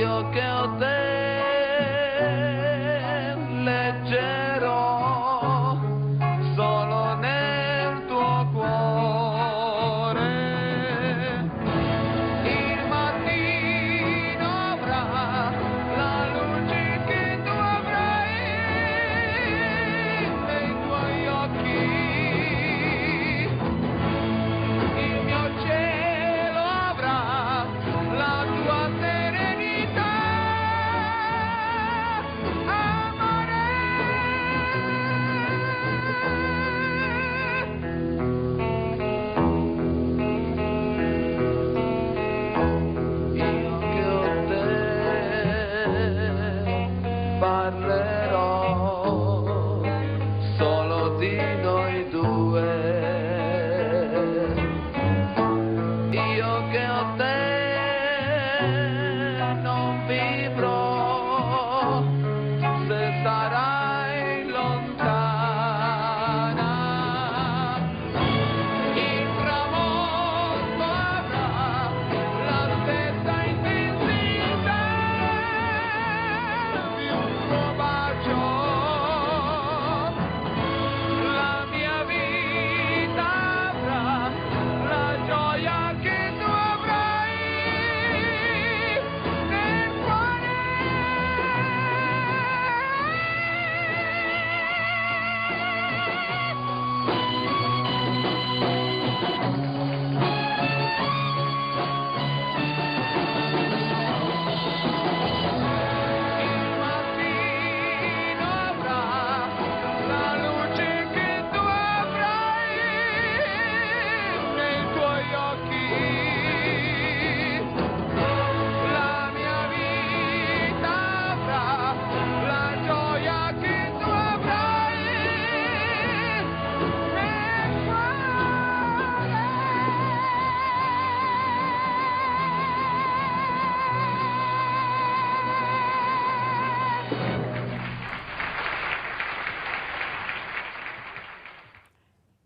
io che ho te leggerò solo nel tuo cuore. Il mattino avrà la luce che tu avrai nei tuoi occhi. Il mio cielo avrà la tua serenità, amore. Io che ho te parlerò solo di noi due. Io che ho te non vivrò se sarai lontana. Il tramonto avrà la stessa intensità di un tuo bacio. La mia vita avrà la gioia che tu avrai nel cuore. Il mattino avrà la luce che tu avrai nei tuoi occhi. La mia vita avrà la gioia che tu avrai nel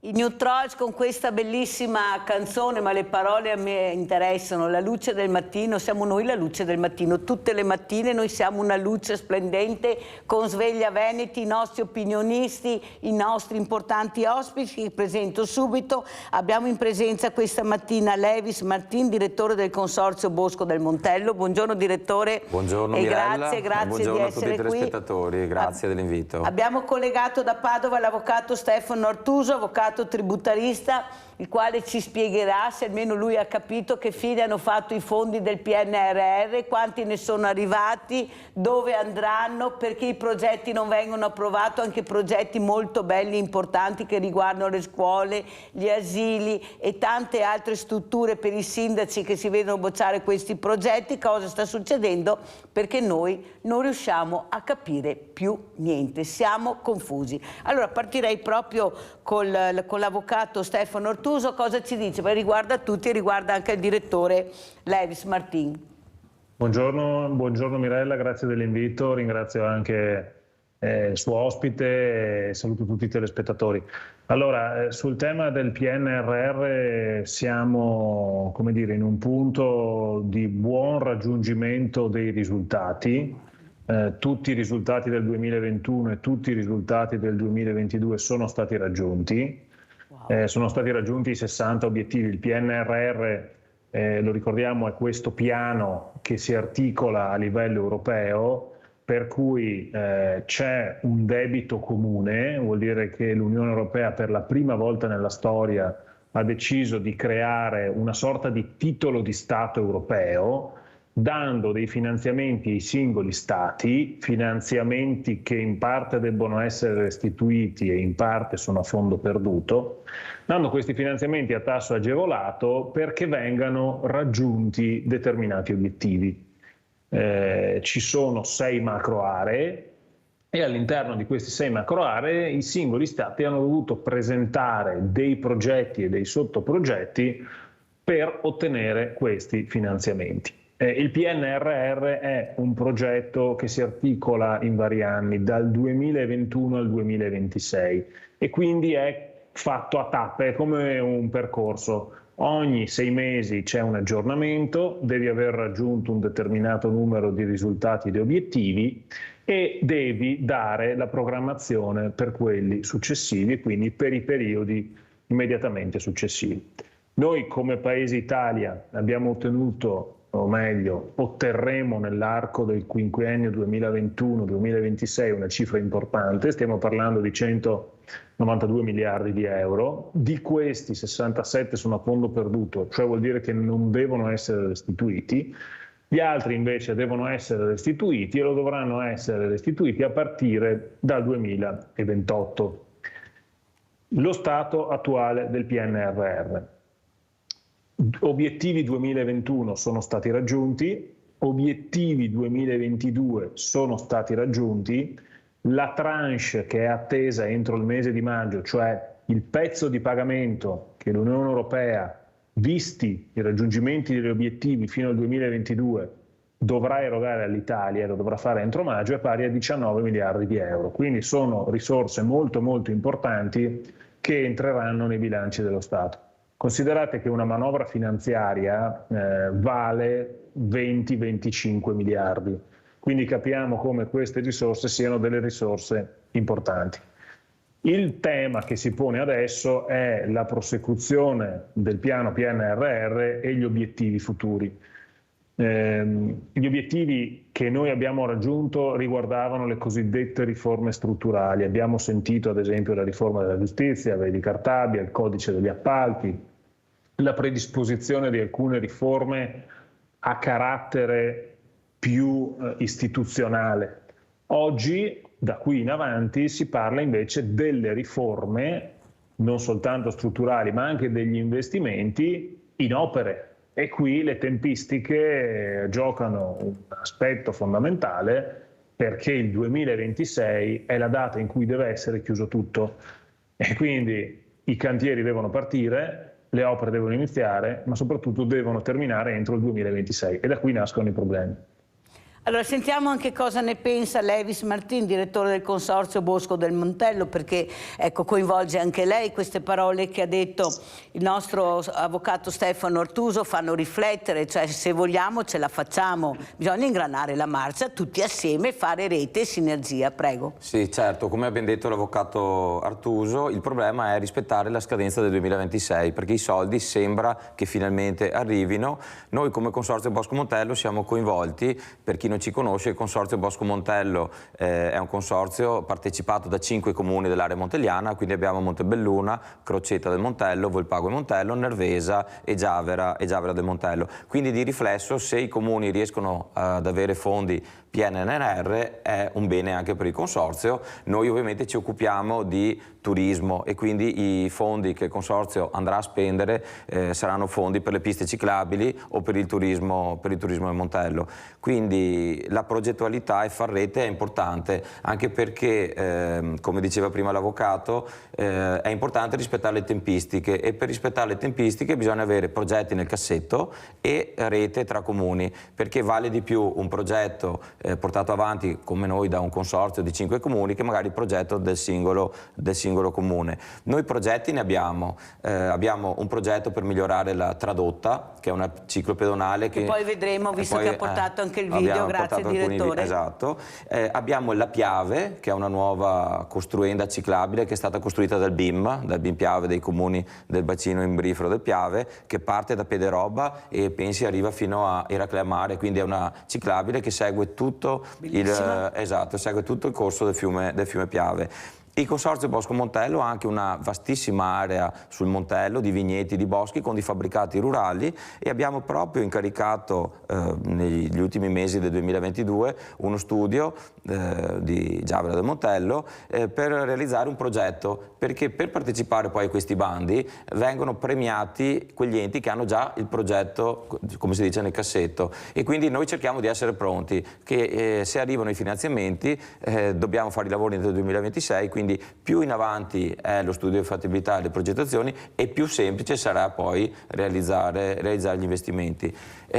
I New Trolls con questa bellissima canzone, ma le parole a me interessano. La luce del mattino, siamo noi la luce del mattino. Tutte le mattine noi siamo una luce splendente con Sveglia Veneti, i nostri opinionisti, i nostri importanti ospiti che presento subito. Abbiamo in presenza questa mattina Levis Martin, direttore del Consorzio Bosco del Montello. Buongiorno direttore. Buongiorno e Mirella, grazie buongiorno di a tutti essere i telespettatori, grazie dell'invito. Abbiamo collegato da Padova l'avvocato Stefano Artuso, avvocato tributarista, il quale ci spiegherà, se almeno lui ha capito, che fine hanno fatto i fondi del PNRR, quanti ne sono arrivati, dove andranno, perché i progetti non vengono approvati, anche progetti molto belli e importanti che riguardano le scuole, gli asili e tante altre strutture per i sindaci che si vedono bocciare questi progetti. Cosa sta succedendo? Perché noi non riusciamo a capire più niente, siamo confusi. Allora partirei proprio con l'avvocato Stefano Artuso. Cosa ci dice? Beh, riguarda tutti e riguarda anche il direttore Levis Martin. Buongiorno Mirella, grazie dell'invito, ringrazio anche il suo ospite e saluto tutti i telespettatori. Allora, sul tema del PNRR siamo, come dire, in un punto di buon raggiungimento dei risultati. Tutti i risultati del 2021 e tutti i risultati del 2022 sono stati raggiunti. Sono stati raggiunti i 60 obiettivi. Il PNRR, lo ricordiamo, è questo piano che si articola a livello europeo, per cui c'è un debito comune, vuol dire che l'Unione Europea per la prima volta nella storia ha deciso di creare una sorta di titolo di Stato europeo, dando dei finanziamenti ai singoli Stati, finanziamenti che in parte debbono essere restituiti e in parte sono a fondo perduto, dando questi finanziamenti a tasso agevolato perché vengano raggiunti determinati obiettivi. Ci sono 6 macro aree e all'interno di queste 6 macro aree i singoli Stati hanno dovuto presentare dei progetti e dei sottoprogetti per ottenere questi finanziamenti. Il PNRR è un progetto che si articola in vari anni, dal 2021 al 2026, e quindi è fatto a tappe, come un percorso. ogni 6 mesi c'è un aggiornamento, devi aver raggiunto un determinato numero di risultati e di obiettivi e devi dare la programmazione per quelli successivi, quindi per i periodi immediatamente successivi. Noi come Paese Italia abbiamo ottenuto, o meglio, otterremo nell'arco del quinquennio 2021-2026 una cifra importante, stiamo parlando di 192 miliardi di euro, di questi 67 sono a fondo perduto, cioè vuol dire che non devono essere restituiti, gli altri invece devono essere restituiti e lo dovranno essere restituiti a partire dal 2028. Lo stato attuale del PNRR. Obiettivi 2021 sono stati raggiunti, obiettivi 2022 sono stati raggiunti, la tranche che è attesa entro il mese di maggio, cioè il pezzo di pagamento che l'Unione Europea, visti i raggiungimenti degli obiettivi fino al 2022, dovrà erogare all'Italia e lo dovrà fare entro maggio, è pari a 19 miliardi di euro. Quindi sono risorse molto molto importanti che entreranno nei bilanci dello Stato. Considerate che una manovra finanziaria vale 20-25 miliardi, quindi capiamo come queste risorse siano delle risorse importanti. Il tema che si pone adesso è la prosecuzione del piano PNRR e gli obiettivi futuri. Gli obiettivi che noi abbiamo raggiunto riguardavano le cosiddette riforme strutturali. Abbiamo sentito ad esempio la riforma della giustizia, vedi Cartabia, il codice degli appalti, la predisposizione di alcune riforme a carattere più istituzionale. Oggi, da qui in avanti, si parla invece delle riforme, non soltanto strutturali, ma anche degli investimenti in opere. E qui le tempistiche giocano un aspetto fondamentale, perché il 2026 è la data in cui deve essere chiuso tutto. E quindi i cantieri devono partire, le opere devono iniziare, ma soprattutto devono terminare entro il 2026 e da qui nascono i problemi. Allora sentiamo anche cosa ne pensa Levis Martin, direttore del Consorzio Bosco del Montello, perché ecco, coinvolge anche lei. Queste parole che ha detto il nostro avvocato Stefano Ortuso fanno riflettere, cioè se vogliamo ce la facciamo, bisogna ingranare la marcia tutti assieme e fare rete e sinergia. Prego. Sì, certo, come ha ben detto l'avvocato Artuso, il problema è rispettare la scadenza del 2026, perché i soldi sembra che finalmente arrivino. Noi come Consorzio Bosco Montello siamo coinvolti. Per chi non ci conosce, il Consorzio Bosco Montello è un consorzio partecipato da 5 comuni dell'area montelliana, quindi abbiamo Montebelluna, Crocetta del Montello, Volpago e Montello, Nervesa e Giavera del Montello. Quindi di riflesso, se i comuni riescono ad avere fondi PNRR è un bene anche per il consorzio. Noi ovviamente ci occupiamo di turismo e quindi i fondi che il consorzio andrà a spendere saranno fondi per le piste ciclabili o per il turismo del Montello. Quindi la progettualità e far rete è importante, anche perché come diceva prima l'avvocato è importante rispettare le tempistiche, e per rispettare le tempistiche bisogna avere progetti nel cassetto e rete tra comuni, perché vale di più un progetto portato avanti come noi da un consorzio di 5 comuni che magari il progetto del singolo comune. Noi progetti ne abbiamo un progetto per migliorare la tradotta, che è una ciclopedonale che poi vedremo, visto che ha portato anche il video, grazie direttore. Esatto. Abbiamo la Piave, che è una nuova costruenda ciclabile che è stata costruita dal BIM Piave, dei comuni del bacino imbrifero del Piave, che parte da Pederoba e pensi arriva fino a Eraclea Mare, quindi è una ciclabile che segue tutto segue tutto il corso del fiume Piave. Il Consorzio Bosco Montello ha anche una vastissima area sul Montello di vigneti, di boschi con di fabbricati rurali, e abbiamo proprio incaricato negli ultimi mesi del 2022 uno studio di Giavera del Montello per realizzare un progetto, perché per partecipare poi a questi bandi vengono premiati quegli enti che hanno già il progetto, come si dice, nel cassetto, e quindi noi cerchiamo di essere pronti che se arrivano i finanziamenti dobbiamo fare i lavori nel 2026, quindi più in avanti è lo studio di fattibilità e le progettazioni e più semplice sarà poi realizzare gli investimenti.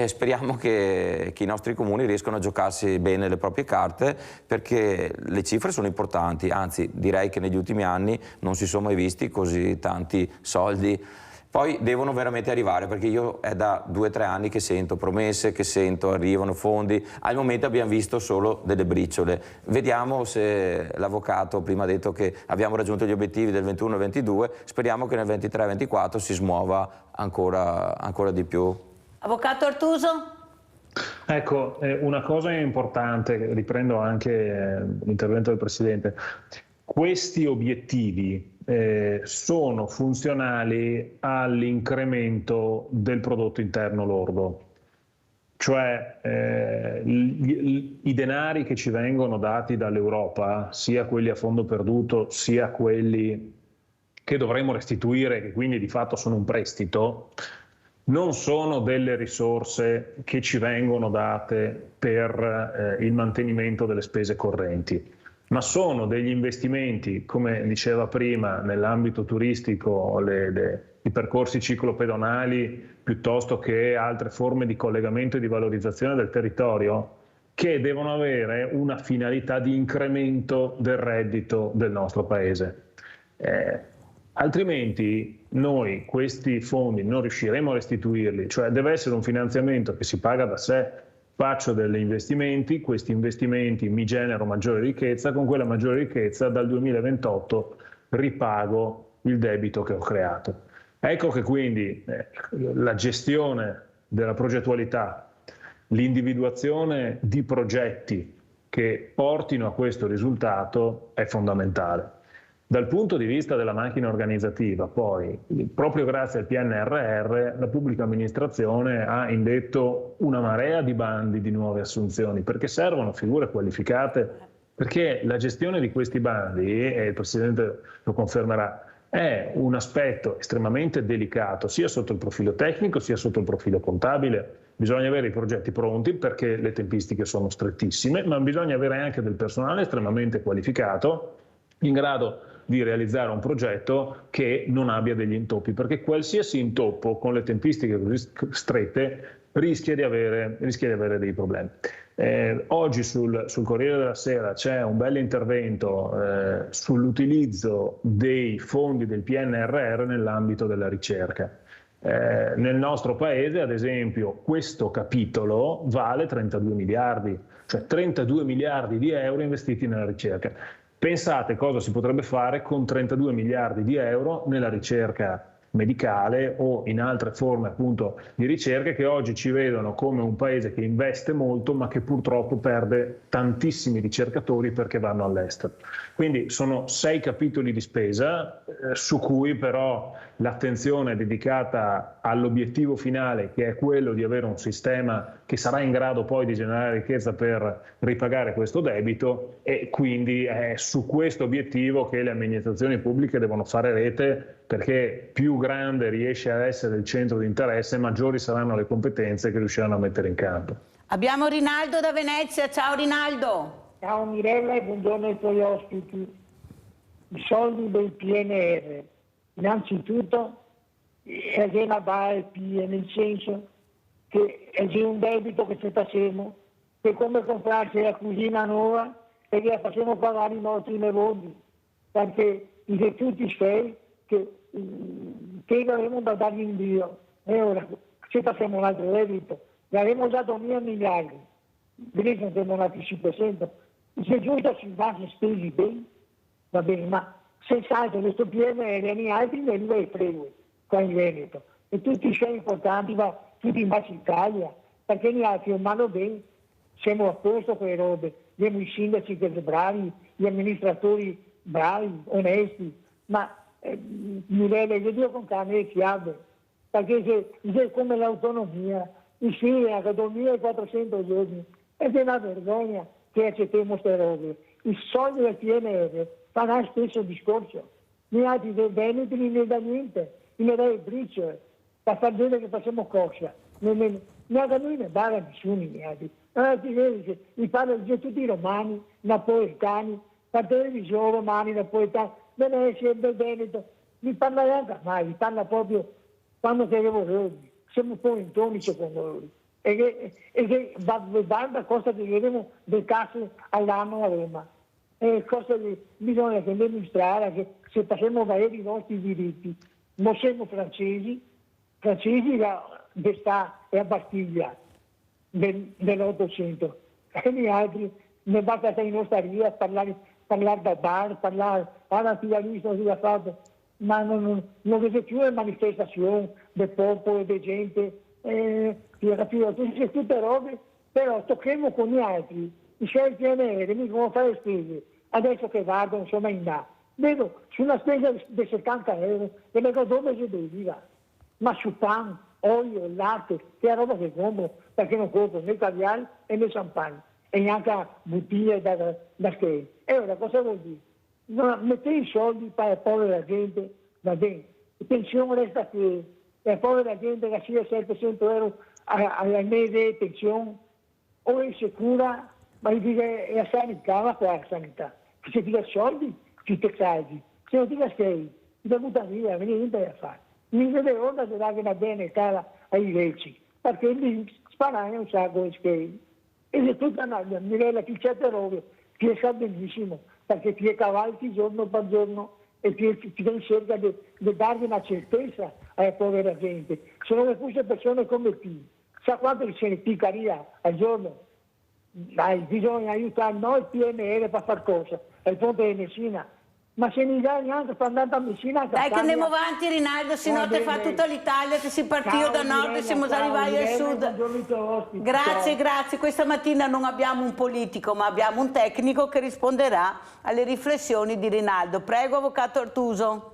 Speriamo che i nostri comuni riescano a giocarsi bene le proprie carte, perché le cifre sono importanti, anzi direi che negli ultimi anni non si sono mai visti così tanti soldi Poi devono veramente arrivare, perché io è da 2 o 3 anni che sento promesse, che sento arrivano fondi. Al momento abbiamo visto solo delle briciole. Vediamo se l'avvocato prima ha detto che abbiamo raggiunto gli obiettivi del 21 e 22, speriamo che nel 23 e 24 si smuova ancora di più. Avvocato Artuso? Ecco, una cosa importante, riprendo anche l'intervento del Presidente, questi obiettivi sono funzionali all'incremento del prodotto interno lordo, cioè i denari che ci vengono dati dall'Europa, sia quelli a fondo perduto, sia quelli che dovremo restituire, che quindi di fatto sono un prestito, non sono delle risorse che ci vengono date per il mantenimento delle spese correnti, ma sono degli investimenti, come diceva prima, nell'ambito turistico, i percorsi ciclopedonali, piuttosto che altre forme di collegamento e di valorizzazione del territorio, che devono avere una finalità di incremento del reddito del nostro Paese. Altrimenti noi questi fondi non riusciremo a restituirli, cioè deve essere un finanziamento che si paga da sé. Faccio degli investimenti, questi investimenti mi generano maggiore ricchezza, con quella maggiore ricchezza dal 2028 ripago il debito che ho creato. Ecco che quindi la gestione della progettualità, l'individuazione di progetti che portino a questo risultato è fondamentale. Dal punto di vista della macchina organizzativa, poi, proprio grazie al PNRR, la pubblica amministrazione ha indetto una marea di bandi di nuove assunzioni, perché servono figure qualificate, perché la gestione di questi bandi, e il Presidente lo confermerà, è un aspetto estremamente delicato, sia sotto il profilo tecnico, sia sotto il profilo contabile. Bisogna avere i progetti pronti perché le tempistiche sono strettissime, ma bisogna avere anche del personale estremamente qualificato, in grado di realizzare un progetto che non abbia degli intoppi, perché qualsiasi intoppo con le tempistiche così strette rischia di avere dei problemi. Oggi sul Corriere della Sera c'è un bel intervento sull'utilizzo dei fondi del PNRR nell'ambito della ricerca. Nel nostro Paese, ad esempio, questo capitolo vale 32 miliardi, cioè 32 miliardi di euro investiti nella ricerca. Pensate cosa si potrebbe fare con 32 miliardi di euro nella ricerca medicale o in altre forme appunto di ricerca che oggi ci vedono come un paese che investe molto ma che purtroppo perde tantissimi ricercatori perché vanno all'estero. Quindi sono 6 capitoli di spesa su cui però l'attenzione è dedicata all'obiettivo finale, che è quello di avere un sistema che sarà in grado poi di generare ricchezza per ripagare questo debito, e quindi è su questo obiettivo che le amministrazioni pubbliche devono fare rete, perché più grande riesce a essere il centro di interesse, maggiori saranno le competenze che riusciranno a mettere in campo. Abbiamo Rinaldo da Venezia. Ciao Rinaldo. Ciao Mirella e buongiorno ai tuoi ospiti. I soldi del PNR, innanzitutto è una balpia, nel senso che è un debito che ci facciamo, che è come comprarci la cucina nuova e che la facciamo pagare i nostri nipoti, perché dice tutti sei che avremo da dargli in Dio. E ora se facciamo un altro debito, gli avremo dato 1.000 miliardi, vedete che siamo nati 500, se giusto si va spesi bene, va bene, ma senz'altro questo PNR e altri ne arriva e prego qua in Veneto, e tutti i sei importanti, ma tutti in Bassa Italia, perché gli altri vanno bene, siamo a posto con le robe, abbiamo i sindaci che sono bravi, gli amministratori bravi, onesti, ma Mirella, io dico con carne e fiabe, perché se come l'autonomia, in Siria che 2.400 giorni, ed è una vergogna che accettiamo queste robe. I soldi del PNR fanno lo stesso discorso, gli altri dei Veneti non ne dà niente, ne dà le briciole, per far vedere che facciamo coscia, non da noi ne dà nessuno gli altri. Allora ti vedi, mi parlo di tutti i romani, napoletani, la televisione romani, napoletani, Venezia, del Veneto, mi parla neanche mai, mi parla proprio quando siamo noi, siamo un po' intonici con noi. E che da cosa che vedremo del caso all'anno a Roma. E cosa bisogna che dimostrare che se facciamo valere i nostri diritti non siamo francesi che sta a Bastiglia nell'Ottocento, e gli altri ne basta in osteria, parlare da bar, parlare all'antivalista sulla fatto, ma non vede più le manifestazioni del popolo, di gente, tutte robe, però tocchiamo con gli altri, i suoi PNR, mi devono fare spese, adesso che vado insomma in là, vedo su una spesa di 70 euro e vedo dove si deriva, ma su pan, olio, latte, che è roba che compro, perché non compro né caviale né champagne, e neanche bottiglie da scherzi. E ora cosa vuol dire? Mettete i soldi per la povera gente da dentro, la pensione resta qui, e la povera gente che sia 700 euro al mese di pensione, o è sicura, ma è la sanità, ma qual è la sanità? Se ti dà soldi, ti salvi, se non ti dà scherzi, ti dà buttare via, non niente da fare. Mi vede ora che va bene cara ai vecchi, perché mi sparano un sacco di scherzi. E se tutta una Mirella che certe robe ti sa benissimo, perché ti è cavalli giorno per giorno e ti cerca di darvi una certezza alla povera gente. Se non fosse persone come te, sa quanto se ne piccaria al giorno? Dai, bisogna aiutare noi PNR per far cosa? Al ponte di Messina. Ma se non dai neanche per andare a Messina... Dai che andiamo avanti Rinaldo, se no te fa tutta l'Italia, che si partì da nord e siamo arrivati al sud. Grazie. Questa mattina non abbiamo un politico, ma abbiamo un tecnico che risponderà alle riflessioni di Rinaldo. Prego, avvocato Artuso.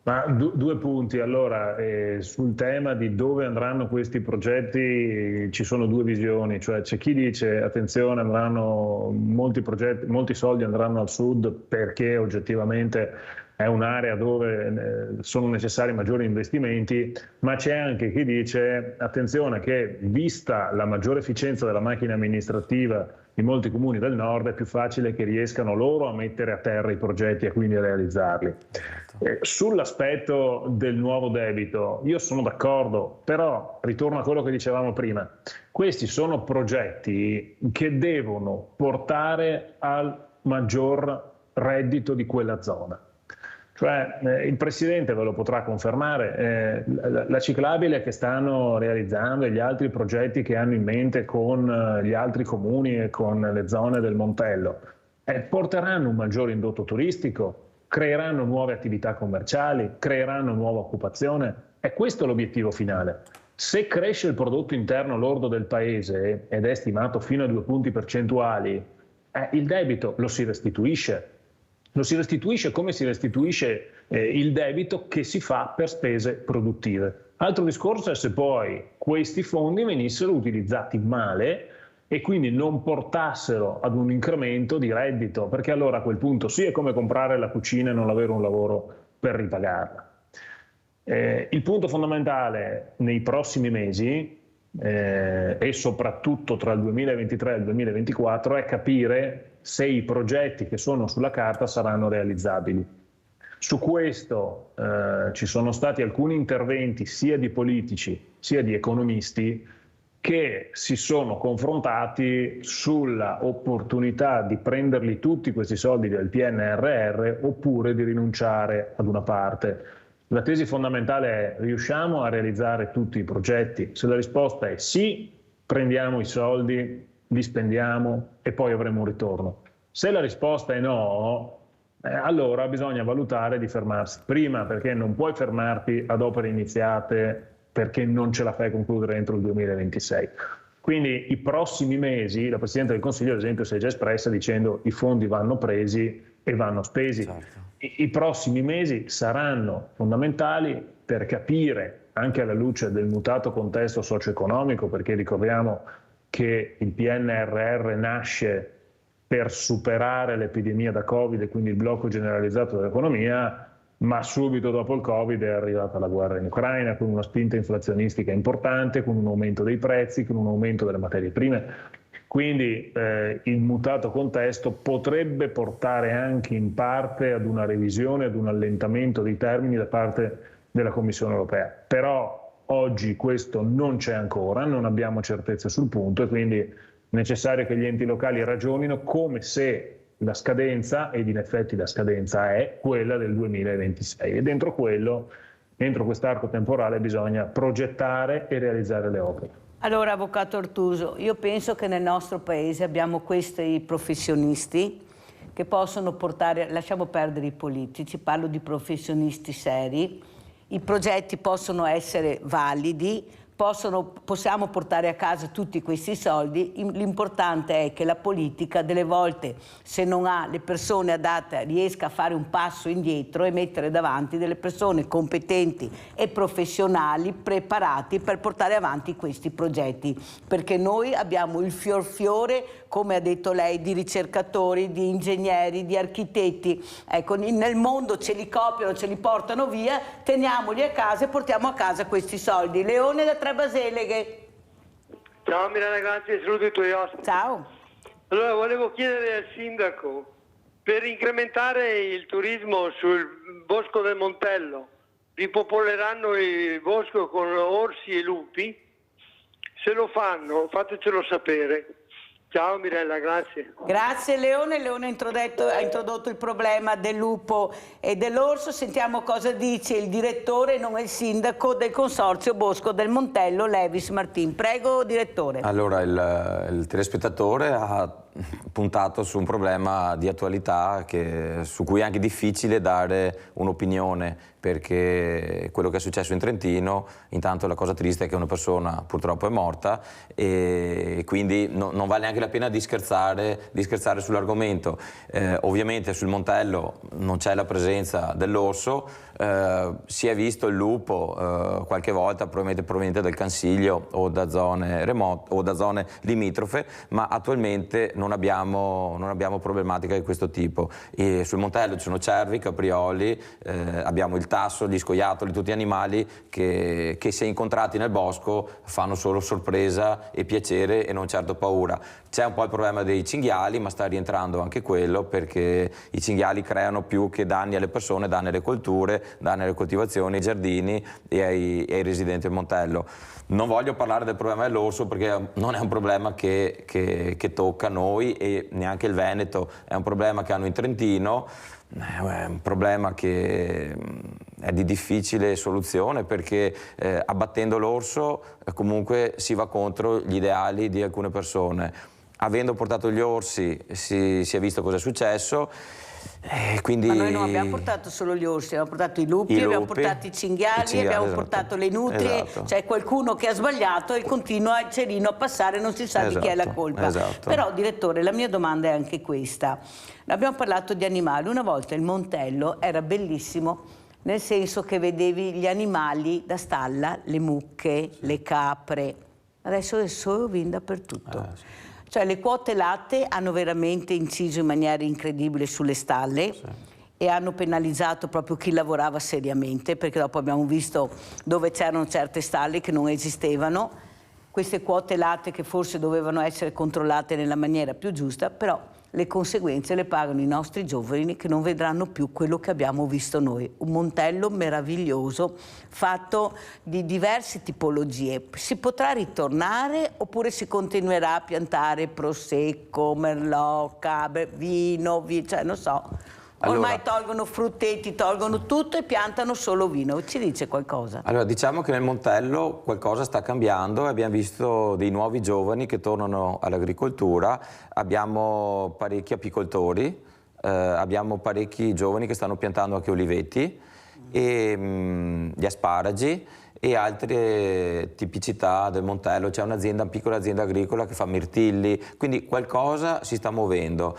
Ma due punti. Allora, sul tema di dove andranno questi progetti ci sono due visioni, cioè c'è chi dice attenzione, andranno molti soldi andranno al sud perché oggettivamente è un'area dove sono necessari maggiori investimenti, ma c'è anche chi dice attenzione che vista la maggiore efficienza della macchina amministrativa in molti comuni del nord è più facile che riescano loro a mettere a terra i progetti e quindi a realizzarli. Sull'aspetto del nuovo debito io sono d'accordo, però ritorno a quello che dicevamo prima, questi sono progetti che devono portare al maggior reddito di quella zona. Cioè il Presidente ve lo potrà confermare, la ciclabile che stanno realizzando e gli altri progetti che hanno in mente con gli altri comuni e con le zone del Montello porteranno un maggiore indotto turistico, creeranno nuove attività commerciali, creeranno nuova occupazione. È questo l'obiettivo finale. Se cresce il prodotto interno lordo del Paese ed è stimato fino a 2 punti percentuali, il debito lo si restituisce. Lo si restituisce come si restituisce il debito che si fa per spese produttive. Altro discorso è se poi questi fondi venissero utilizzati male e quindi non portassero ad un incremento di reddito, perché allora a quel punto sì è come comprare la cucina e non avere un lavoro per ripagarla. Il punto fondamentale nei prossimi mesi e soprattutto tra il 2023 e il 2024 è capire se i progetti che sono sulla carta saranno realizzabili. Su questo ci sono stati alcuni interventi sia di politici sia di economisti che si sono confrontati sulla opportunità di prenderli tutti questi soldi del PNRR oppure di rinunciare ad una parte. La tesi fondamentale è: riusciamo a realizzare tutti i progetti? Se la risposta è sì, prendiamo i soldi, li spendiamo e poi avremo un ritorno. Se la risposta è no, allora bisogna valutare di fermarsi prima, perché non puoi fermarti ad opere iniziate perché non ce la fai concludere entro il 2026. Quindi i prossimi mesi, la Presidente del Consiglio ad esempio si è già espressa dicendo i fondi vanno presi e vanno spesi. Certo. I prossimi mesi saranno fondamentali per capire, anche alla luce del mutato contesto socio-economico, perché ricordiamo che il PNRR nasce per superare l'epidemia da Covid e quindi il blocco generalizzato dell'economia, ma subito dopo il Covid è arrivata la guerra in Ucraina con una spinta inflazionistica importante, con un aumento dei prezzi, con un aumento delle materie prime. Quindi il mutato contesto potrebbe portare anche in parte ad una revisione, ad un allentamento dei termini da parte della Commissione europea. Però oggi questo non c'è ancora, non abbiamo certezze sul punto e quindi è necessario che gli enti locali ragionino come se la scadenza, ed in effetti la scadenza è quella del 2026, e dentro quello entro quest'arco temporale bisogna progettare e realizzare le opere. Allora, Avvocato Ortuso, io penso che nel nostro paese abbiamo questi professionisti che possono portare, lasciamo perdere i politici, parlo di professionisti seri, i progetti possono essere validi, possiamo portare a casa tutti questi soldi, l'importante è che la politica delle volte, se non ha le persone adatte, riesca a fare un passo indietro e mettere davanti delle persone competenti e professionali preparati per portare avanti questi progetti, perché noi abbiamo il fiore, come ha detto lei, di ricercatori, di ingegneri, di architetti. Ecco, nel mondo ce li copiano, ce li portano via, teniamoli a casa e portiamo a casa questi soldi. Leone da Tre Baseleghe. Ciao Mirella, grazie, saluto i tuoi ospiti. Ciao. Allora, volevo chiedere al sindaco, per incrementare il turismo sul bosco del Montello, ripopoleranno il bosco con orsi e lupi? Se lo fanno, fatecelo sapere. Ciao Mirella, grazie. Grazie Leone. Leone ha introdotto il problema del lupo e dell'orso. Sentiamo cosa dice il direttore, non il sindaco, del Consorzio Bosco del Montello, Levis Martin. Prego, direttore. Allora, il telespettatore ha puntato su un problema di attualità su cui è anche difficile dare un'opinione, perché quello che è successo in Trentino, intanto la cosa triste è che una persona purtroppo è morta e quindi non vale neanche la pena di scherzare sull'argomento. Ovviamente sul Montello non c'è la presenza dell'orso, si è visto il lupo qualche volta, probabilmente proveniente dal Cansiglio o da zone remote o da zone limitrofe, ma attualmente non abbiamo problematiche di questo tipo. E sul Montello ci sono cervi, caprioli, abbiamo il tasso, gli scoiattoli, tutti animali che se incontrati nel bosco fanno solo sorpresa e piacere e non certo paura. C'è un po' il problema dei cinghiali, ma sta rientrando anche quello, perché i cinghiali creano più che danni alle persone, danni alle colture, danni alle coltivazioni, ai giardini e ai residenti del Montello. Non voglio parlare del problema dell'orso perché non è un problema che tocca noi e neanche il Veneto, è un problema che hanno in Trentino, è un problema che è di difficile soluzione, perché abbattendo l'orso comunque si va contro gli ideali di alcune persone. Avendo portato gli orsi si è visto cosa è successo. Quindi... Ma noi non abbiamo portato solo gli orsi, abbiamo portato i lupi, abbiamo portato i cinghiali, abbiamo esatto. portato le nutrie, esatto. C'è qualcuno che ha sbagliato e continua il cerino a passare, non si sa esatto. di chi è la colpa. Esatto. Però, direttore, la mia domanda è anche questa. Abbiamo parlato di animali, una volta il Montello era bellissimo, nel senso che vedevi gli animali da stalla, le mucche, le capre, adesso è solo vin dappertutto. Sì. Cioè le quote latte hanno veramente inciso in maniera incredibile sulle stalle, sì, e hanno penalizzato proprio chi lavorava seriamente, perché dopo abbiamo visto dove c'erano certe stalle che non esistevano, queste quote latte che forse dovevano essere controllate nella maniera più giusta, però le conseguenze le pagano i nostri giovani che non vedranno più quello che abbiamo visto noi. Un Montello meraviglioso, fatto di diverse tipologie. Si potrà ritornare oppure si continuerà a piantare prosecco, merlot, cabernet, vino, cioè non so. Ormai tolgono frutteti, tolgono tutto e piantano solo vino. Ci dice qualcosa? Allora, diciamo che nel Montello qualcosa sta cambiando e abbiamo visto dei nuovi giovani che tornano all'agricoltura, abbiamo parecchi apicoltori, abbiamo parecchi giovani che stanno piantando anche oliveti e gli asparagi e altre tipicità del Montello. C'è un'azienda, una piccola azienda agricola che fa mirtilli, quindi qualcosa si sta muovendo.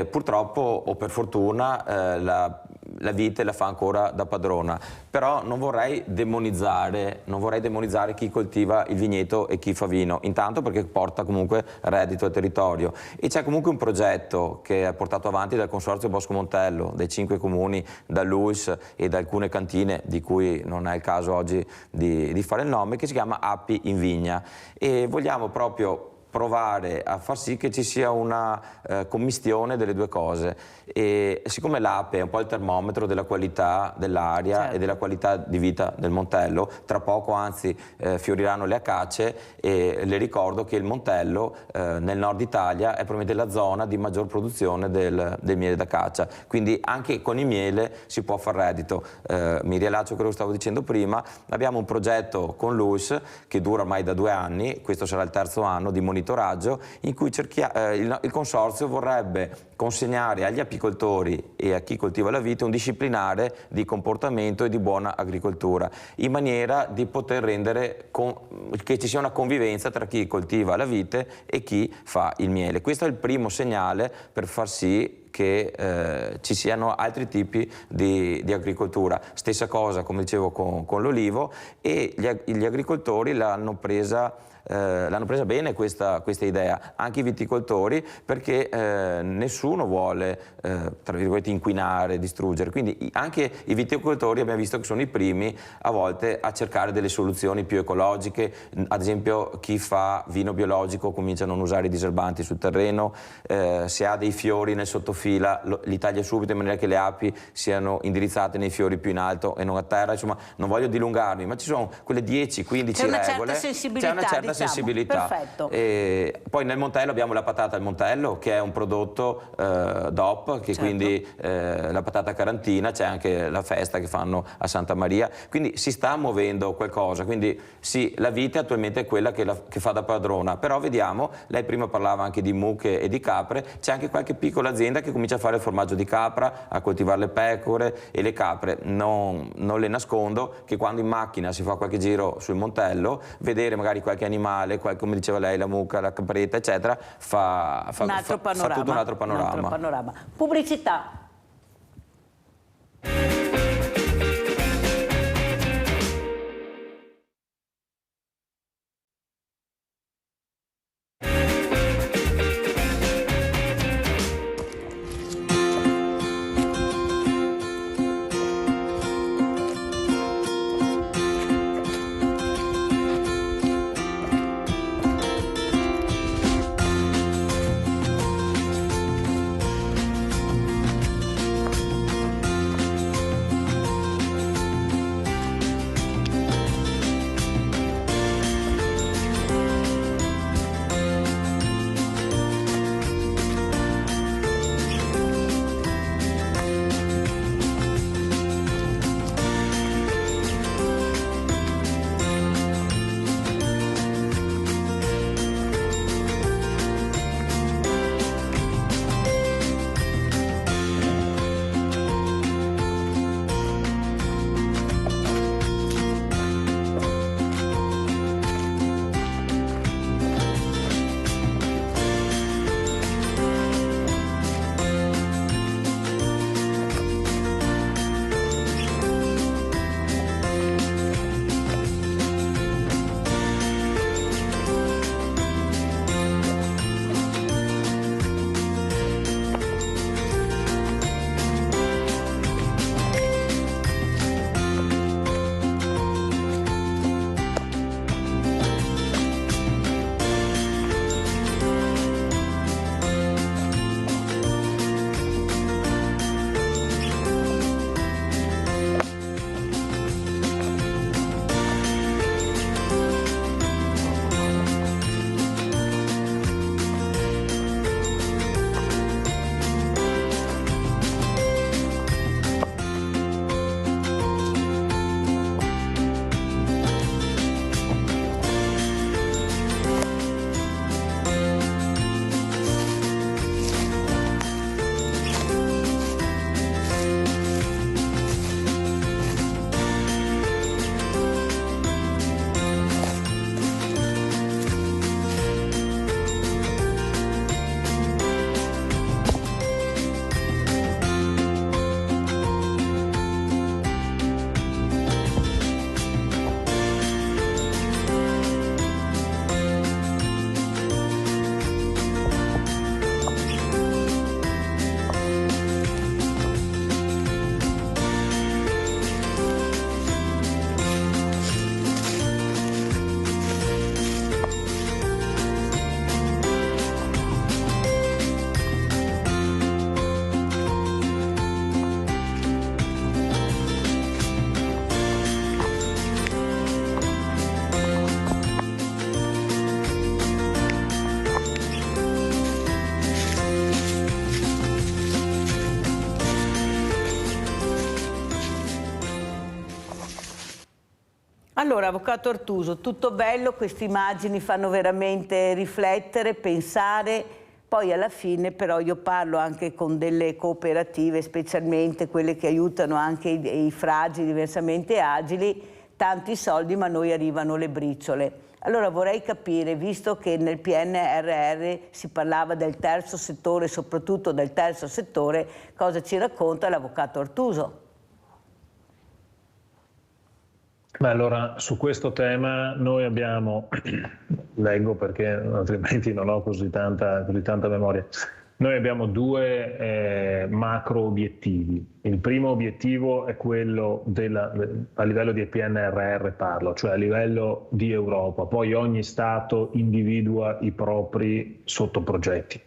Purtroppo o per fortuna la vite la fa ancora da padrona, però non vorrei demonizzare chi coltiva il vigneto e chi fa vino, intanto perché porta comunque reddito al territorio e c'è comunque un progetto che è portato avanti dal Consorzio Bosco Montello, dai 5 comuni, da LUIS e da alcune cantine di cui non è il caso oggi di fare il nome, che si chiama Api in Vigna, e vogliamo proprio provare a far sì che ci sia una commistione delle due cose. E siccome l'ape è un po' il termometro della qualità dell'aria, certo, e della qualità di vita del Montello, tra poco anzi fioriranno le acacie, e le ricordo che il Montello nel nord Italia è probabilmente la zona di maggior produzione del miele d'acaccia, quindi anche con il miele si può far reddito. Mi riallaccio a quello che stavo dicendo prima, abbiamo un progetto con l'UIS che dura ormai da 2 anni, questo sarà il terzo anno di monitoraggio, in cui il consorzio vorrebbe consegnare agli apicoltori e a chi coltiva la vite un disciplinare di comportamento e di buona agricoltura, in maniera di poter rendere che ci sia una convivenza tra chi coltiva la vite e chi fa il miele. Questo è il primo segnale per far sì che ci siano altri tipi di agricoltura. Stessa cosa, come dicevo, con l'olivo, e gli agricoltori l'hanno presa bene questa idea, anche i viticoltori, perché nessuno vuole tra virgolette inquinare, distruggere, quindi anche i viticoltori abbiamo visto che sono i primi a volte a cercare delle soluzioni più ecologiche. Ad esempio chi fa vino biologico comincia a non usare i diserbanti sul terreno, se ha dei fiori nel sottofila li taglia subito in maniera che le api siano indirizzate nei fiori più in alto e non a terra. Insomma, non voglio dilungarmi, ma ci sono quelle 10-15 regole, c'è una certa sensibilità. Perfetto. E poi nel Montello abbiamo la patata al Montello, che è un prodotto DOP, che certo, quindi la patata carantina, c'è anche la festa che fanno a Santa Maria, quindi si sta muovendo qualcosa. Quindi sì, la vite attualmente è quella che fa da padrona, però vediamo, lei prima parlava anche di mucche e di capre, c'è anche qualche piccola azienda che comincia a fare il formaggio di capra, a coltivare le pecore e le capre. Non le nascondo che quando in macchina si fa qualche giro sul Montello, vedere magari qualche animale, come diceva lei, la mucca, la capretta, eccetera, fa tutto un altro panorama. Pubblicità. Allora, Avvocato Artuso, tutto bello, queste immagini fanno veramente riflettere, pensare, poi alla fine però io parlo anche con delle cooperative, specialmente quelle che aiutano anche i fragili, diversamente agili, tanti soldi ma a noi arrivano le briciole. Allora vorrei capire, visto che nel PNRR si parlava del terzo settore, soprattutto del terzo settore, cosa ci racconta l'Avvocato Artuso? Beh, allora, su questo tema noi abbiamo, leggo perché altrimenti non ho così tanta memoria, noi abbiamo due macro obiettivi. Il primo obiettivo è quello a livello di PNRR parlo, cioè a livello di Europa, poi ogni Stato individua i propri sottoprogetti.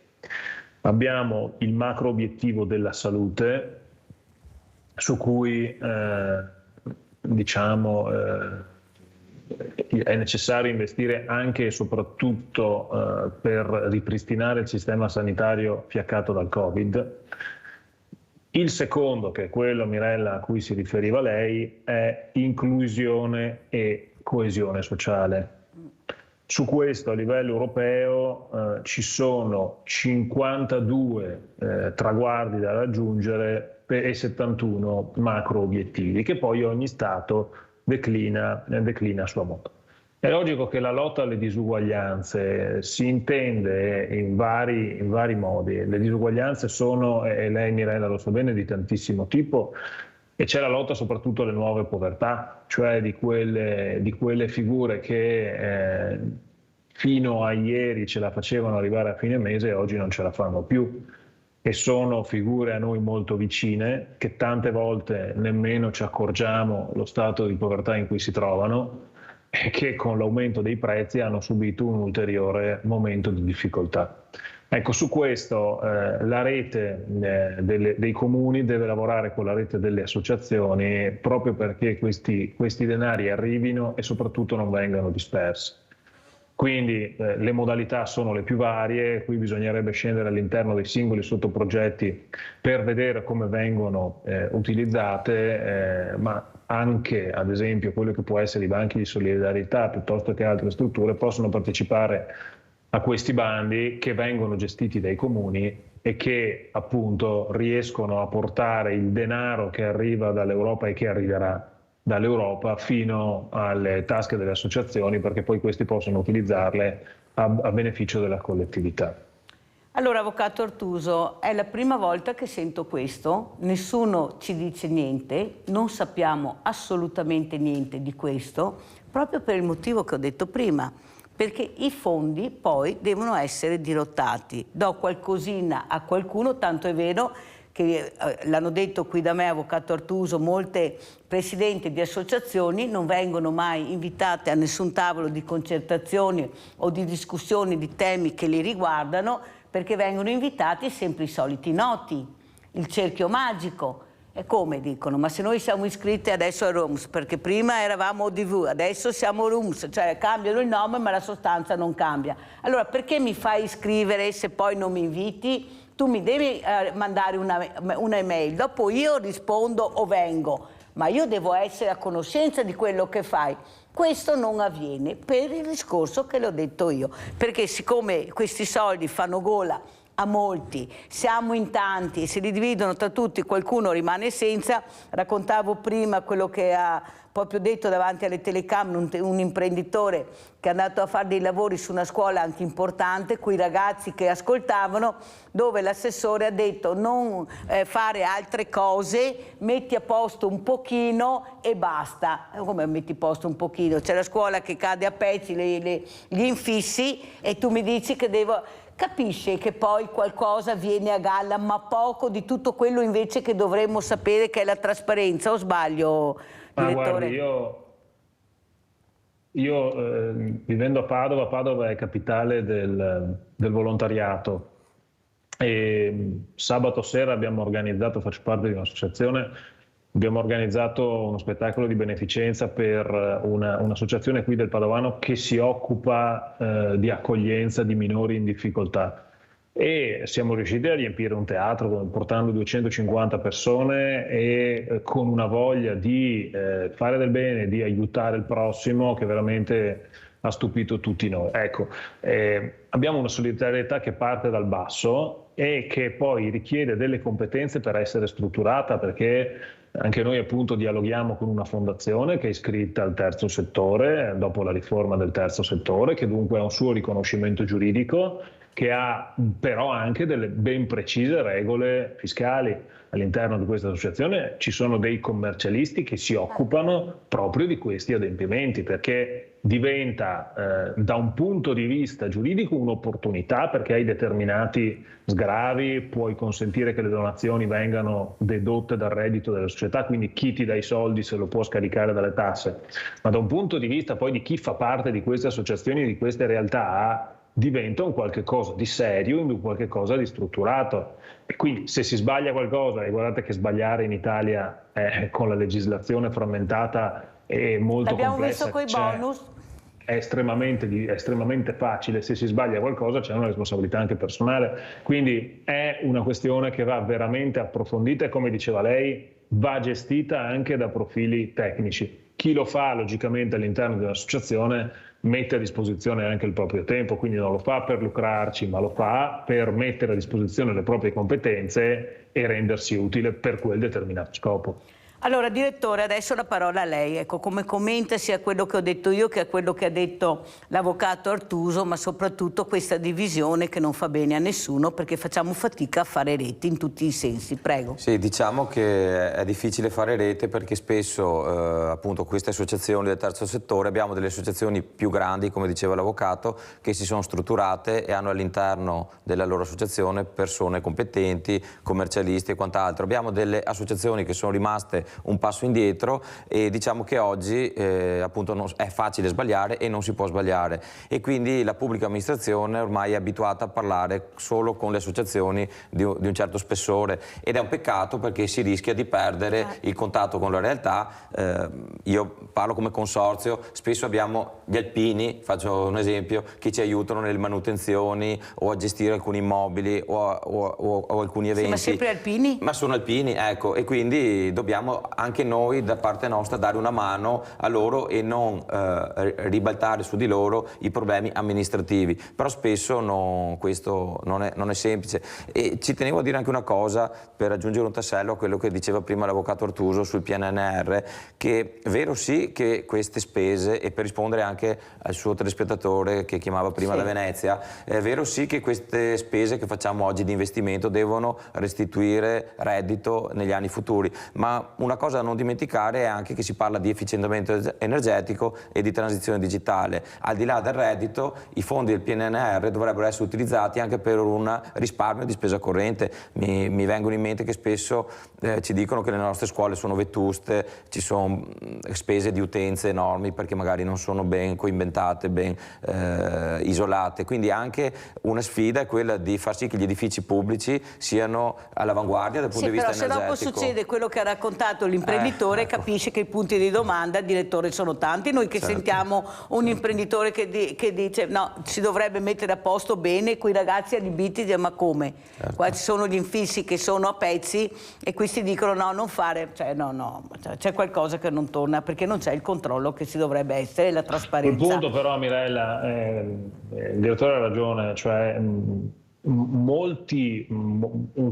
Abbiamo il macro obiettivo della salute, su cui è necessario investire anche e soprattutto per ripristinare il sistema sanitario fiaccato dal Covid. Il secondo, che è quello, Mirella, a cui si riferiva lei, è inclusione e coesione sociale. Su questo a livello europeo ci sono 52 traguardi da raggiungere e 71 macro obiettivi che poi ogni Stato declina a sua modo. È logico che la lotta alle disuguaglianze si intende in vari modi. Le disuguaglianze sono, e lei Mirella lo sa bene, di tantissimo tipo, e c'è la lotta soprattutto alle nuove povertà, cioè di quelle figure che fino a ieri ce la facevano arrivare a fine mese e oggi non ce la fanno più. E sono figure a noi molto vicine, che tante volte nemmeno ci accorgiamo lo stato di povertà in cui si trovano e che con l'aumento dei prezzi hanno subito un ulteriore momento di difficoltà. Ecco, su questo la rete dei comuni deve lavorare con la rete delle associazioni proprio perché questi denari arrivino e soprattutto non vengano dispersi. Quindi le modalità sono le più varie, qui bisognerebbe scendere all'interno dei singoli sottoprogetti per vedere come vengono utilizzate, ma anche ad esempio quello che può essere i banchi di solidarietà piuttosto che altre strutture possono partecipare a questi bandi che vengono gestiti dai comuni e che appunto riescono a portare il denaro che arriva dall'Europa e che arriverà dall'Europa fino alle tasche delle associazioni, perché poi questi possono utilizzarle a beneficio della collettività. Allora, Avvocato Artuso, è la prima volta che sento questo, nessuno ci dice niente, non sappiamo assolutamente niente di questo, proprio per il motivo che ho detto prima, perché i fondi poi devono essere dirottati. Do qualcosina a qualcuno, tanto è vero che l'hanno detto qui da me, Avvocato Artuso, molte presidenti di associazioni non vengono mai invitate a nessun tavolo di concertazione o di discussioni di temi che li riguardano, perché vengono invitati sempre i soliti noti, il cerchio magico. E come dicono? Ma se noi siamo iscritti adesso a RUMS, perché prima eravamo ODV, adesso siamo RUMS, cioè cambiano il nome ma la sostanza non cambia. Allora perché mi fai iscrivere se poi non mi inviti? Tu mi devi mandare una email, dopo io rispondo o vengo, ma io devo essere a conoscenza di quello che fai. Questo non avviene per il discorso che le ho detto io, perché siccome questi soldi fanno gola a molti, siamo in tanti e se li dividono tra tutti, qualcuno rimane senza. Raccontavo prima quello che ha proprio detto davanti alle telecamere un imprenditore che è andato a fare dei lavori su una scuola anche importante, con i ragazzi che ascoltavano, dove l'assessore ha detto non fare altre cose, metti a posto un pochino e basta. Come metti a posto un pochino? C'è la scuola che cade a pezzi, gli infissi, e tu mi dici che devo... Capisce che poi qualcosa viene a galla, ma poco di tutto quello invece che dovremmo sapere, che è la trasparenza, o sbaglio, direttore? Guardi, io vivendo a Padova è capitale del volontariato, e sabato sera abbiamo organizzato, faccio parte di un'associazione, abbiamo organizzato uno spettacolo di beneficenza per un'associazione qui del Padovano che si occupa di accoglienza di minori in difficoltà. e siamo riusciti a riempire un teatro portando 250 persone e con una voglia di fare del bene, di aiutare il prossimo che veramente ha stupito tutti noi. Ecco, abbiamo una solidarietà che parte dal basso e che poi richiede delle competenze per essere strutturata, perché anche noi appunto dialoghiamo con una fondazione che è iscritta al terzo settore, dopo la riforma del terzo settore, che dunque ha un suo riconoscimento giuridico, che ha però anche delle ben precise regole fiscali. All'interno di questa associazione ci sono dei commercialisti che si occupano proprio di questi adempimenti, perché diventa da un punto di vista giuridico un'opportunità, perché hai determinati sgravi, puoi consentire che le donazioni vengano dedotte dal reddito della società, quindi chi ti dà i soldi se lo può scaricare dalle tasse, ma da un punto di vista poi di chi fa parte di queste associazioni, di queste realtà, diventa un qualche cosa di serio, un qualche cosa di strutturato. E quindi se si sbaglia qualcosa, e guardate che sbagliare in Italia con la legislazione frammentata e molto complessa, visto coi bonus, è estremamente facile. Se si sbaglia qualcosa c'è una responsabilità anche personale, quindi è una questione che va veramente approfondita e, come diceva lei, va gestita anche da profili tecnici. Chi lo fa logicamente all'interno di un'associazione mette a disposizione anche il proprio tempo, quindi non lo fa per lucrarci, ma lo fa per mettere a disposizione le proprie competenze e rendersi utile per quel determinato scopo. Allora, direttore, adesso la parola a lei. Ecco, come commenta sia quello che ho detto io che a quello che ha detto l'avvocato Artuso, ma soprattutto questa divisione che non fa bene a nessuno, perché facciamo fatica a fare rete in tutti i sensi. Prego. Sì, diciamo che è difficile fare rete perché spesso appunto queste associazioni del terzo settore, abbiamo delle associazioni più grandi, come diceva l'avvocato, che si sono strutturate e hanno all'interno della loro associazione persone competenti, commercialisti e quant'altro. Abbiamo delle associazioni che sono rimaste un passo indietro e diciamo che oggi appunto è facile sbagliare e non si può sbagliare, e quindi la pubblica amministrazione ormai è abituata a parlare solo con le associazioni di un certo spessore, ed è un peccato perché si rischia di perdere il contatto con la realtà. Io parlo come consorzio, spesso abbiamo gli alpini, faccio un esempio, che ci aiutano nelle manutenzioni o a gestire alcuni immobili o alcuni eventi. Sì, ma sempre alpini? Ma sono alpini, ecco, e quindi dobbiamo anche noi da parte nostra dare una mano a loro e non ribaltare su di loro i problemi amministrativi, però spesso questo non è semplice. E ci tenevo a dire anche una cosa per aggiungere un tassello a quello che diceva prima l'avvocato Artuso sul PNRR, che è vero sì che queste spese, e per rispondere anche al suo telespettatore che chiamava prima da Venezia, è vero sì che queste spese che facciamo oggi di investimento devono restituire reddito negli anni futuri, ma una cosa da non dimenticare è anche che si parla di efficientamento energetico e di transizione digitale. Al di là del reddito, i fondi del PNRR dovrebbero essere utilizzati anche per un risparmio di spesa corrente. Mi vengono in mente che spesso ci dicono che le nostre scuole sono vetuste, ci sono spese di utenze enormi perché magari non sono ben coinventate, ben isolate, quindi anche una sfida è quella di far sì che gli edifici pubblici siano all'avanguardia dal punto di vista energetico. Però se dopo succede quello che ha raccontato l'imprenditore, ecco, capisce che i punti di domanda, direttore, sono tanti. Noi che sentiamo un imprenditore che dice no, si dovrebbe mettere a posto bene quei ragazzi adibiti, ma come? Qua ci sono gli infissi che sono a pezzi e questi dicono no, non fare, c'è qualcosa che non torna perché non c'è il controllo che si dovrebbe essere, la trasparenza. Il punto però, Mirella, il direttore ha ragione, cioè un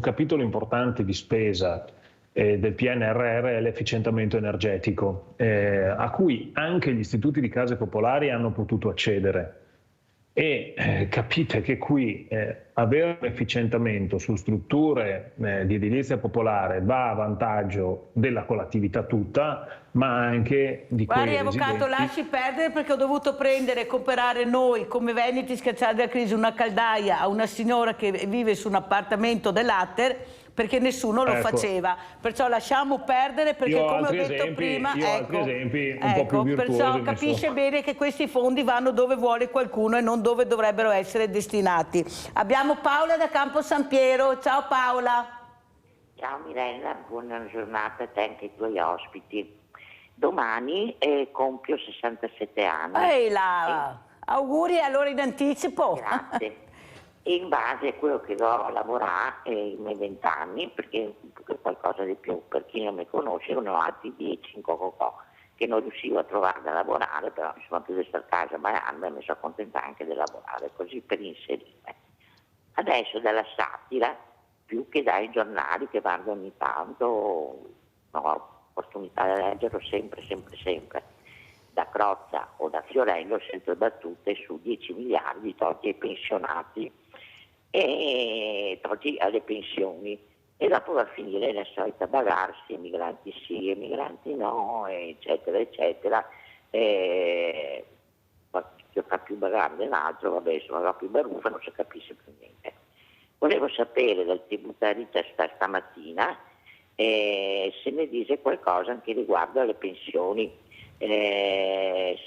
capitolo importante di spesa del PNRR è l'efficientamento energetico, a cui anche gli istituti di case popolari hanno potuto accedere. E capite che qui avere un efficientamento su strutture di edilizia popolare va a vantaggio della collettività tutta, ma anche di quei residenti. Guardi, avvocato, lasci perdere, perché ho dovuto prendere e comprare noi, come veneti scacciati dalla crisi, una caldaia a una signora che vive su un appartamento dell'Atter, perché nessuno lo faceva, perciò lasciamo perdere, perché come ho detto prima, perciò capisce bene che questi fondi vanno dove vuole qualcuno e non dove dovrebbero essere destinati. Abbiamo Paola da Campo San Piero. Ciao Paola. Ciao Mirella, buona giornata a te e anche ai tuoi ospiti. Domani compio 67 anni. Auguri allora in anticipo. Grazie. e in base a quello che dovrò lavorare i miei 20 anni, perché qualcosa di più, per chi non mi conosce, ne ho altri 10 in Cococò, che non riuscivo a trovare da lavorare, però insomma più di stare a casa a baiarmi mi sono contenta anche di lavorare, così per inserirmi. Adesso dalla satira, più che dai giornali che guardo ogni tanto, ho opportunità di leggerlo sempre, da Crozza o da Fiorello, sempre battute su 10 miliardi tolti ai pensionati e tolti alle pensioni, e dopo va a finire la solita bagarsi, emigranti sì, emigranti no, eccetera, eccetera. Chi fa più bagarre dell'altro, vabbè, insomma, va più baruffa, non si capisce più niente. Volevo sapere dal tributarista stamattina se ne dice qualcosa anche riguardo alle pensioni, se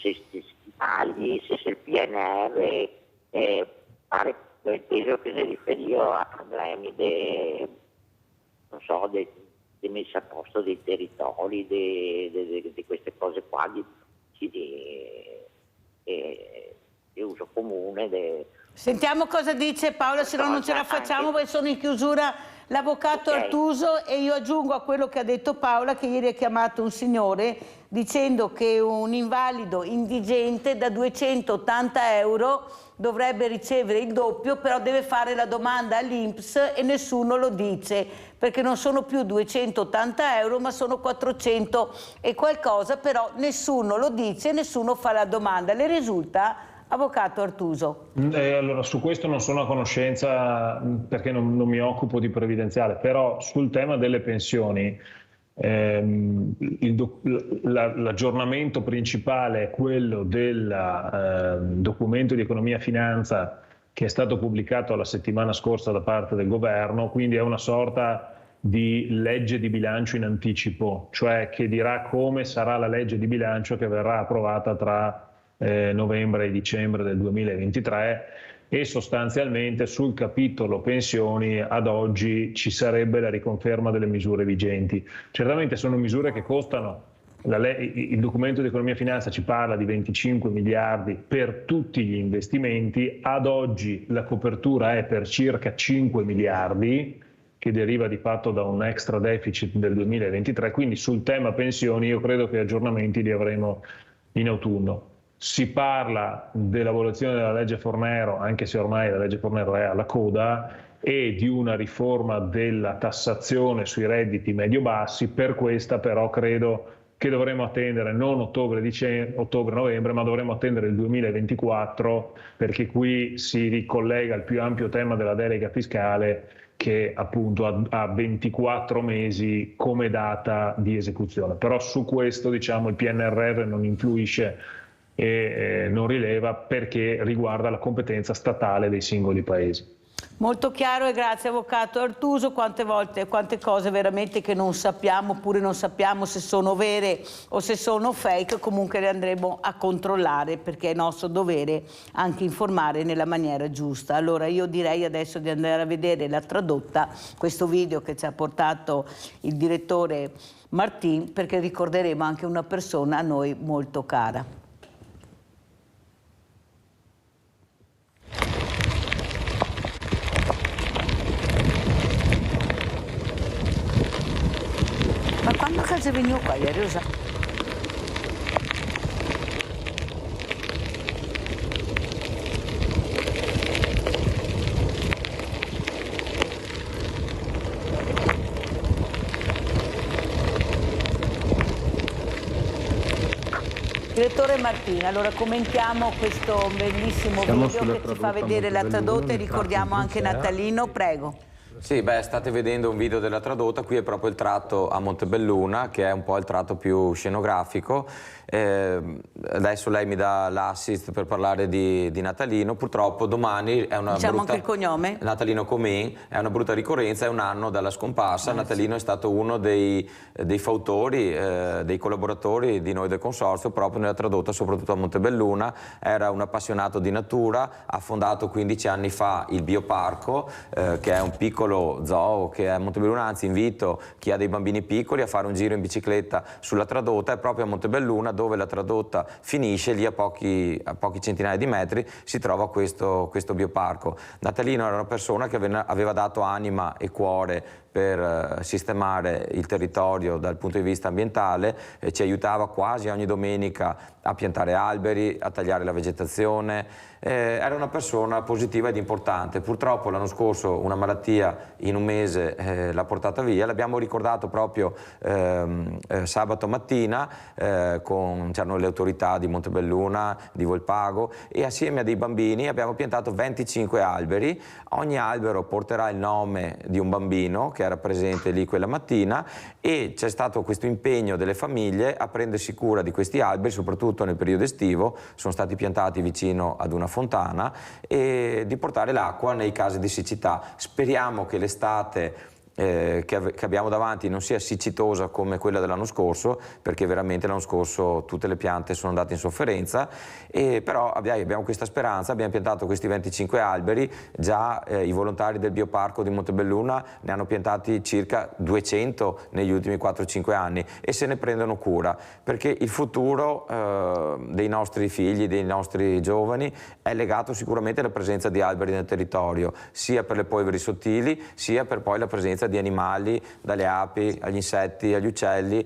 si tagli, se il PNR pare peso che ne riferivo a problemi di messa a posto dei territori, di queste cose qua di uso comune. Sentiamo cosa dice Paola, se no non ce la facciamo perché sono in chiusura l'avvocato Artuso, e io aggiungo a quello che ha detto Paola che ieri ha chiamato un signore dicendo che un invalido indigente da 280 euro dovrebbe ricevere il doppio, però deve fare la domanda all'INPS e nessuno lo dice, perché non sono più 280 euro ma sono 400 e qualcosa, però nessuno lo dice, nessuno fa la domanda. Le risulta, avvocato Artuso? Allora, su questo non sono a conoscenza perché non mi occupo di previdenziale, però sul tema delle pensioni l'aggiornamento principale è quello del documento di economia e finanza che è stato pubblicato la settimana scorsa da parte del governo, quindi è una sorta di legge di bilancio in anticipo, cioè che dirà come sarà la legge di bilancio che verrà approvata tra novembre e dicembre del 2023, e sostanzialmente sul capitolo pensioni ad oggi ci sarebbe la riconferma delle misure vigenti. Certamente sono misure che costano, il documento di economia e finanza ci parla di 25 miliardi per tutti gli investimenti, ad oggi la copertura è per circa 5 miliardi, che deriva di fatto da un extra deficit del 2023, quindi sul tema pensioni io credo che aggiornamenti li avremo in autunno. Si parla dell'abolizione della legge Fornero, anche se ormai la legge Fornero è alla coda, e di una riforma della tassazione sui redditi medio-bassi. Per questa però credo che dovremo attendere non ottobre-novembre, ma dovremo attendere il 2024, perché qui si ricollega al più ampio tema della delega fiscale, che appunto ha 24 mesi come data di esecuzione. Però su questo, diciamo, il PNRR non influisce e non rileva, perché riguarda la competenza statale dei singoli paesi. Molto chiaro, e grazie avvocato Artuso. Quante volte, quante cose veramente che non sappiamo, oppure non sappiamo se sono vere o se sono fake, comunque le andremo a controllare, perché è nostro dovere anche informare nella maniera giusta. Allora io direi adesso di andare a vedere la tradotta, questo video che ci ha portato il direttore Martin, perché ricorderemo anche una persona a noi molto cara. Ma quando cazzo è venuto qua ieri? Direttore Martina, allora commentiamo questo bellissimo video che ci fa vedere la tradotta, e ricordiamo anche Natalino, prego. Sì, state vedendo un video della tradotta, qui è proprio il tratto a Montebelluna, che è un po' il tratto più scenografico. Adesso lei mi dà l'assist per parlare di Natalino. Purtroppo domani è una diciamo brutta... anche il cognome? Natalino Comin, è una brutta ricorrenza, è un anno dalla scomparsa. Natalino è stato uno dei fautori, dei collaboratori di noi del consorzio, proprio nella tradotta, soprattutto a Montebelluna. Era un appassionato di natura, ha fondato 15 anni fa il Bioparco, che è un piccolo piccolo zoo che è a Montebelluna, anzi invito chi ha dei bambini piccoli a fare un giro in bicicletta sulla tradotta, è proprio a Montebelluna dove la tradotta finisce, lì a pochi centinaia di metri si trova questo bioparco. Natalino era una persona che aveva dato anima e cuore per sistemare il territorio dal punto di vista ambientale, ci aiutava quasi ogni domenica a piantare alberi, a tagliare la vegetazione, era una persona positiva ed importante. Purtroppo l'anno scorso una malattia in un mese l'ha portata via, l'abbiamo ricordato proprio sabato mattina, c'erano le autorità di Montebelluna, di Volpago, e assieme a dei bambini abbiamo piantato 25 alberi, ogni albero porterà il nome di un bambino che era presente lì quella mattina, e c'è stato questo impegno delle famiglie a prendersi cura di questi alberi, soprattutto nel periodo estivo, sono stati piantati vicino ad una fontana, e di portare l'acqua nei casi di siccità. Speriamo che l'estate che abbiamo davanti non sia siccitosa come quella dell'anno scorso, perché veramente l'anno scorso tutte le piante sono andate in sofferenza, però abbiamo questa speranza. Abbiamo piantato questi 25 alberi, già i volontari del bioparco di Montebelluna ne hanno piantati circa 200 negli ultimi 4-5 anni e se ne prendono cura, perché il futuro dei nostri figli, dei nostri giovani è legato sicuramente alla presenza di alberi nel territorio, sia per le polveri sottili sia per poi la presenza di animali, dalle api agli insetti, agli uccelli.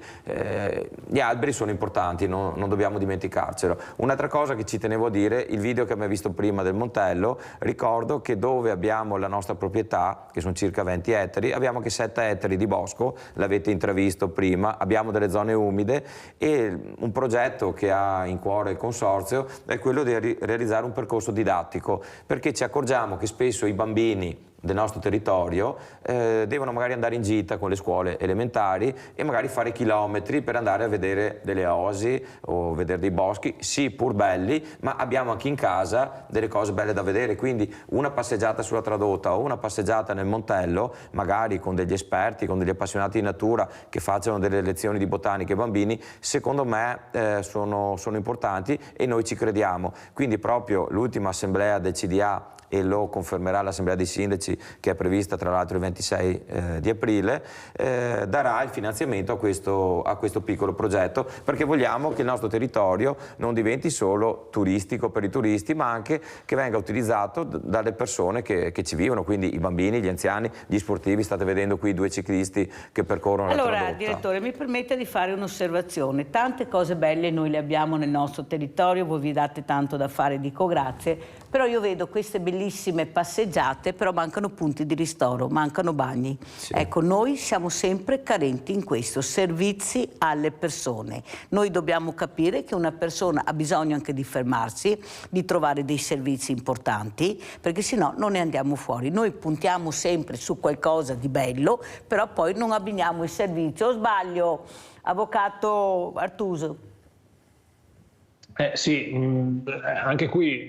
Gli alberi sono importanti, non dobbiamo dimenticarcelo. Un'altra cosa che ci tenevo a dire, il video che abbiamo visto prima del Montello, ricordo che dove abbiamo la nostra proprietà, che sono circa 20 ettari, abbiamo anche 7 ettari di bosco, l'avete intravisto prima, abbiamo delle zone umide, e un progetto che ha in cuore il consorzio è quello di realizzare un percorso didattico, perché ci accorgiamo che spesso i bambini del nostro territorio devono magari andare in gita con le scuole elementari e magari fare chilometri per andare a vedere delle oasi o vedere dei boschi, sì pur belli, ma abbiamo anche in casa delle cose belle da vedere, quindi una passeggiata sulla tradotta o una passeggiata nel Montello, magari con degli esperti, con degli appassionati di natura che facciano delle lezioni di botanica ai bambini, secondo me sono importanti e noi ci crediamo. Quindi proprio l'ultima assemblea del CDA, e lo confermerà l'Assemblea dei Sindaci che è prevista tra l'altro il 26 di aprile, darà il finanziamento a questo piccolo progetto, perché vogliamo che il nostro territorio non diventi solo turistico per i turisti, ma anche che venga utilizzato dalle persone che ci vivono, quindi i bambini, gli anziani, gli sportivi. State vedendo qui 2 ciclisti che percorrono la tradotta. Allora, direttore, mi permette di fare un'osservazione. Tante cose belle noi le abbiamo nel nostro territorio, voi vi date tanto da fare, dico grazie, però io vedo queste bellissime passeggiate, però mancano punti di ristoro, mancano bagni. Sì. Ecco, noi siamo sempre carenti in questo, servizi alle persone. Noi dobbiamo capire che una persona ha bisogno anche di fermarsi, di trovare dei servizi importanti, perché sennò non ne andiamo fuori. Noi puntiamo sempre su qualcosa di bello, però poi non abbiniamo il servizio. O sbaglio, avvocato Artuso? Sì, anche qui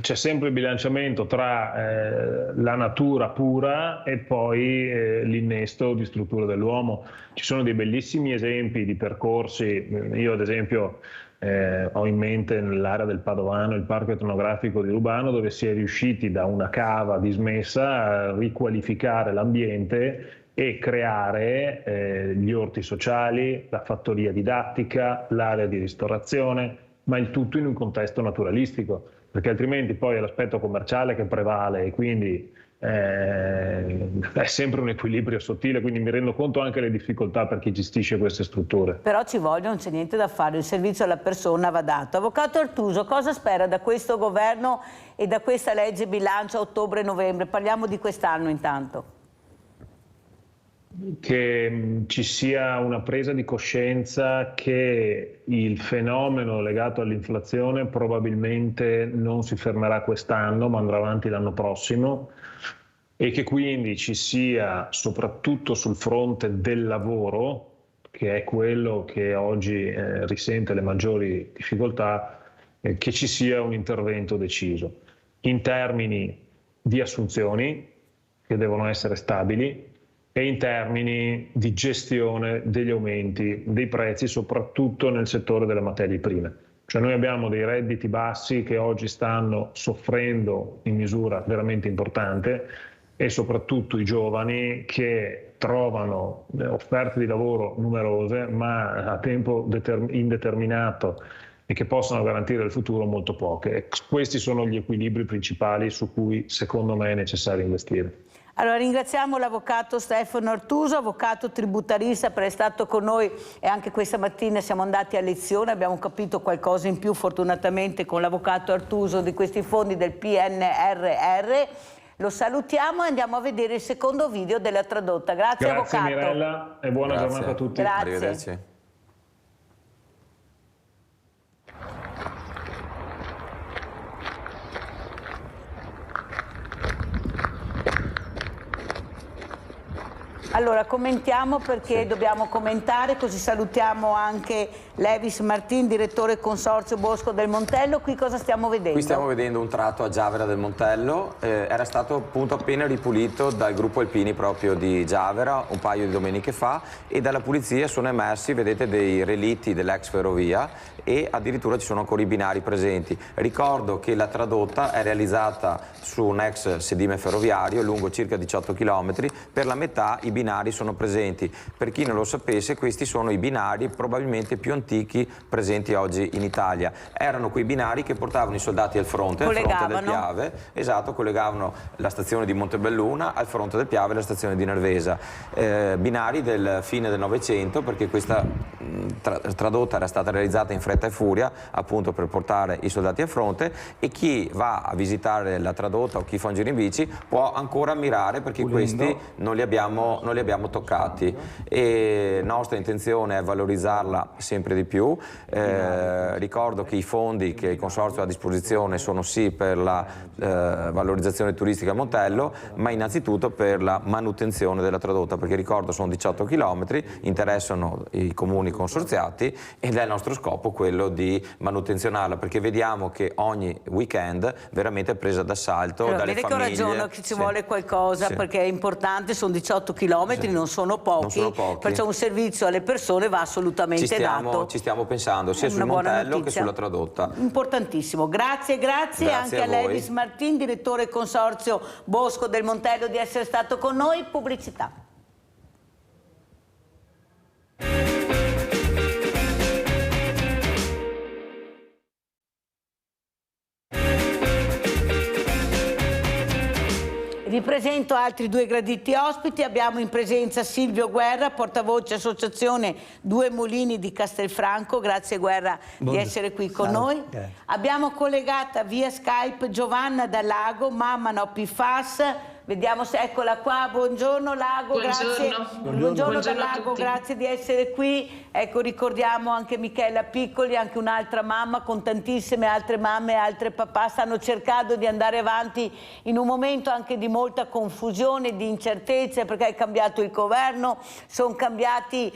c'è sempre il bilanciamento tra la natura pura e poi l'innesto di strutture dell'uomo. Ci sono dei bellissimi esempi di percorsi. Io ad esempio ho in mente nell'area del Padovano il parco etnografico di Rubano, dove si è riusciti da una cava dismessa a riqualificare l'ambiente e creare gli orti sociali, la fattoria didattica, l'area di ristorazione, ma il tutto in un contesto naturalistico, perché altrimenti poi è l'aspetto commerciale che prevale e quindi è sempre un equilibrio sottile, quindi mi rendo conto anche le difficoltà per chi gestisce queste strutture. Però ci vogliono, non c'è niente da fare, il servizio alla persona va dato. Avvocato Artuso, cosa spera da questo governo e da questa legge bilancio a ottobre-novembre? Parliamo di quest'anno intanto. Che ci sia una presa di coscienza che il fenomeno legato all'inflazione probabilmente non si fermerà quest'anno, ma andrà avanti l'anno prossimo, e che quindi ci sia, soprattutto sul fronte del lavoro, che è quello che oggi risente le maggiori difficoltà, che ci sia un intervento deciso in termini di assunzioni che devono essere stabili e in termini di gestione degli aumenti dei prezzi, soprattutto nel settore delle materie prime. Cioè noi abbiamo dei redditi bassi che oggi stanno soffrendo in misura veramente importante, e soprattutto i giovani che trovano offerte di lavoro numerose ma a tempo indeterminato e che possano garantire il futuro molto poche. E questi sono gli equilibri principali su cui secondo me è necessario investire. Allora ringraziamo l'avvocato Stefano Artuso, avvocato tributarista, per essere stato con noi, e anche questa mattina siamo andati a lezione, abbiamo capito qualcosa in più fortunatamente con l'avvocato Artuso di questi fondi del PNRR. Lo salutiamo e andiamo a vedere il secondo video della tradotta. Grazie avvocato. Grazie Mirella e buona giornata a tutti. Grazie. Arrivederci. Allora commentiamo, perché dobbiamo commentare, così salutiamo anche Levis Martin, direttore consorzio Bosco del Montello. Qui cosa stiamo vedendo? Qui stiamo vedendo un tratto a Giavera del Montello, era stato appunto appena ripulito dal gruppo Alpini proprio di Giavera un paio di domeniche fa, e dalla polizia sono emersi, vedete, dei relitti dell'ex ferrovia e addirittura ci sono ancora i binari presenti. Ricordo che la tradotta è realizzata su un ex sedime ferroviario lungo circa 18 km, per la metà i binari sono presenti. Per chi non lo sapesse, questi sono i binari probabilmente più antichi presenti oggi in Italia. Erano quei binari che portavano i soldati al fronte del Piave, esatto, collegavano la stazione di Montebelluna al fronte del Piave e la stazione di Nervesa. Binari del fine del Novecento, perché questa tradotta era stata realizzata in fretta e furia appunto per portare i soldati al fronte, e chi va a visitare la tradotta o chi fa un giro in bici può ancora ammirare, perché questi non li abbiamo toccati, e nostra intenzione è valorizzarla sempre di più. Ricordo che i fondi che il consorzio ha a disposizione sono sì per la valorizzazione turistica a Montello, ma innanzitutto per la manutenzione della tradotta, perché ricordo sono 18 km, interessano i comuni consorziati ed è il nostro scopo quello di manutenzionarla, perché vediamo che ogni weekend veramente è presa d'assalto dalle famiglie. Che ho ragione, che ci vuole qualcosa, perché è importante, sono 18 km, non sono pochi, perciò un servizio alle persone va assolutamente dato. Ci stiamo pensando sia sul Montello che sulla tradotta. Importantissimo, grazie anche a Levis Martin, direttore consorzio Bosco del Montello, di essere stato con noi. Pubblicità. Vi presento altri due graditi ospiti. Abbiamo in presenza Silvio Guerra, portavoce associazione Due Mulini di Castelfranco. Grazie Guerra di essere qui con noi. Abbiamo collegata via Skype Giovanna Dallago, mamma no PFAS. Vediamo se eccola qua. Buongiorno Lago, grazie. Buongiorno Dallago, grazie di essere qui. Ecco, ricordiamo anche Michela Piccoli, anche un'altra mamma, con tantissime altre mamme e altre papà. Stanno cercando di andare avanti in un momento anche di molta confusione, di incertezze, perché è cambiato il governo, sono cambiati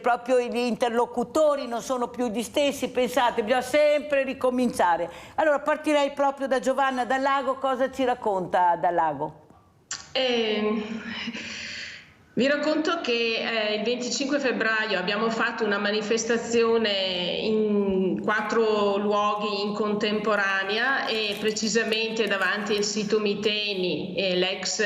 proprio gli interlocutori, non sono più gli stessi. Pensate, bisogna sempre ricominciare. Allora partirei proprio da Giovanna Dallago. Cosa ci racconta Dallago? Vi racconto che il 25 febbraio abbiamo fatto una manifestazione in 4 luoghi in contemporanea, e precisamente davanti al sito Miteni, l'ex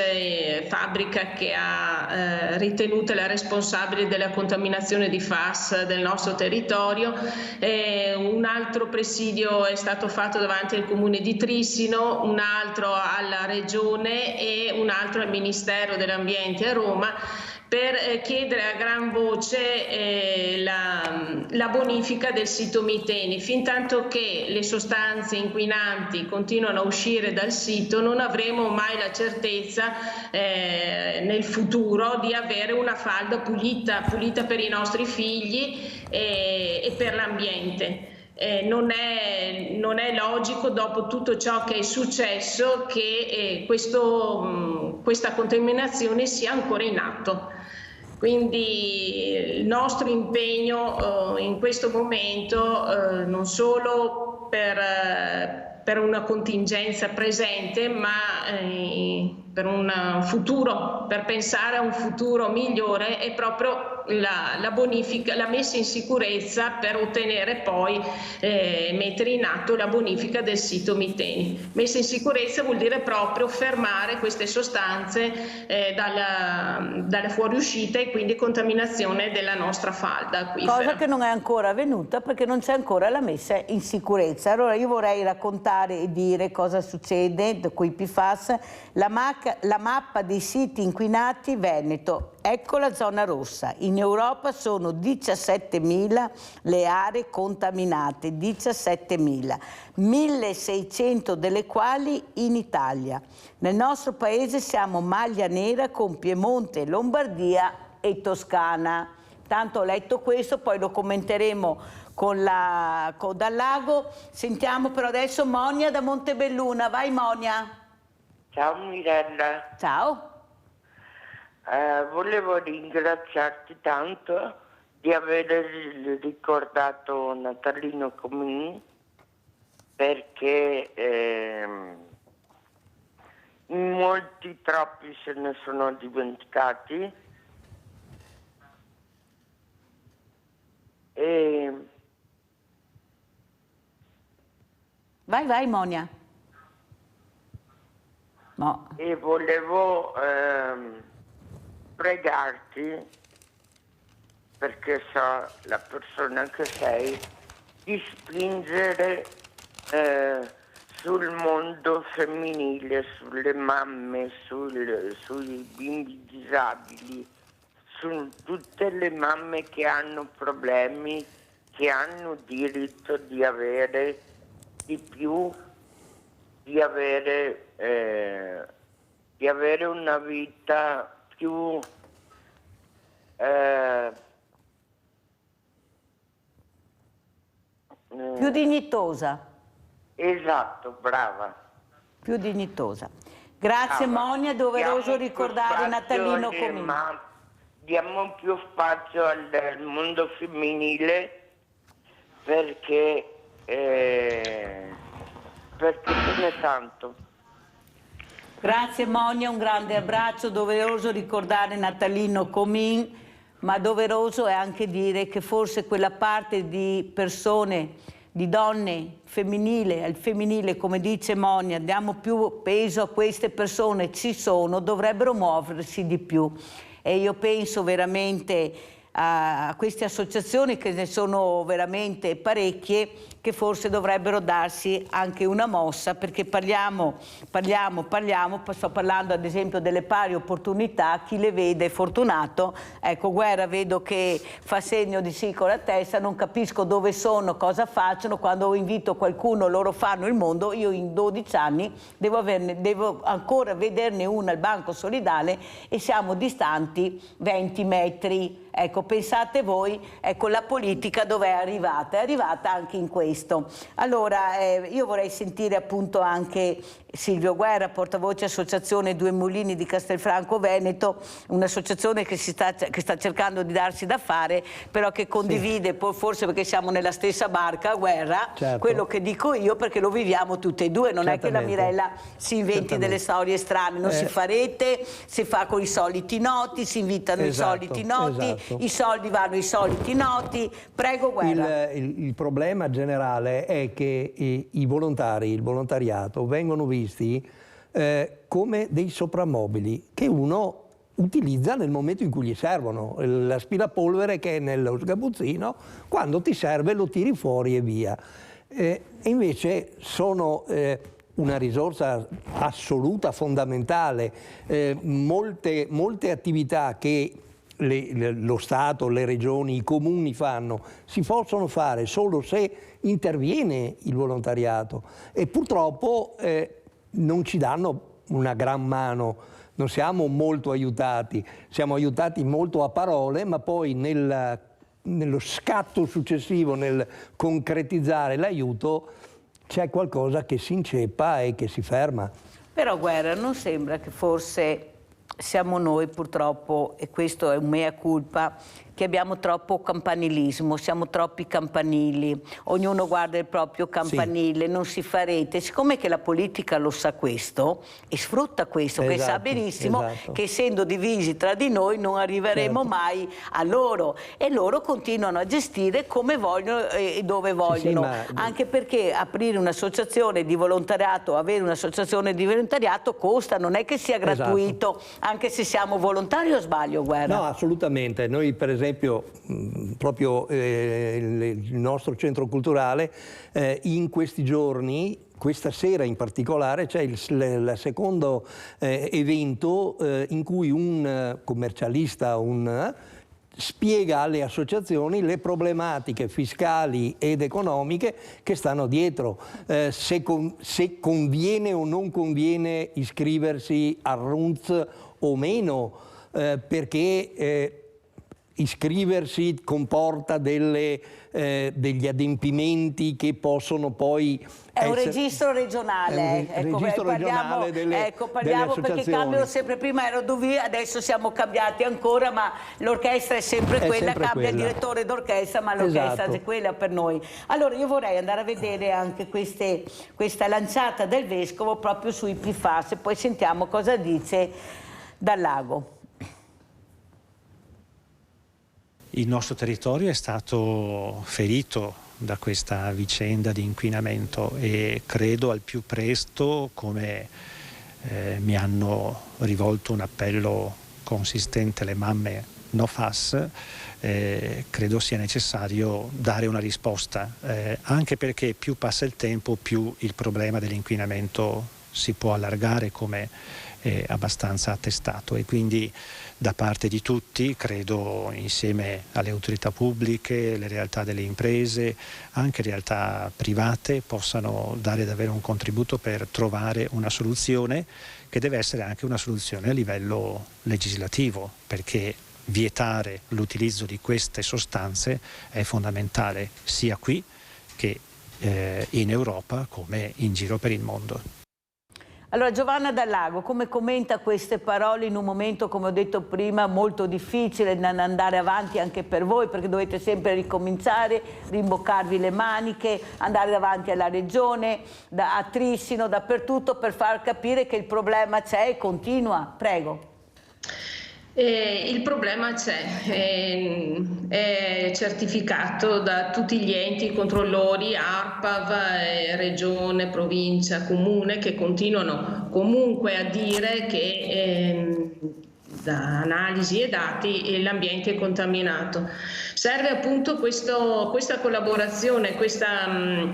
fabbrica che ha ritenuta la responsabile della contaminazione di FAS del nostro territorio. Un altro presidio è stato fatto davanti al comune di Trissino, un altro alla regione e un altro al Ministero dell'Ambiente a Roma, per chiedere a gran voce la bonifica del sito Miteni. Fintanto che le sostanze inquinanti continuano a uscire dal sito, non avremo mai la certezza nel futuro di avere una falda pulita per i nostri figli e per l'ambiente. Non è logico, dopo tutto ciò che è successo, che questa contaminazione sia ancora in atto. Quindi il nostro impegno in questo momento, non solo per una contingenza presente, ma un futuro, per pensare a un futuro migliore, è proprio la bonifica, la messa in sicurezza per ottenere poi mettere in atto la bonifica del sito Miteni. Messa in sicurezza vuol dire proprio fermare queste sostanze dalla fuoriuscita e quindi contaminazione della nostra falda acquifera. Cosa che non è ancora avvenuta perché non c'è ancora la messa in sicurezza. Allora io vorrei raccontare e dire cosa succede con i PFAS. La mappa dei siti inquinati Veneto, ecco la zona rossa. In Europa sono 17.000 le aree contaminate, 17.000, 1.600 delle quali in Italia. Nel nostro paese siamo maglia nera con Piemonte, Lombardia e Toscana. Tanto ho letto questo, poi lo commenteremo dal lago. Sentiamo però adesso Monia da Montebelluna. Vai Monia. Ciao Mirella. Ciao. Volevo ringraziarti tanto di aver ricordato Natalino Comin, perché molti, troppi se ne sono dimenticati. Vai Monia. No. E volevo pregarti, perché so la persona che sei, di spingere sul mondo femminile, sulle mamme, sui bimbi disabili, su tutte le mamme che hanno problemi, che hanno diritto di avere di più, di avere una vita più più dignitosa. Esatto, brava. Più dignitosa. Grazie Monia, è doveroso ricordare Natalino Comin. Diamo più spazio al mondo femminile perché ce n'è tanto. Grazie Monia, un grande abbraccio, doveroso ricordare Natalino Comin, ma doveroso è anche dire che forse quella parte di persone, di donne femminile, al femminile, come dice Monia, diamo più peso a queste persone, ci sono, dovrebbero muoversi di più. E io penso veramente a queste associazioni, che ne sono veramente parecchie, che forse dovrebbero darsi anche una mossa, perché parliamo, sto parlando ad esempio delle pari opportunità, chi le vede è fortunato. Ecco, Guerra vedo che fa segno di sì con la testa, non capisco dove sono, cosa facciano, quando invito qualcuno loro fanno il mondo, io in 12 anni devo ancora vederne una al Banco Solidale e siamo distanti 20 metri. Ecco, pensate voi, ecco la politica dove è arrivata anche in questo. Allora, io vorrei sentire appunto anche Silvio Guerra, portavoce Associazione Due Mulini di Castelfranco Veneto, un'associazione che sta cercando di darsi da fare, però che condivide, forse perché siamo nella stessa barca, Guerra, certo, quello che dico io, perché lo viviamo tutte e due, non è che la Mirella si inventi delle storie strane, non si fa rete, si fa con i soliti noti, si invitano i soliti noti, i soldi vanno ai soliti noti. Prego Guerra. Il problema generale è che i volontari, il volontariato vengono visti come dei soprammobili che uno utilizza nel momento in cui gli servono. L'aspirapolvere che è nello sgabuzzino, quando ti serve lo tiri fuori e via. E invece sono una risorsa assoluta, fondamentale. Molte attività che lo Stato, le regioni, i comuni fanno, si possono fare solo se interviene il volontariato e purtroppo non ci danno una gran mano, non siamo molto aiutati, siamo aiutati molto a parole, ma poi nello scatto successivo, nel concretizzare l'aiuto, c'è qualcosa che si inceppa e che si ferma. Però Guerra, non sembra che forse siamo noi purtroppo, e questo è un mea culpa, che abbiamo troppo campanilismo, siamo troppi campanili, ognuno guarda il proprio campanile, non si fa rete. Siccome che la politica lo sa questo e sfrutta questo, che sa benissimo che essendo divisi tra di noi non arriveremo mai a loro, e loro continuano a gestire come vogliono e dove vogliono, anche perché aprire un'associazione di volontariato, avere un'associazione di volontariato costa, non è che sia gratuito, anche se siamo volontari, o sbaglio, Guerra? No, assolutamente. Noi per esempio, proprio il nostro centro culturale, in questi giorni, questa sera in particolare, c'è il secondo evento in cui un commercialista, spiega alle associazioni le problematiche fiscali ed economiche che stanno dietro, se conviene o non conviene iscriversi al RUNTS o meno, perché iscriversi comporta degli adempimenti che possono poi è un registro regionale, parliamo perché cambiano sempre, prima ero Duvì, adesso siamo cambiati ancora, ma l'orchestra è sempre quella, cambia il direttore d'orchestra, ma l'orchestra è quella per noi. Allora io vorrei andare a vedere anche questa lanciata del Vescovo proprio sui PFAS e poi sentiamo cosa dice Dal Lago. Il nostro territorio è stato ferito da questa vicenda di inquinamento e credo al più presto, come mi hanno rivolto un appello consistente le mamme No FAS, credo sia necessario dare una risposta, anche perché più passa il tempo più il problema dell'inquinamento si può allargare, come è abbastanza attestato, e quindi da parte di tutti, credo insieme alle autorità pubbliche, le realtà delle imprese, anche realtà private, possano dare davvero un contributo per trovare una soluzione che deve essere anche una soluzione a livello legislativo, perché vietare l'utilizzo di queste sostanze è fondamentale sia qui che in Europa come in giro per il mondo. Allora Giovanna Dal Lago, come commenta queste parole in un momento, come ho detto prima, molto difficile da andare avanti anche per voi, perché dovete sempre ricominciare, rimboccarvi le maniche, andare davanti alla regione, a Trissino, dappertutto, per far capire che il problema c'è e continua. Prego. Il problema c'è, è certificato da tutti gli enti controllori, ARPAV, Regione, Provincia, Comune, che continuano comunque a dire che da analisi e dati l'ambiente è contaminato. Serve appunto questa collaborazione, questa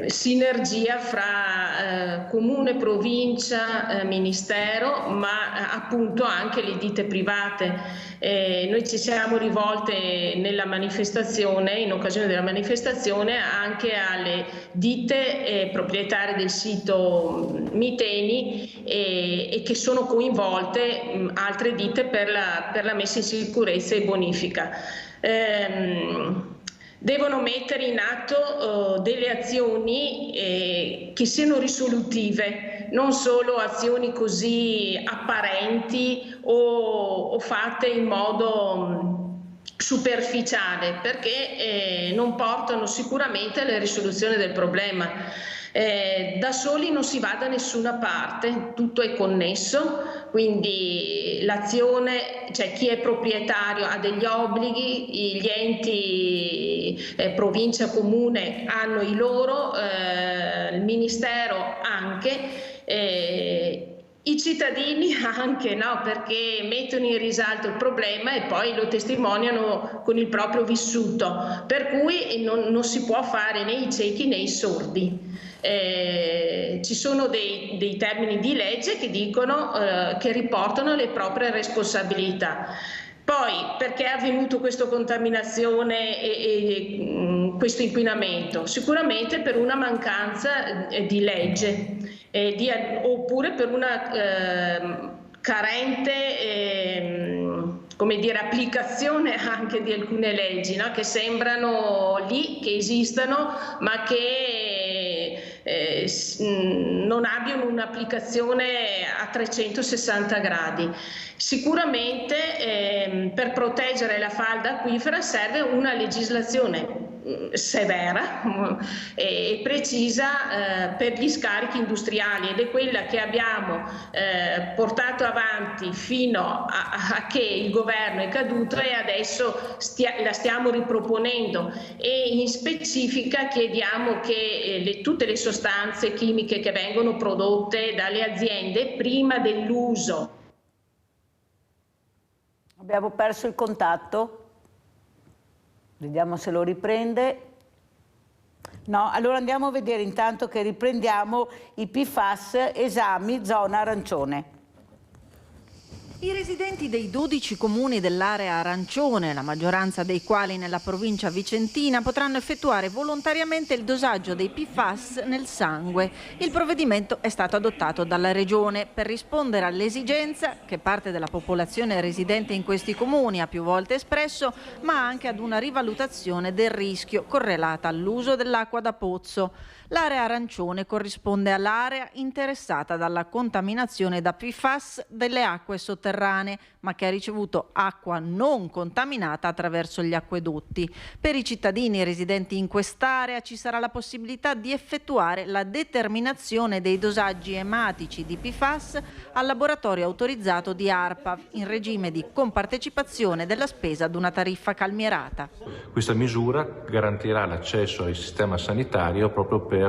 sinergia fra comune, provincia, ministero, ma appunto anche le ditte private. Noi ci siamo rivolte nella manifestazione, in occasione della manifestazione, anche alle ditte proprietarie del sito Miteni e che sono coinvolte altre ditte per la messa in sicurezza e bonifica. Devono mettere in atto delle azioni che siano risolutive, non solo azioni così apparenti o fatte in modo superficiale, perché non portano sicuramente alla risoluzione del problema. Da soli non si va da nessuna parte, tutto è connesso, quindi l'azione, cioè chi è proprietario ha degli obblighi, gli enti, provincia, comune hanno i loro, il ministero anche, i cittadini anche, no? Perché mettono in risalto il problema e poi lo testimoniano con il proprio vissuto, per cui non si può fare né i ciechi né i sordi. Ci sono dei termini di legge che dicono che riportano le proprie responsabilità. Poi perché è avvenuto questa contaminazione e questo inquinamento? Sicuramente per una mancanza di legge oppure per una carente come dire, applicazione anche di alcune leggi, no? Che sembrano lì, che esistono, ma che non abbiano un'applicazione a 360 gradi. Sicuramente per proteggere la falda acquifera serve una legislazione severa e precisa per gli scarichi industriali, ed è quella che abbiamo portato avanti fino a che il governo è caduto, e adesso la stiamo riproponendo, e in specifica chiediamo che tutte le sostanze chimiche che vengono prodotte dalle aziende prima dell'uso. Abbiamo perso il contatto? Vediamo se lo riprende. No, allora andiamo a vedere intanto che riprendiamo i PFAS, esami zona arancione. I residenti dei 12 comuni dell'area arancione, la maggioranza dei quali nella provincia vicentina, potranno effettuare volontariamente il dosaggio dei PFAS nel sangue. Il provvedimento è stato adottato dalla Regione per rispondere all'esigenza che parte della popolazione residente in questi comuni ha più volte espresso, ma anche ad una rivalutazione del rischio correlata all'uso dell'acqua da pozzo. L'area arancione corrisponde all'area interessata dalla contaminazione da PFAS delle acque sotterranee, ma che ha ricevuto acqua non contaminata attraverso gli acquedotti. Per i cittadini residenti in quest'area ci sarà la possibilità di effettuare la determinazione dei dosaggi ematici di PFAS al laboratorio autorizzato di ARPA, in regime di compartecipazione della spesa ad una tariffa calmierata. Questa misura garantirà l'accesso al sistema sanitario proprio per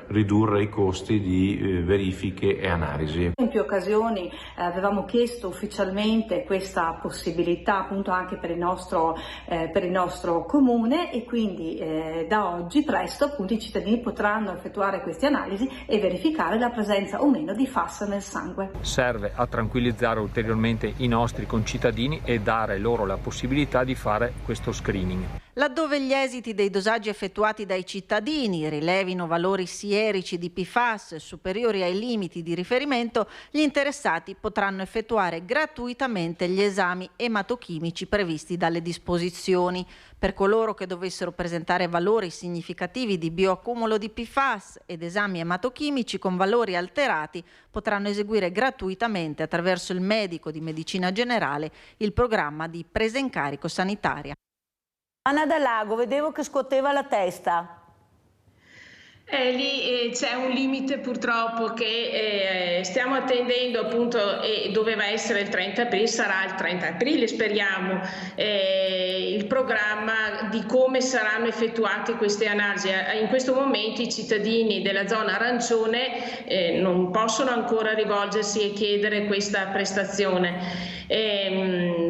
ridurre i costi di verifiche e analisi. In più occasioni avevamo chiesto ufficialmente questa possibilità appunto anche per il nostro comune, e quindi da oggi presto appunto i cittadini potranno effettuare queste analisi e verificare la presenza o meno di PFAS nel sangue. Serve a tranquillizzare ulteriormente i nostri concittadini e dare loro la possibilità di fare questo screening. Laddove gli esiti dei dosaggi effettuati dai cittadini rilevino valori sierici di PFAS superiori ai limiti di riferimento, gli interessati potranno effettuare gratuitamente gli esami ematochimici previsti dalle disposizioni. Per coloro che dovessero presentare valori significativi di bioaccumulo di PFAS ed esami ematochimici con valori alterati, potranno eseguire gratuitamente attraverso il medico di medicina generale il programma di presa in carico sanitaria. Anna Dalago, vedevo che scuoteva la testa. Lì c'è un limite purtroppo che stiamo attendendo, appunto, e doveva essere il 30 aprile, sarà il 30 aprile speriamo, il programma di come saranno effettuate queste analisi. In questo momento i cittadini della zona arancione non possono ancora rivolgersi e chiedere questa prestazione.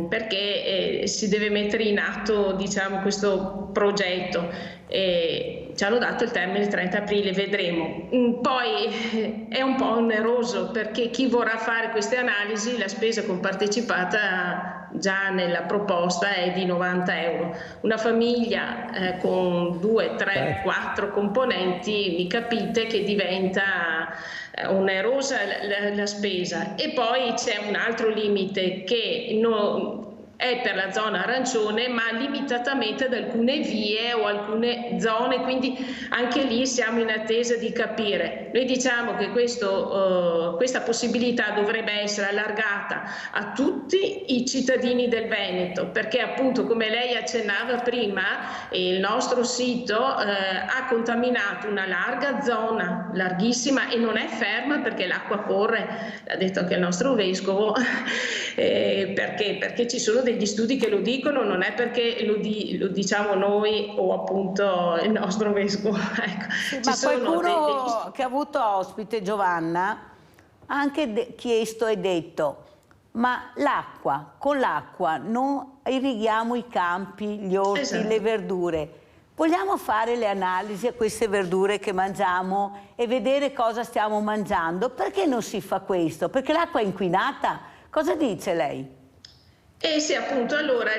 Perché si deve mettere in atto, diciamo, questo progetto. Ci hanno dato il termine il 30 aprile, vedremo. Poi è un po' oneroso, perché chi vorrà fare queste analisi, la spesa compartecipata già nella proposta è di 90 euro. Una famiglia con 2, 3, 4 componenti, mi capite che diventa onerosa la spesa. E poi c'è un altro limite che è per la zona arancione, ma limitatamente ad alcune vie o alcune zone, quindi anche lì siamo in attesa di capire. Noi diciamo che questa possibilità dovrebbe essere allargata a tutti i cittadini del Veneto, perché appunto, come lei accennava prima, il nostro sito ha contaminato una larga zona, larghissima, e non è ferma perché l'acqua corre, l'ha detto anche il nostro vescovo, perché ci sono degli studi che lo dicono, non è perché lo diciamo noi o appunto il nostro vescovo. Ecco. Sì, ma qualcuno che ha avuto ospite Giovanna ha anche chiesto e detto: ma con l'acqua non irrighiamo i campi, gli orti, esatto, le verdure. Vogliamo fare le analisi a queste verdure che mangiamo e vedere cosa stiamo mangiando? Perché non si fa questo? Perché l'acqua è inquinata? Cosa dice lei? Sì, appunto, allora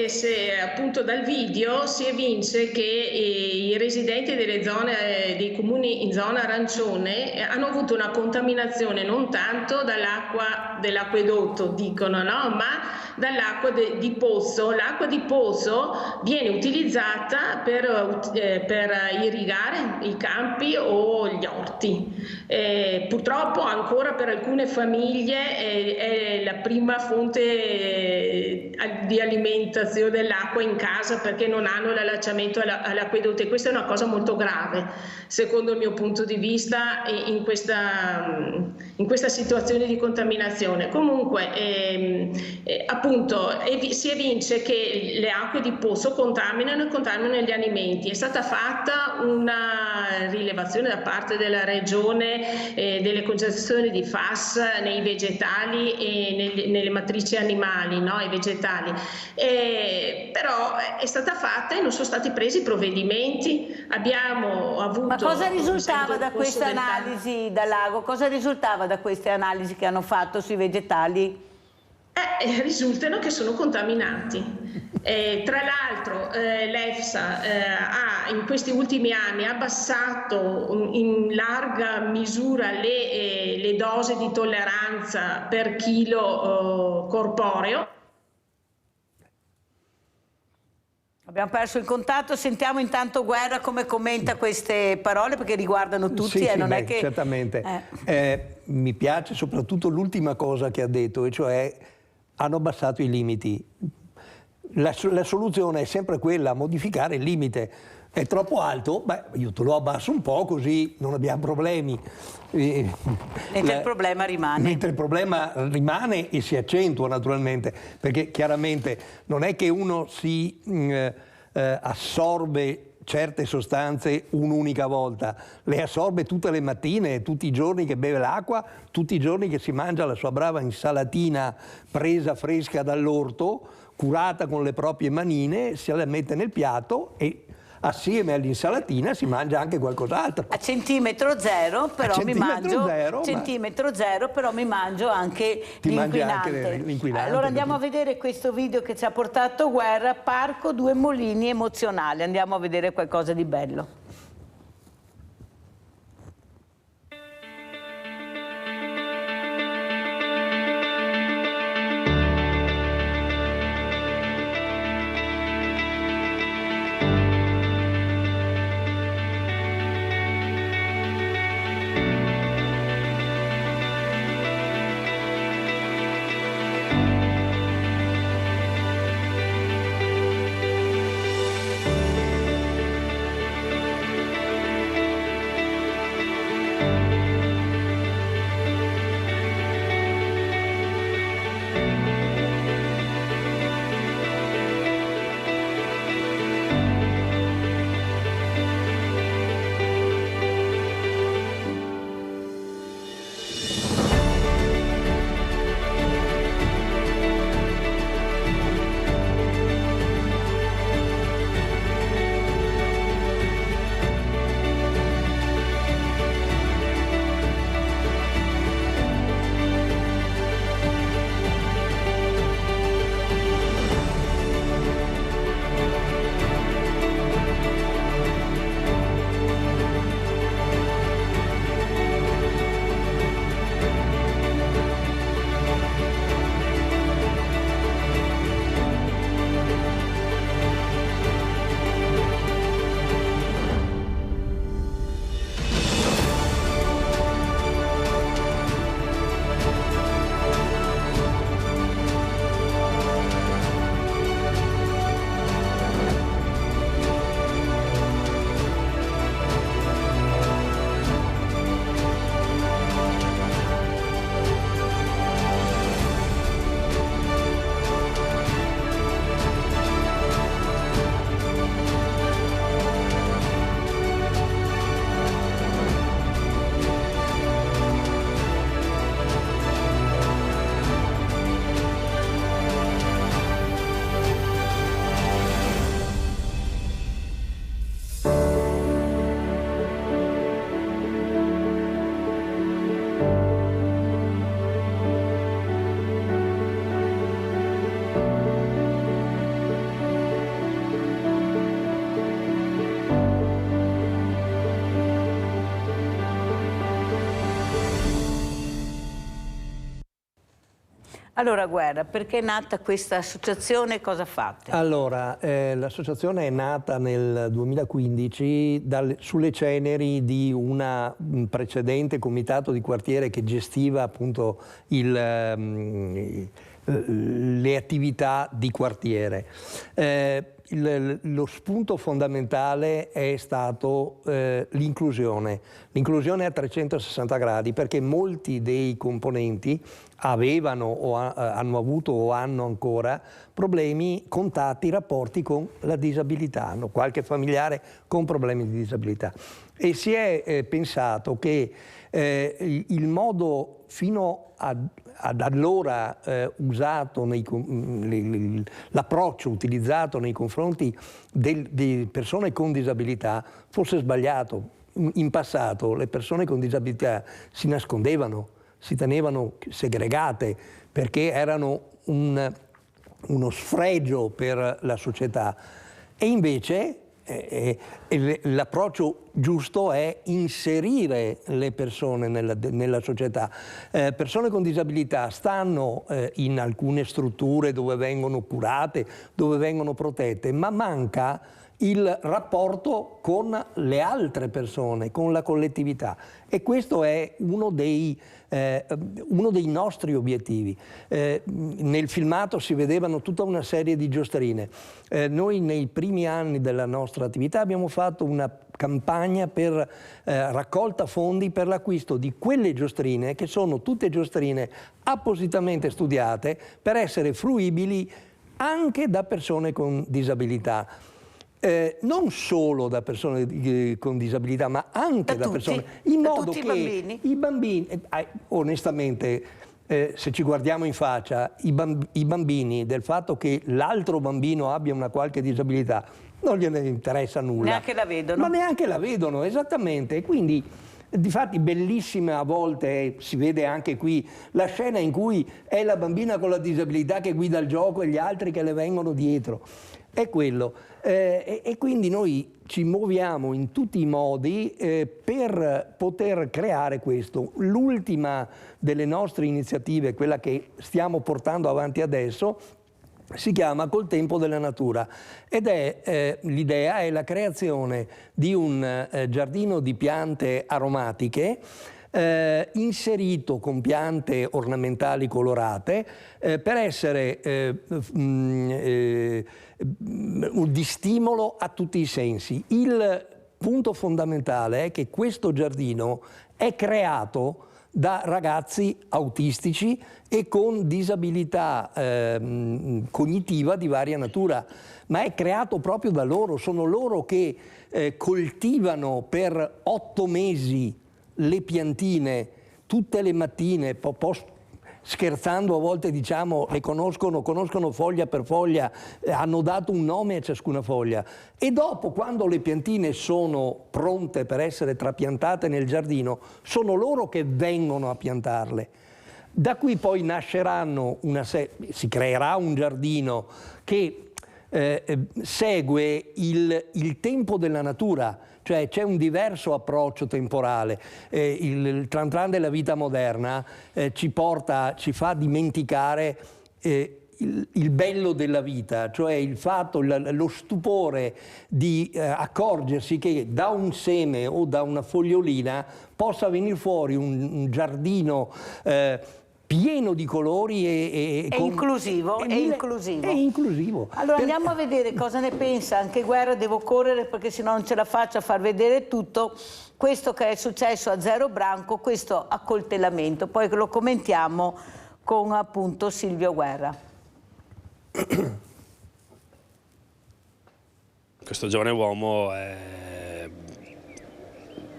se appunto dal video si evince che i residenti dei comuni in zona arancione hanno avuto una contaminazione non tanto dall'acqua dell'acquedotto, dicono, no? Ma dall'acqua di pozzo. L'acqua di pozzo viene utilizzata per irrigare i campi o gli orti. Purtroppo ancora per alcune famiglie è la prima fonte di alimentazione dell'acqua in casa, perché non hanno l'allacciamento all'acquedotto, e questa è una cosa molto grave secondo il mio punto di vista in questa situazione di contaminazione. Comunque appunto si evince che le acque di pozzo contaminano gli alimenti. È stata fatta una rilevazione da parte della regione delle concentrazioni di FAS nei vegetali e nelle matrici animali, no? I vegetali, però è stata fatta e non sono stati presi provvedimenti. Abbiamo avuto... Ma cosa risultava da questa analisi, Dalago? Cosa risultava da queste analisi che hanno fatto sui vegetali? Risultano che sono contaminati. Tra l'altro l'EFSA in questi ultimi anni ha abbassato in larga misura le dosi di tolleranza per chilo corporeo. Abbiamo perso il contatto, sentiamo intanto Guerra come commenta queste parole, perché riguardano tutti. Non è che... Certamente. Mi piace soprattutto l'ultima cosa che ha detto, e cioè hanno abbassato i limiti. La soluzione è sempre quella, modificare il limite. È troppo alto? Beh, io te lo abbasso un po', così non abbiamo problemi. Mentre il problema rimane. Mentre il problema rimane e si accentua naturalmente, perché chiaramente non è che uno si assorbe certe sostanze un'unica volta, le assorbe tutte le mattine, tutti i giorni che beve l'acqua, tutti i giorni che si mangia la sua brava insalatina presa fresca dall'orto, curata con le proprie manine, se la mette nel piatto e assieme all'insalatina si mangia anche qualcos'altro. A centimetro zero però mi mangio anche l'inquinante. Allora andiamo a vedere questo video che ci ha portato Guerra, Parco Due Molini emozionale. Andiamo a vedere qualcosa di bello. Allora Guerra, perché è nata questa associazione, cosa fate? Allora, l'associazione è nata nel 2015 sulle ceneri di un precedente comitato di quartiere che gestiva appunto le attività di quartiere. Lo spunto fondamentale è stato l'inclusione a 360 gradi, perché molti dei componenti avevano o hanno avuto o hanno ancora problemi, contatti, rapporti con la disabilità, hanno qualche familiare con problemi di disabilità. E si è pensato che il modo fino ad allora l'approccio utilizzato nei confronti di persone con disabilità fosse sbagliato. In passato le persone con disabilità si nascondevano, si tenevano segregate perché erano uno sfregio per la società, e invece l'approccio giusto è inserire le persone nella società. Persone con disabilità stanno in alcune strutture dove vengono curate, dove vengono protette, ma manca il rapporto con le altre persone, con la collettività, e questo è uno dei nostri obiettivi. Nel filmato si vedevano tutta una serie di giostrine. Noi nei primi anni della nostra attività abbiamo fatto una campagna per raccolta fondi per l'acquisto di quelle giostrine, che sono tutte giostrine appositamente studiate per essere fruibili anche da persone con disabilità. Non solo da persone con disabilità, ma anche da persone, in modo che i bambini, onestamente, se ci guardiamo in faccia, i bambini, del fatto che l'altro bambino abbia una qualche disabilità non gliene interessa nulla. Neanche la vedono. Ma neanche la vedono, esattamente. Quindi, difatti, bellissima a volte, si vede anche qui, la scena in cui è la bambina con la disabilità che guida il gioco e gli altri che le vengono dietro. È quello. E quindi noi ci muoviamo in tutti i modi per poter creare questo. L'ultima delle nostre iniziative, quella che stiamo portando avanti adesso, si chiama Col tempo della natura, ed è l'idea è la creazione di un giardino di piante aromatiche inserito con piante ornamentali colorate per essere di stimolo a tutti i sensi. Il punto fondamentale è che questo giardino è creato da ragazzi autistici e con disabilità cognitiva di varia natura, ma è creato proprio da loro. Sono loro che coltivano per 8 mesi le piantine tutte le mattine, scherzando a volte diciamo le conoscono foglia per foglia, hanno dato un nome a ciascuna foglia, e dopo, quando le piantine sono pronte per essere trapiantate nel giardino, sono loro che vengono a piantarle. Da qui poi nasceranno si creerà un giardino che segue il tempo della natura, cioè c'è un diverso approccio temporale. Il tran tran della vita moderna ci fa dimenticare il bello della vita, cioè il fatto, lo stupore di accorgersi che da un seme o da una fogliolina possa venire fuori un giardino pieno di colori e inclusivo. Allora andiamo a vedere cosa ne pensa anche Guerra. Devo correre perché sennò non ce la faccio a far vedere tutto questo che è successo a Zero Branco, questo accoltellamento, poi lo commentiamo con appunto Silvio Guerra. Questo giovane uomo è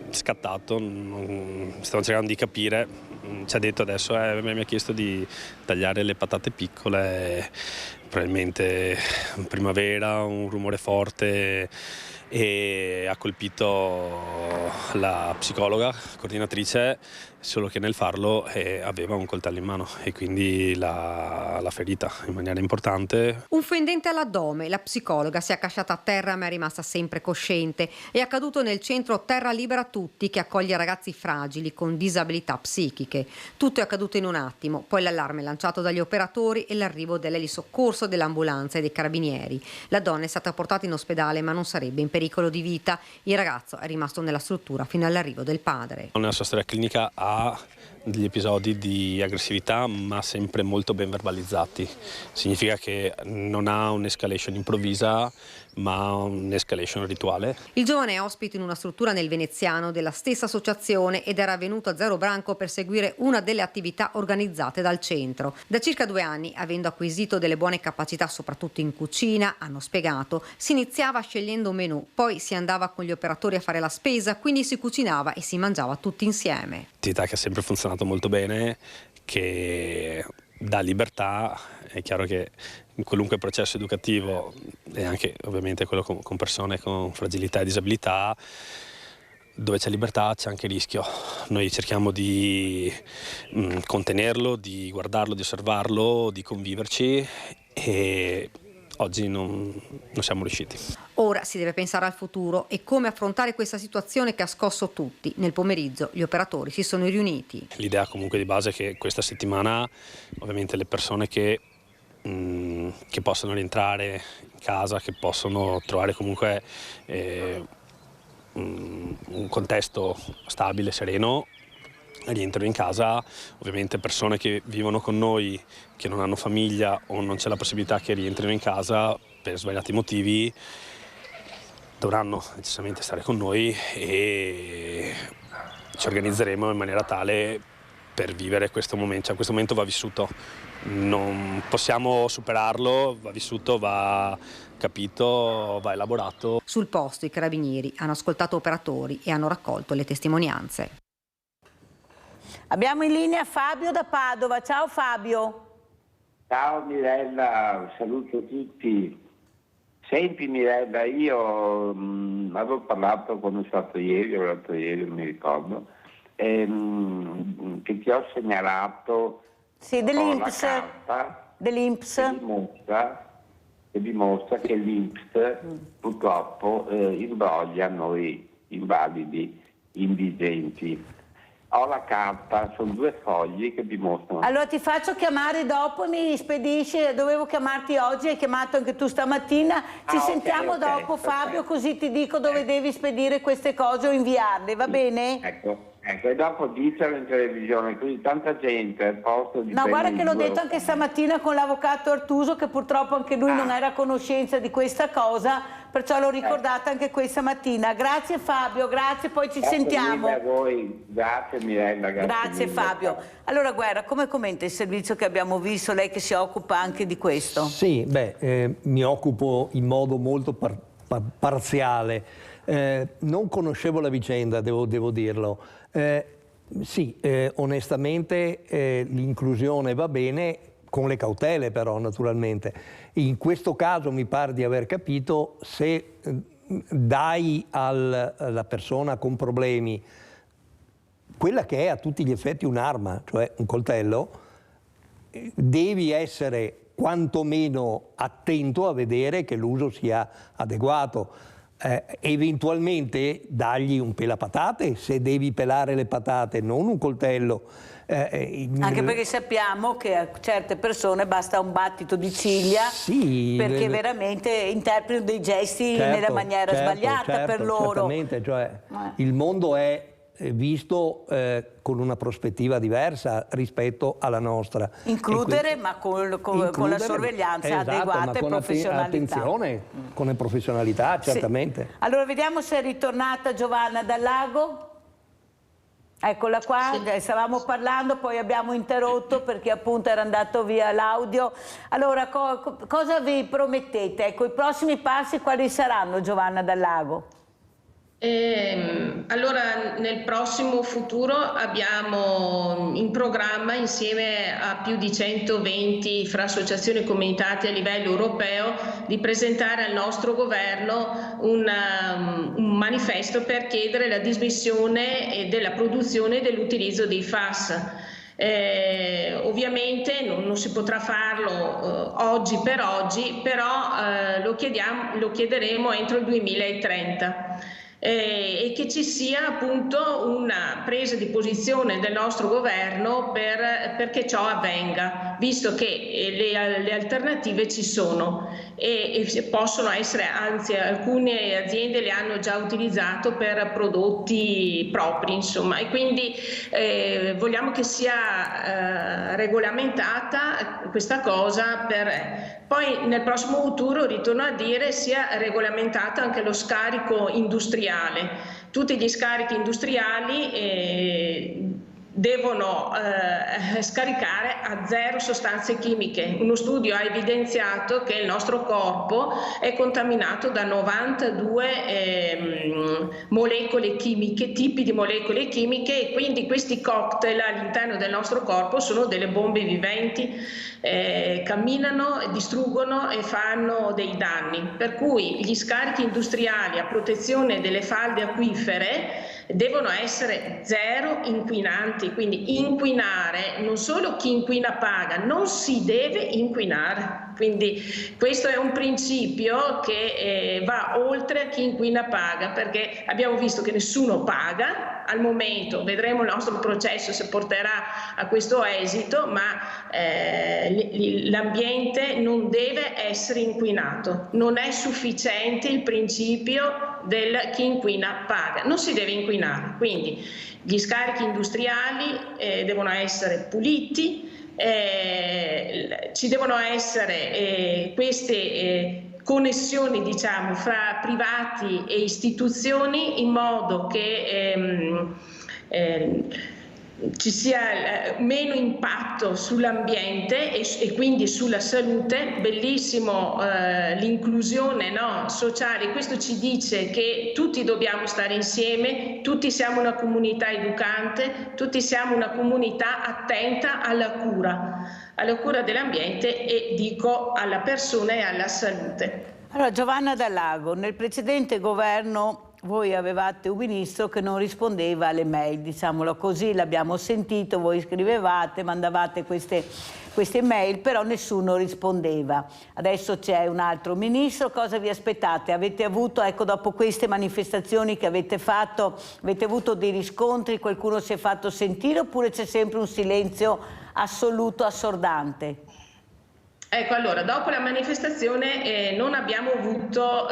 scattato, stiamo cercando di capire. Ci ha detto adesso, mi ha chiesto di tagliare le patate piccole, probabilmente in primavera, un rumore forte, e ha colpito la psicologa, coordinatrice, solo che nel farlo aveva un coltello in mano e quindi l'ha ferita in maniera importante. Un fendente all'addome, la psicologa si è accasciata a terra ma è rimasta sempre cosciente. È accaduto nel centro Terra Libera Tutti, che accoglie ragazzi fragili con disabilità psichiche. Tutto è accaduto in un attimo, poi l'allarme lanciato dagli operatori e l'arrivo dell'elisoccorso, dell'ambulanza e dei carabinieri. La donna è stata portata in ospedale ma non sarebbe in pericolo di vita. Il ragazzo è rimasto nella struttura fino all'arrivo del padre. Nella sua storia clinica ha degli episodi di aggressività, ma sempre molto ben verbalizzati. Significa che non ha un'escalation improvvisa, ma un'escalation rituale. Il giovane è ospite in una struttura nel veneziano della stessa associazione ed era venuto a Zero Branco per seguire una delle attività organizzate dal centro. Da circa 2 anni, avendo acquisito delle buone capacità soprattutto in cucina, hanno spiegato, si iniziava scegliendo un menù, poi si andava con gli operatori a fare la spesa, quindi si cucinava e si mangiava tutti insieme. Attività che ha sempre funzionato molto bene, che dà libertà. È chiaro che in qualunque processo educativo, e anche ovviamente quello con persone con fragilità e disabilità, dove c'è libertà c'è anche rischio. Noi cerchiamo di contenerlo, di guardarlo, di osservarlo, di conviverci e oggi non siamo riusciti. Ora si deve pensare al futuro e come affrontare questa situazione che ha scosso tutti. Nel pomeriggio gli operatori si sono riuniti. L'idea comunque di base è che questa settimana ovviamente le persone che possono rientrare in casa, che possono trovare comunque un contesto stabile, sereno, rientrano in casa. Ovviamente persone che vivono con noi, che non hanno famiglia o non c'è la possibilità che rientrino in casa per svariati motivi, dovranno necessariamente stare con noi e ci organizzeremo in maniera tale per vivere questo momento. Cioè, questo momento va vissuto, non possiamo superarlo, va vissuto, va capito, va elaborato. Sul posto i carabinieri hanno ascoltato operatori e hanno raccolto le testimonianze. Abbiamo in linea Fabio da Padova. Ciao Fabio. Ciao Mirella, saluto tutti. Senti Mirella, io avevo parlato quando sono stato ieri, non mi ricordo, che ti ho segnalato dell'INPS, che dimostra che l'INPS purtroppo imbroglia noi invalidi, indigenti. Ho la carta, sono 2 fogli che dimostrano. Allora ti faccio chiamare dopo e mi spedisci, dovevo chiamarti oggi, hai chiamato anche tu stamattina, ci sentiamo dopo Fabio, così ti dico dove devi spedire queste cose o inviarle, va bene? Ecco, e dopo ditelo in televisione, così tanta gente al posto di... No, guarda che l'ho detto anche stamattina con l'avvocato Artuso, che purtroppo anche lui non era a conoscenza di questa cosa, perciò l'ho ricordata anche questa mattina. Grazie Fabio, grazie, poi ci sentiamo. Grazie a voi, grazie Mirella. Grazie Fabio. Allora Guerra, come commenta il servizio che abbiamo visto, lei che si occupa anche di questo? Sì, mi occupo in modo molto parziale. Non conoscevo la vicenda, devo dirlo. Onestamente l'inclusione va bene, con le cautele però naturalmente. In questo caso mi pare di aver capito, se dai alla persona con problemi quella che è a tutti gli effetti un'arma, cioè un coltello, devi essere quantomeno attento a vedere che l'uso sia adeguato. Eventualmente dagli un pelapatate, se devi pelare le patate, non un coltello. Anche perché sappiamo che a certe persone basta un battito di ciglia perché veramente interpretano dei gesti nella maniera sbagliata per loro. Certamente, cioè, il mondo è visto con una prospettiva diversa rispetto alla nostra. Includere, ma con la sorveglianza adeguata e professionalità. Attenzione, con le professionalità, certamente. Sì. Allora vediamo se è ritornata Giovanna Dal Lago. Eccola qua, stavamo parlando, poi abbiamo interrotto perché appunto era andato via l'audio. Allora, cosa vi promettete? Ecco, i prossimi passi quali saranno, Giovanna Dal Lago? Allora, nel prossimo futuro abbiamo in programma, insieme a più di 120 fra associazioni comunitate a livello europeo, di presentare al nostro governo un manifesto per chiedere la dismissione della produzione e dell'utilizzo dei FAS. Ovviamente non si potrà farlo oggi per oggi, però lo chiederemo entro il 2030. E che ci sia appunto una presa di posizione del nostro governo perché ciò avvenga, visto che le alternative ci sono e possono essere, anzi alcune aziende le hanno già utilizzato per prodotti propri, insomma, e quindi vogliamo che sia regolamentata questa cosa poi nel prossimo futuro, ritorno a dire, sia regolamentato anche lo scarico industriale. Tutti gli scarichi industriali devono scaricare a 0 sostanze chimiche. Uno studio ha evidenziato che il nostro corpo è contaminato da 92 molecole chimiche, tipi di molecole chimiche, e quindi questi cocktail all'interno del nostro corpo sono delle bombe viventi, camminano, distruggono e fanno dei danni. Per cui gli scarichi industriali a protezione delle falde acquifere devono essere 0 inquinanti, quindi inquinare, non solo chi inquina paga, non si deve inquinare. Quindi questo è un principio che va oltre a chi inquina paga, perché abbiamo visto che nessuno paga al momento, vedremo il nostro processo se porterà a questo esito, ma l'ambiente non deve essere inquinato, non è sufficiente il principio del chi inquina paga, non si deve inquinare. Quindi gli scarichi industriali devono essere puliti, ci devono essere queste connessioni, diciamo, fra privati e istituzioni, in modo che ci sia meno impatto sull'ambiente e quindi sulla salute. Bellissimo l'inclusione, no, sociale. Questo ci dice che tutti dobbiamo stare insieme, tutti siamo una comunità educante, tutti siamo una comunità attenta alla cura dell'ambiente e dico alla persona e alla salute. Allora, Giovanna Dallago, nel precedente governo voi avevate un ministro che non rispondeva alle mail, diciamolo così, l'abbiamo sentito, voi scrivevate, mandavate queste mail, però nessuno rispondeva. Adesso c'è un altro ministro, cosa vi aspettate? Avete avuto, ecco, dopo queste manifestazioni che avete fatto, avete avuto dei riscontri, qualcuno si è fatto sentire, oppure c'è sempre un silenzio assoluto, assordante? Ecco, allora, dopo la manifestazione non abbiamo avuto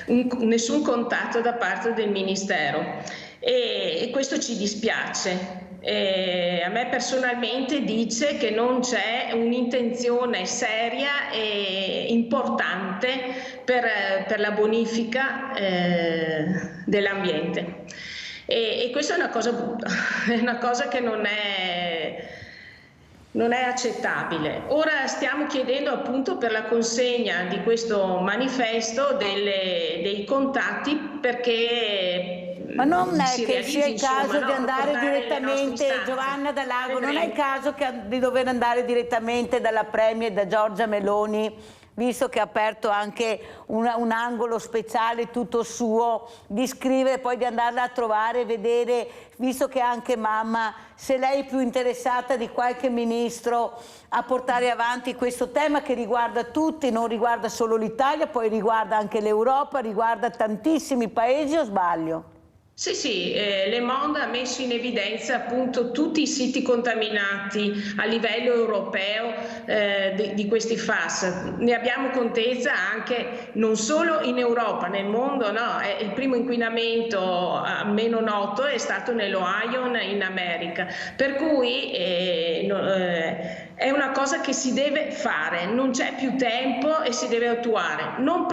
nessun contatto da parte del Ministero e questo ci dispiace. A me personalmente dice che non c'è un'intenzione seria e importante per la bonifica dell'ambiente e questa è una cosa brutta, è una cosa che non è accettabile. Ora stiamo chiedendo appunto per la consegna di questo manifesto dei contatti, perché ma non è che sia il caso di andare direttamente, Giovanna Dallago, non è il caso di dover andare direttamente dalla Premier, da Giorgia Meloni, visto che ha aperto anche un angolo speciale tutto suo, di scrivere, poi di andarla a trovare, vedere, visto che anche mamma, se lei è più interessata di qualche ministro a portare avanti questo tema che riguarda tutti, non riguarda solo l'Italia, poi riguarda anche l'Europa, riguarda tantissimi paesi, o sbaglio? Sì, Le Monde ha messo in evidenza appunto tutti i siti contaminati a livello europeo di questi FAS. Ne abbiamo contezza anche non solo in Europa, nel mondo, no? Il primo inquinamento meno noto è stato nell'Ohio in America, per cui è una cosa che si deve fare, non c'è più tempo e si deve attuare. Non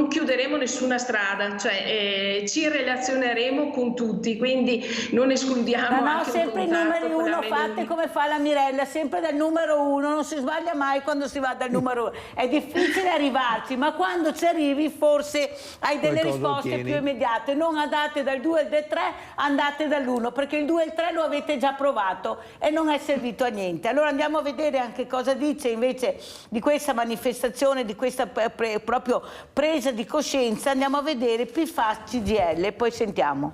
chiuderemo nessuna strada, cioè ci relazioneremo con tutti, quindi non escludiamo anche sempre i numeri uno, fate come fa la Mirella, sempre dal numero 1, non si sbaglia mai quando si va dal numero 1. È difficile arrivarci, ma quando ci arrivi forse hai delle risposte più immediate. Non andate dal 2 al 3, andate dall'1, perché il 2 e il 3 lo avete già provato e non è servito a niente. Allora andiamo a vedere anche cosa dice invece di questa manifestazione, di questa proprio presa di coscienza. Andiamo a vedere PFAS CGIL e poi sentiamo.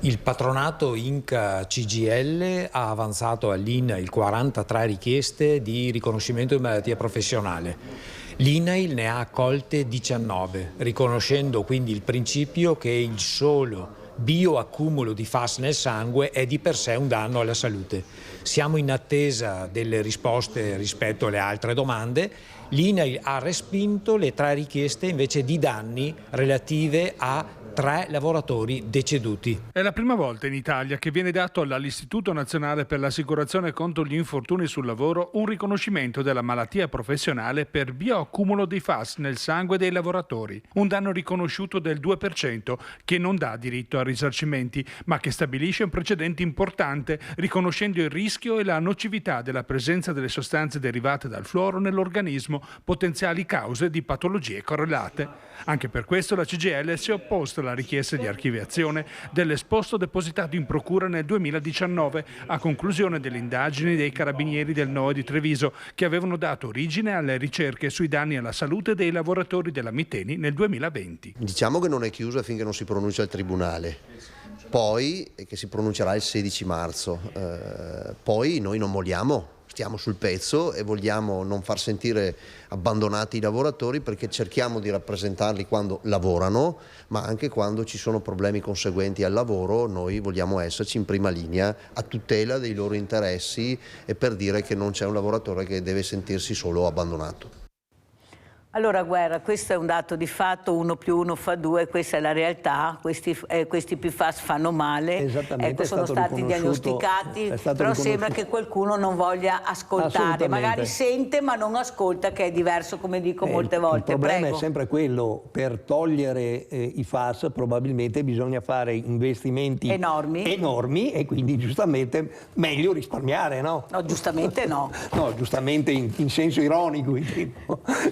Il patronato Inca CGIL ha avanzato all'INAIL 43 richieste di riconoscimento di malattia professionale. L'INAIL ne ha accolte 19, riconoscendo quindi il principio che il solo bioaccumulo di FAS nel sangue è di per sé un danno alla salute. Siamo in attesa delle risposte rispetto alle altre domande. L'INAIL ha respinto le 3 richieste invece di danni relative a 3 lavoratori deceduti. È la prima volta in Italia che viene dato all'Istituto Nazionale per l'Assicurazione contro gli Infortuni sul Lavoro un riconoscimento della malattia professionale per bioaccumulo di FAS nel sangue dei lavoratori. Un danno riconosciuto del 2% che non dà diritto a risarcimenti, ma che stabilisce un precedente importante, riconoscendo il rischio e la nocività della presenza delle sostanze derivate dal fluoro nell'organismo, potenziali cause di patologie correlate. Anche per questo la CGIL si è opposta alla richiesta di archiviazione dell'esposto depositato in procura nel 2019 a conclusione delle indagini dei carabinieri del NOE di Treviso, che avevano dato origine alle ricerche sui danni alla salute dei lavoratori della Miteni nel 2020. Diciamo che non è chiusa finché non si pronuncia il Tribunale, poi che si pronuncerà il 16 marzo, poi noi non molliamo. Stiamo sul pezzo e vogliamo non far sentire abbandonati i lavoratori, perché cerchiamo di rappresentarli quando lavorano, ma anche quando ci sono problemi conseguenti al lavoro. Noi vogliamo esserci in prima linea a tutela dei loro interessi e per dire che non c'è un lavoratore che deve sentirsi solo abbandonato. Allora Guerra, questo è un dato di fatto, 1 più 1 fa 2, questa è la realtà, questi PFAS fanno male, ecco, sono stati diagnosticati, però sembra che qualcuno non voglia ascoltare, magari sente ma non ascolta, che è diverso, come dico molte volte. Il problema è sempre quello: per togliere i FAS probabilmente bisogna fare investimenti enormi e quindi giustamente meglio risparmiare, no? No, giustamente no. No, giustamente in senso ironico,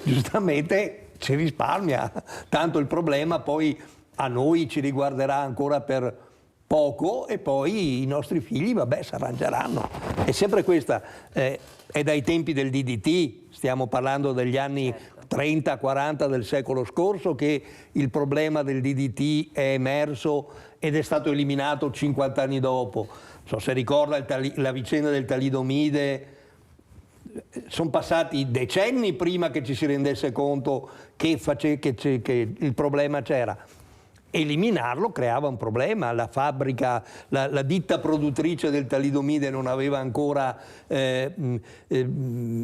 giustamente ci risparmia, tanto il problema poi a noi ci riguarderà ancora per poco e poi i nostri figli, vabbè, si arrangeranno. È sempre questa, è dai tempi del DDT, stiamo parlando degli anni 30-40 del secolo scorso, che il problema del DDT è emerso ed è stato eliminato 50 anni dopo. Non so se ricorda la vicenda del talidomide. Sono passati decenni prima che ci si rendesse conto che il problema c'era. Eliminarlo creava un problema, la fabbrica, la ditta produttrice del talidomide non aveva ancora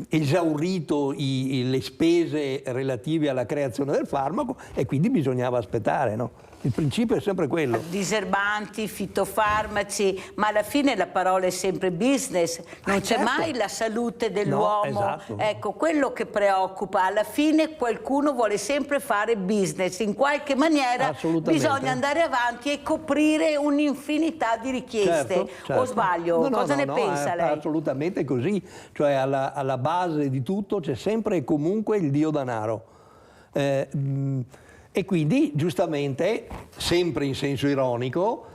esaurito le spese relative alla creazione del farmaco e quindi bisognava aspettare, no? Il principio è sempre quello. Diserbanti, fitofarmaci, ma alla fine la parola è sempre business, non c'è mai la salute dell'uomo. Esatto. Ecco, quello che preoccupa, alla fine qualcuno vuole sempre fare business, in qualche maniera bisogna andare avanti e coprire un'infinità di richieste. Certo. O sbaglio? Cosa ne pensa lei? Assolutamente così, cioè alla base di tutto c'è sempre e comunque il dio denaro. E quindi, giustamente, sempre in senso ironico,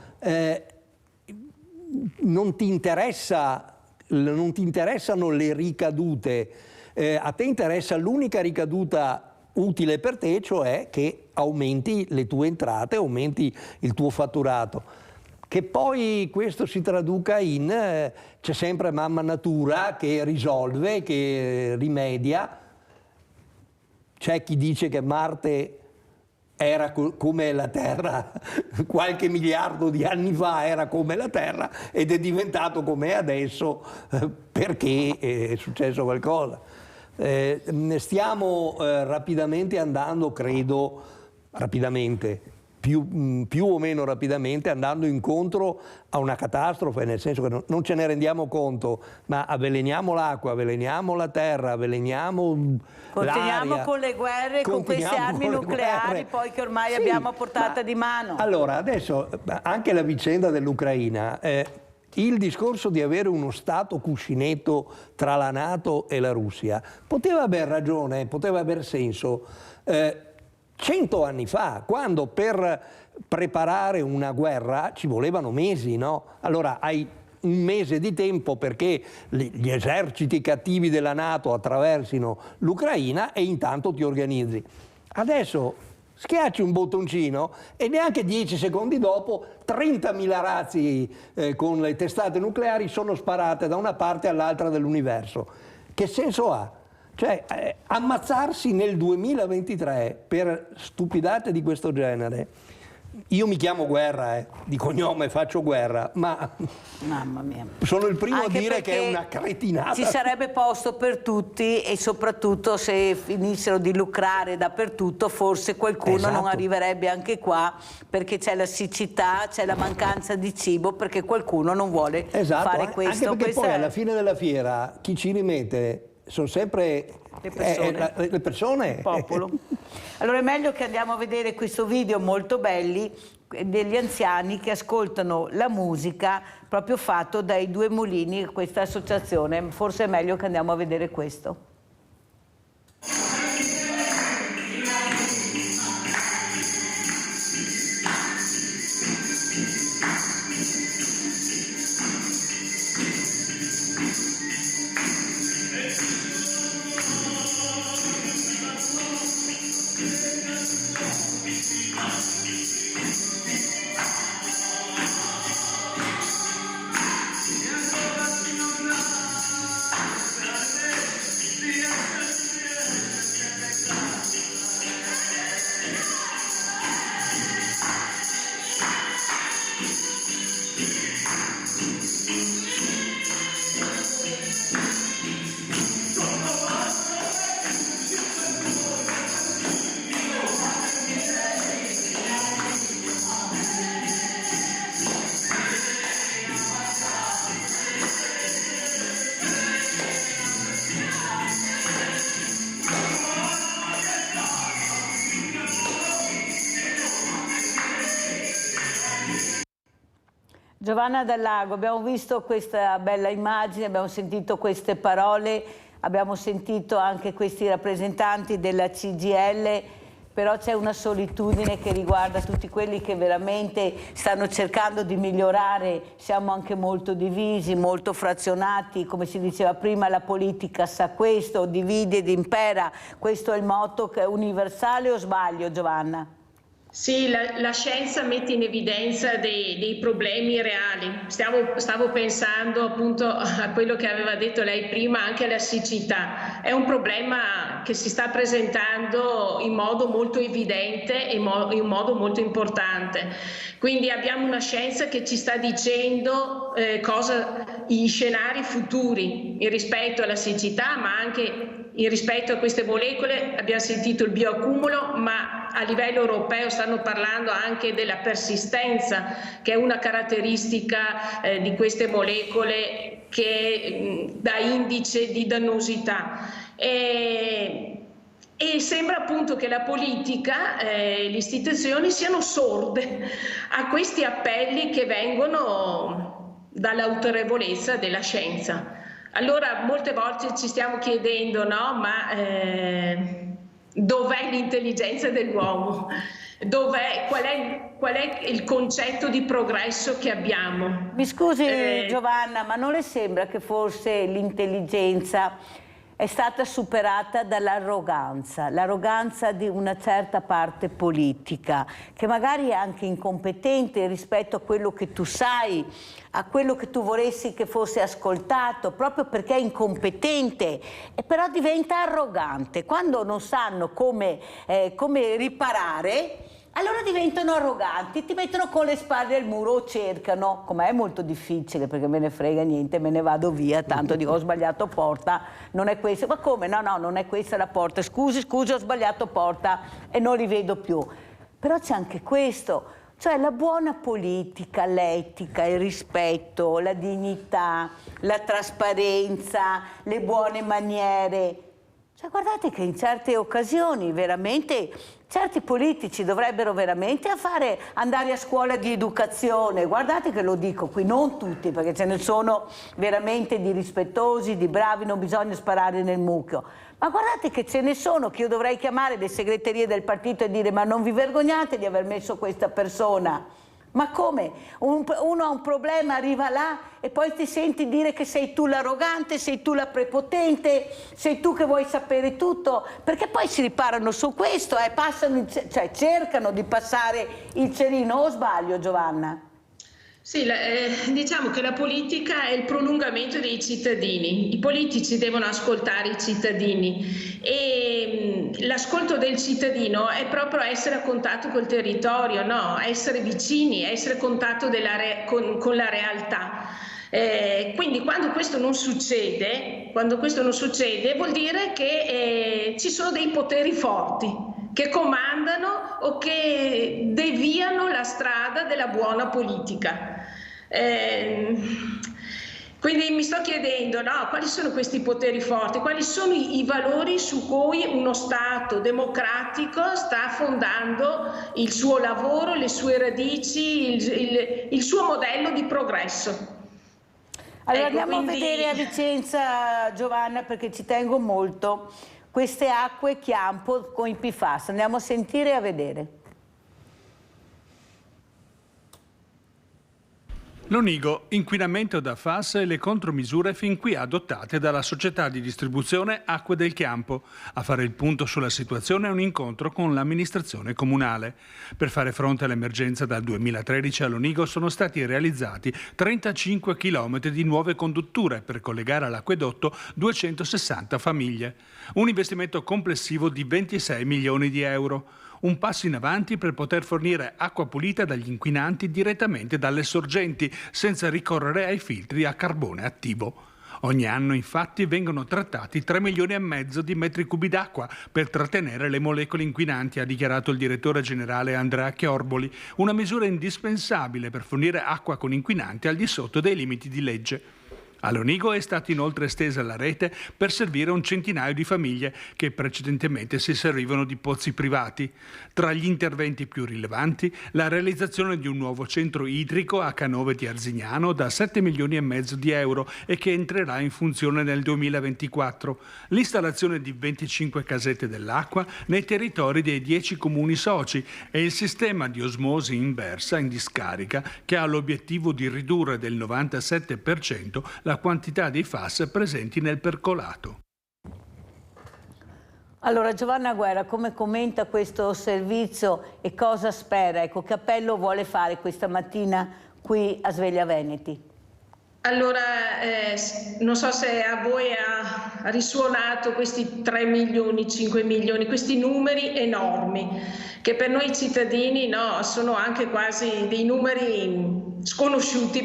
non ti interessano le ricadute, a te interessa l'unica ricaduta utile per te, cioè che aumenti le tue entrate, aumenti il tuo fatturato. Che poi questo si traduca in c'è sempre mamma natura che risolve, che rimedia. C'è chi dice che Marte era come la Terra, qualche miliardo di anni fa era come la Terra ed è diventato come è adesso perché è successo qualcosa. Stiamo rapidamente andando, credo, rapidamente, più o meno rapidamente, andando incontro a una catastrofe, nel senso che non ce ne rendiamo conto, ma avveleniamo l'acqua, avveleniamo la terra, avveleniamo Continuiamo l'aria. con le guerre, con queste armi nucleari poi che ormai abbiamo a portata di mano. Allora, adesso anche la vicenda dell'Ucraina, il discorso di avere uno stato cuscinetto tra la NATO e la Russia poteva aver ragione, poteva aver senso 100 anni fa, quando per preparare una guerra ci volevano mesi, no? Allora hai un mese di tempo perché gli eserciti cattivi della NATO attraversino l'Ucraina e intanto ti organizzi. Adesso schiacci un bottoncino e neanche 10 secondi dopo 30.000 razzi con le testate nucleari sono sparate da una parte all'altra dell'universo. Che senso ha? Cioè, ammazzarsi nel 2023 per stupidate di questo genere. Io mi chiamo Guerra, di cognome faccio guerra, ma mamma mia, sono il primo anche a dire che è una perché cretinata. ci sarebbe posto per tutti e soprattutto se finissero di lucrare dappertutto forse qualcuno non arriverebbe anche qua, perché c'è la siccità, c'è la mancanza di cibo, perché qualcuno non vuole fare questo. Anche perché poi alla fine della fiera chi ci rimette sono sempre le persone. Il popolo. Allora è meglio che andiamo a vedere questo video molto belli degli anziani che ascoltano la musica proprio fatto dai Due Mulini, questa associazione. Forse è meglio che andiamo a vedere questo. Giovanna Dal Lago, abbiamo visto questa bella immagine, abbiamo sentito queste parole, abbiamo sentito anche questi rappresentanti della CGIL, però c'è una solitudine che riguarda tutti quelli che veramente stanno cercando di migliorare. Siamo anche molto divisi, molto frazionati, come si diceva prima la politica sa questo, divide ed impera, questo è il motto che è universale, o sbaglio Giovanna? Sì, la scienza mette in evidenza dei problemi reali. Stavo pensando appunto a quello che aveva detto lei prima, anche alla siccità. È un problema che si sta presentando in modo molto evidente e in modo molto importante. Quindi abbiamo una scienza che ci sta dicendo gli scenari futuri in rispetto alla siccità, ma anche in rispetto a queste molecole. Abbiamo sentito il bioaccumulo, ma a livello europeo stanno parlando anche della persistenza, che è una caratteristica di queste molecole che dà indice di dannosità. E sembra appunto che la politica, le istituzioni siano sorde a questi appelli che vengono dall'autorevolezza della scienza. Allora molte volte ci stiamo chiedendo, no, ma dov'è l'intelligenza dell'uomo? Qual è il concetto di progresso che abbiamo? Mi scusi Giovanna, ma non le sembra che forse l'intelligenza è stata superata dall'arroganza, l'arroganza di una certa parte politica, che magari è anche incompetente rispetto a quello che tu sai, a quello che tu vorresti che fosse ascoltato, proprio perché è incompetente, e però diventa arrogante. Quando non sanno come riparare, allora diventano arroganti, ti mettono con le spalle al muro o cercano, com'è molto difficile perché me ne frega niente, me ne vado via, tanto dico ho sbagliato porta, non è questa, ma come? No, non è questa la porta, scusi, ho sbagliato porta e non li vedo più. Però c'è anche questo, cioè la buona politica, l'etica, il rispetto, la dignità, la trasparenza, le buone maniere. Cioè guardate che in certe occasioni veramente certi politici dovrebbero veramente andare a scuola di educazione. Guardate che lo dico qui, non tutti, perché ce ne sono veramente di rispettosi, di bravi, non bisogna sparare nel mucchio. Ma guardate che ce ne sono che io dovrei chiamare le segreterie del partito e dire: ma non vi vergognate di aver messo questa persona? Ma come? Uno ha un problema, arriva là e poi ti senti dire che sei tu l'arrogante, sei tu la prepotente, sei tu che vuoi sapere tutto, perché poi si riparano su questo, cioè cercano di passare il cerino, o sbaglio, Giovanna? Sì, diciamo che la politica è il prolungamento dei cittadini. I politici devono ascoltare i cittadini e l'ascolto del cittadino è proprio essere a contatto col territorio, no? Essere vicini, essere a contatto con la realtà. Quindi quando questo non succede, vuol dire che ci sono dei poteri forti che comandano o che deviano la strada della buona politica. Quindi mi sto chiedendo, no, quali sono questi poteri forti, quali sono i valori su cui uno Stato democratico sta fondando il suo lavoro, le sue radici, il suo modello di progresso. Allora andiamo a vedere a Vicenza, Giovanna, perché ci tengo molto, queste acque Chiampo con i PFAS. Andiamo a sentire e a vedere. L'Onigo, inquinamento da FAS e le contromisure fin qui adottate dalla società di distribuzione Acque del Chiampo. A fare il punto sulla situazione è un incontro con l'amministrazione comunale. Per fare fronte all'emergenza dal 2013 all'Onigo sono stati realizzati 35 km di nuove condutture per collegare all'acquedotto 260 famiglie. Un investimento complessivo di 26 milioni di euro. Un passo in avanti per poter fornire acqua pulita dagli inquinanti direttamente dalle sorgenti, senza ricorrere ai filtri a carbone attivo. Ogni anno, infatti, vengono trattati 3,5 milioni di metri cubi d'acqua per trattenere le molecole inquinanti, ha dichiarato il direttore generale Andrea Chiorboli, una misura indispensabile per fornire acqua con inquinanti al di sotto dei limiti di legge. All'Onigo è stata inoltre estesa la rete per servire un centinaio di famiglie che precedentemente si servivano di pozzi privati. Tra gli interventi più rilevanti, la realizzazione di un nuovo centro idrico a Canove di Arzignano da 7,5 milioni di euro e che entrerà in funzione nel 2024. L'installazione di 25 casette dell'acqua nei territori dei 10 comuni soci e il sistema di osmosi inversa in discarica che ha l'obiettivo di ridurre del 97% la quantità di FAS presenti nel percolato. Allora Giovanna Guerra, come commenta questo servizio e cosa spera? Ecco, che appello vuole fare questa mattina qui a Sveglia Veneti? Allora, non so se a voi ha risuonato questi 3 milioni, 5 milioni, questi numeri enormi, che per noi cittadini sono anche quasi dei numeri sconosciuti,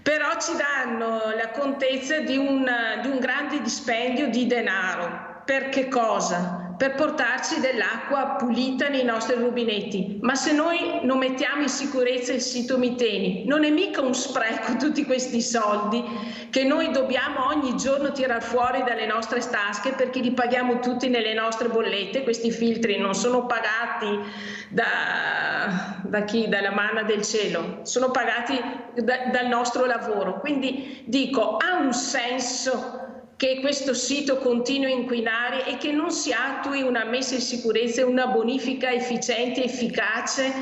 però ci danno la contezza di un grande dispendio di denaro. Per che cosa? Per portarci dell'acqua pulita nei nostri rubinetti. Ma se noi non mettiamo in sicurezza il sito Miteni, non è mica un spreco tutti questi soldi che noi dobbiamo ogni giorno tirar fuori dalle nostre tasche perché li paghiamo tutti nelle nostre bollette. Questi filtri non sono pagati da chi? Dalla manna del cielo, sono pagati dal nostro lavoro. Quindi dico, ha un senso che questo sito continui a inquinare e che non si attui una messa in sicurezza e una bonifica efficiente e efficace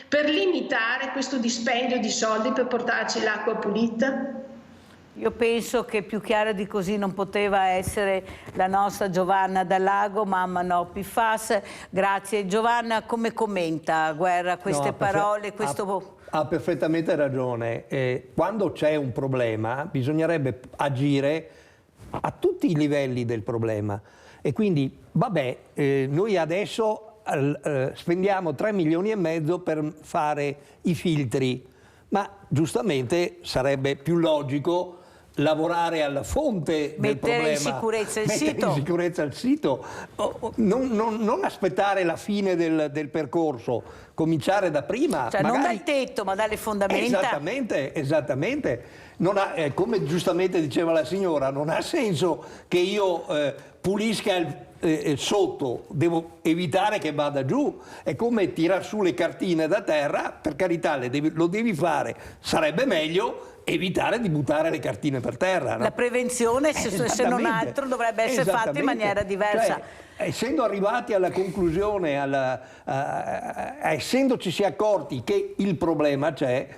per limitare questo dispendio di soldi per portarci l'acqua pulita? Io penso che più chiara di così non poteva essere la nostra Giovanna Dallago, mamma no PFAS. Grazie. Giovanna, come commenta Guerra queste parole? Ha perfettamente ragione. Quando c'è un problema bisognerebbe agire a tutti i livelli del problema e quindi noi adesso spendiamo 3,5 milioni per fare i filtri, ma giustamente sarebbe più logico lavorare alla fonte del problema, mettere in sicurezza il mettere sito, in sicurezza il sito, non aspettare la fine del percorso, cominciare da prima, cioè magari... non dal tetto ma dalle fondamenta. Esattamente. Non ha, come giustamente diceva la signora, non ha senso che io pulisca sotto, devo evitare che vada giù. È come tirar su le cartine da terra, per carità lo devi fare, sarebbe meglio evitare di buttare le cartine per terra, no? La prevenzione, se non altro, dovrebbe essere fatta in maniera diversa. Cioè, essendo arrivati alla conclusione, essendoci accorti che il problema c'è,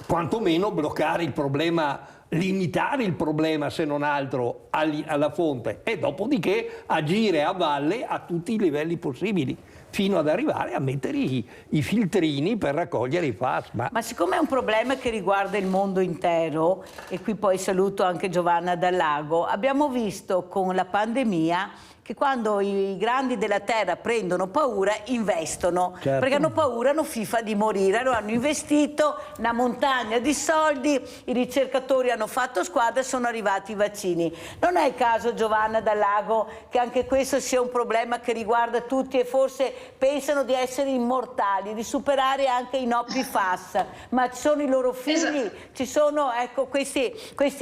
quantomeno bloccare il problema, limitare il problema se non altro alla fonte, e dopodiché agire a valle a tutti i livelli possibili, fino ad arrivare a mettere i filtrini per raccogliere i FAS. Ma siccome è un problema che riguarda il mondo intero, e qui poi saluto anche Giovanna Dal Lago, abbiamo visto con la pandemia che quando i grandi della terra prendono paura, investono, certo, perché hanno paura, hanno fifa di morire, allora hanno investito una montagna di soldi, i ricercatori hanno fatto squadra e sono arrivati i vaccini. Non è il caso, Giovanna Dal Lago, che anche questo sia un problema che riguarda tutti e forse pensano di essere immortali, di superare anche i no PFAS, ma ci sono i loro figli, ci sono, ecco, questi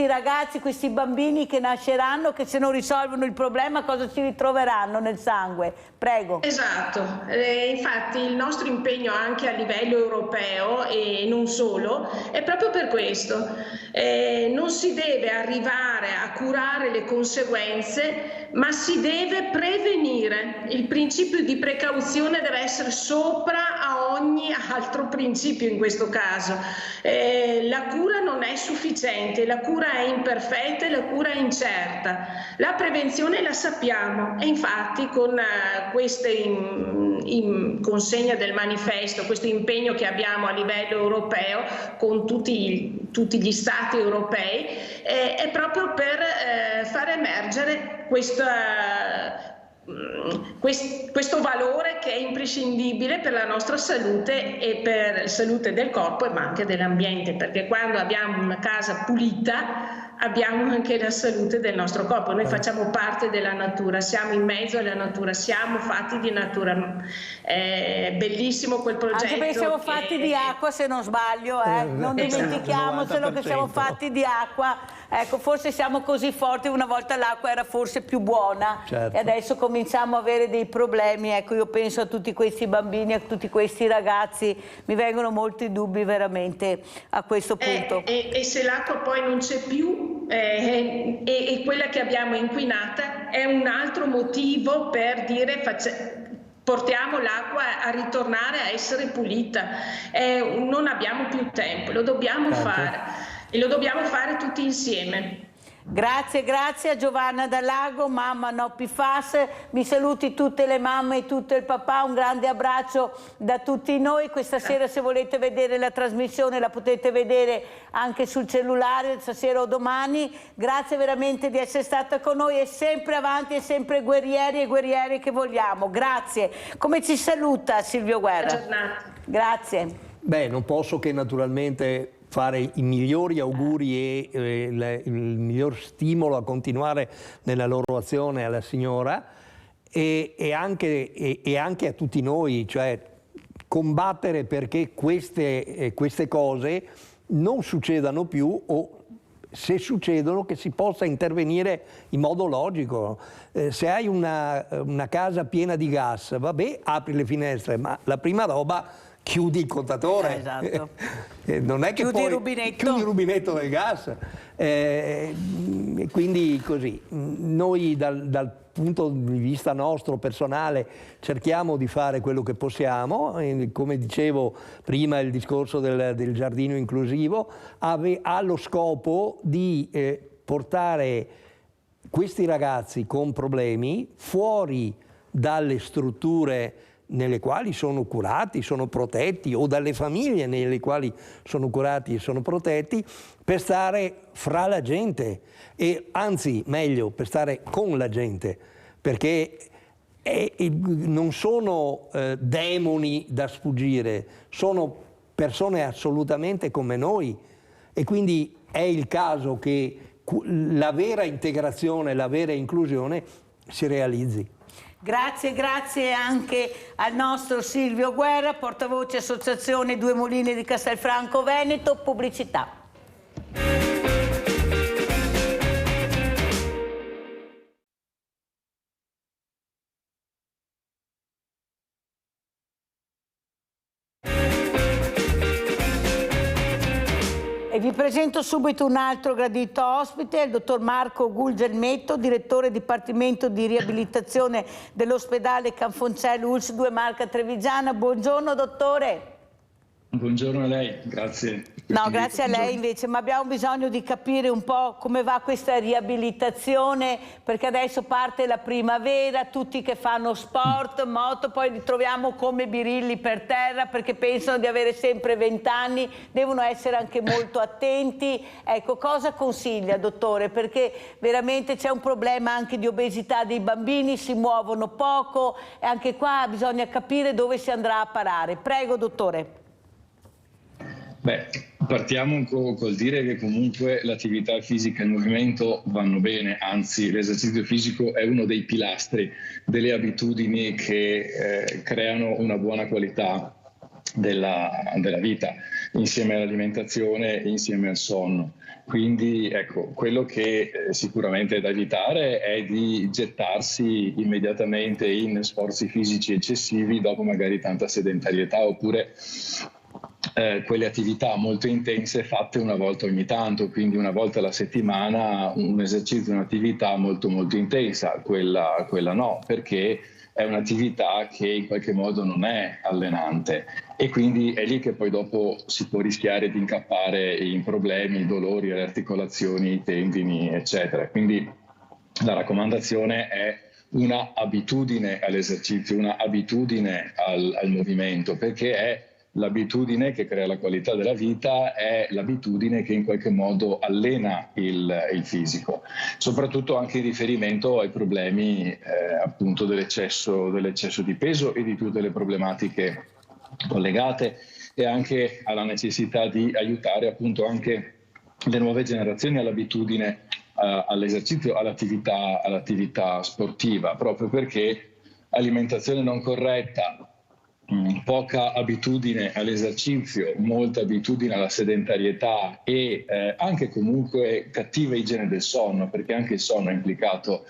ragazzi, questi bambini che nasceranno, che se non risolvono il problema cosa ci ritroveranno nel sangue? Prego. Esatto, infatti il nostro impegno anche a livello europeo e non solo è proprio per questo. Non si deve arrivare a curare le conseguenze, ma si deve prevenire. Il principio di precauzione deve essere sopra a ogni altro principio in questo caso. La cura non è sufficiente, la cura è imperfetta e la cura è incerta. La prevenzione la sappiamo e infatti con questa consegna del manifesto, questo impegno che abbiamo a livello europeo con tutti gli stati europei, è proprio per far emergere questo valore che è imprescindibile per la nostra salute e per la salute del corpo ma anche dell'ambiente, perché quando abbiamo una casa pulita abbiamo anche la salute del nostro corpo. Noi facciamo parte della natura, siamo in mezzo alla natura, siamo fatti di natura. È bellissimo quel progetto. Anche perché siamo fatti di acqua, se non sbaglio, non dimentichiamocelo che siamo fatti di acqua. Ecco, forse siamo così forti, una volta l'acqua era forse più buona, certo, e adesso cominciamo a avere dei problemi. Ecco, io penso a tutti questi bambini, a tutti questi ragazzi, mi vengono molti dubbi veramente a questo punto. E se l'acqua poi non c'è più e quella che abbiamo inquinata è un altro motivo per dire portiamo l'acqua a ritornare a essere pulita. Non abbiamo più tempo, lo dobbiamo fare. E lo dobbiamo fare tutti insieme. Grazie a Giovanna Dal Lago, mamma No PFAS, mi saluti tutte le mamme e tutto il papà, un grande abbraccio da tutti noi. Questa sera, se volete vedere la trasmissione, la potete vedere anche sul cellulare, stasera o domani. Grazie veramente di essere stata con noi, e sempre avanti e sempre guerrieri e guerriere che vogliamo. Grazie. Come ci saluta Silvio Guerra? Buona giornata. Grazie. Beh, non posso che naturalmente fare i migliori auguri e il miglior stimolo a continuare nella loro azione alla signora e anche a tutti noi, cioè combattere perché queste cose non succedano più, o se succedono che si possa intervenire in modo logico. Se hai una casa piena di gas, vabbè, apri le finestre, ma la prima roba chiudi il contatore, esatto. Non è che chiudi il rubinetto del gas. Quindi così, noi dal punto di vista nostro personale cerchiamo di fare quello che possiamo, come dicevo prima, il discorso del giardino inclusivo ha lo scopo di portare questi ragazzi con problemi fuori dalle strutture nelle quali sono curati, sono protetti, o dalle famiglie nelle quali sono curati e sono protetti, per stare fra la gente, e anzi meglio per stare con la gente, perché non sono demoni da sfuggire, sono persone assolutamente come noi, e quindi è il caso che la vera integrazione, la vera inclusione si realizzi. Grazie anche al nostro Silvio Guerra, portavoce Associazione Due Mulini di Castelfranco Veneto. Pubblicità. E vi presento subito un altro gradito ospite, il dottor Marco Guglielmetto, direttore Dipartimento di Riabilitazione dell'ospedale Canfoncello ULSS 2 Marca Trevigiana. Buongiorno dottore. Buongiorno a lei, grazie. No, grazie a lei invece, ma abbiamo bisogno di capire un po' come va questa riabilitazione, perché adesso parte la primavera, tutti che fanno sport, moto, poi li troviamo come birilli per terra perché pensano di avere sempre 20 anni, devono essere anche molto attenti. Ecco, cosa consiglia, dottore? Perché veramente c'è un problema anche di obesità dei bambini, si muovono poco e anche qua bisogna capire dove si andrà a parare. Prego, dottore. Beh, partiamo col dire che comunque l'attività fisica e il movimento vanno bene, anzi l'esercizio fisico è uno dei pilastri delle abitudini che creano una buona qualità della vita, insieme all'alimentazione e insieme al sonno. Quindi ecco, quello che sicuramente è da evitare è di gettarsi immediatamente in sforzi fisici eccessivi dopo magari tanta sedentarietà, oppure quelle attività molto intense fatte una volta ogni tanto, quindi una volta alla settimana un esercizio, un'attività molto intensa, quella no, perché è un'attività che in qualche modo non è allenante e quindi è lì che poi dopo si può rischiare di incappare in problemi, dolori alle articolazioni, tendini, eccetera. Quindi la raccomandazione è una abitudine all'esercizio, una abitudine al movimento, perché è l'abitudine che crea la qualità della vita, è l'abitudine che in qualche modo allena il fisico, soprattutto anche in riferimento ai problemi appunto dell'eccesso di peso e di tutte le problematiche collegate, e anche alla necessità di aiutare appunto anche le nuove generazioni all'abitudine all'esercizio, all'attività sportiva, proprio perché alimentazione non corretta, poca abitudine all'esercizio, molta abitudine alla sedentarietà e anche comunque cattiva igiene del sonno, perché anche il sonno è implicato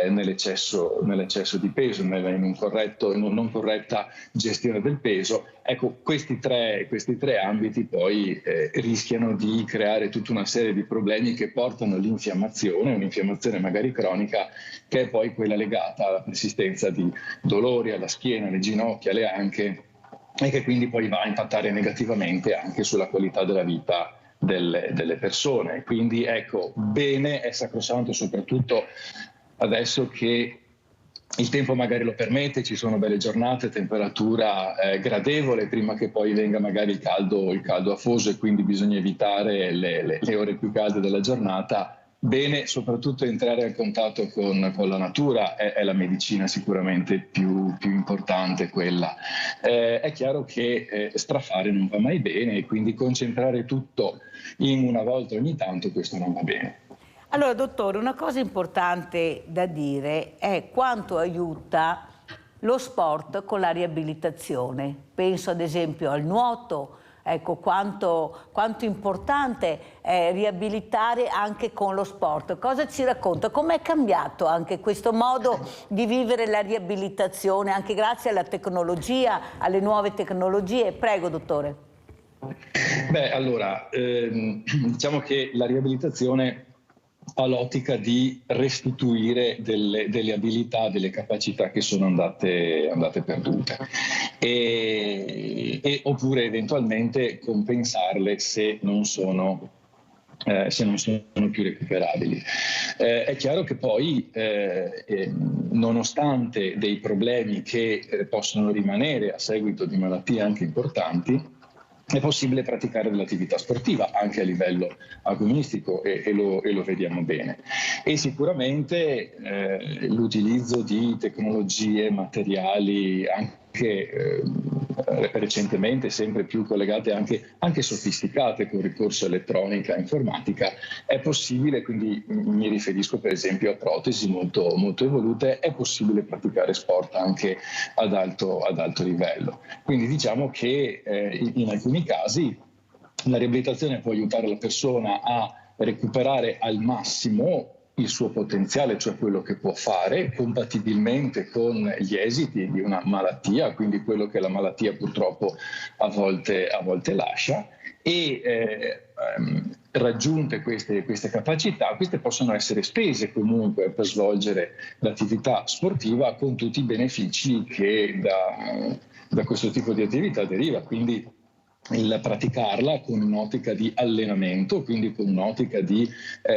nell'eccesso di peso, nella non corretta gestione del peso. Ecco, questi tre ambiti poi rischiano di creare tutta una serie di problemi che portano all'infiammazione, un'infiammazione magari cronica, che è poi quella legata alla persistenza di dolori alla schiena, alle ginocchia, alle anche, e che quindi poi va a impattare negativamente anche sulla qualità della vita delle persone. Quindi ecco, bene è sacrosanto, soprattutto adesso che il tempo magari lo permette, ci sono belle giornate, temperatura gradevole, prima che poi venga magari il caldo afoso, e quindi bisogna evitare le ore più calde della giornata. Bene soprattutto entrare a contatto con la natura, è la medicina sicuramente più importante quella. È chiaro che strafare non va mai bene, e quindi concentrare tutto in una volta ogni tanto, questo non va bene. Allora, dottore, una cosa importante da dire è quanto aiuta lo sport con la riabilitazione. Penso ad esempio al nuoto, ecco quanto importante è riabilitare anche con lo sport. Cosa ci racconta? Come è cambiato anche questo modo di vivere la riabilitazione, anche grazie alla tecnologia, alle nuove tecnologie? Prego, dottore. Beh, allora, diciamo che la riabilitazione ha l'ottica di restituire delle abilità, delle capacità che sono andate perdute, e oppure eventualmente compensarle se non sono più recuperabili. È chiaro che poi, nonostante dei problemi che possono rimanere a seguito di malattie anche importanti, è possibile praticare dell'attività sportiva anche a livello agonistico, e lo vediamo bene. E sicuramente l'utilizzo di tecnologie, materiali anche recentemente sempre più collegate anche sofisticate con ricorso a elettronica e informatica, è possibile, quindi mi riferisco per esempio a protesi molto, molto evolute, è possibile praticare sport anche ad alto livello. Quindi diciamo che in alcuni casi la riabilitazione può aiutare la persona a recuperare al massimo il suo potenziale, cioè quello che può fare, compatibilmente con gli esiti di una malattia, quindi quello che la malattia purtroppo a volte lascia, e raggiunte queste capacità, queste possono essere spese comunque per svolgere l'attività sportiva con tutti i benefici che da questo tipo di attività deriva, quindi il praticarla con un'ottica di allenamento, quindi con un'ottica di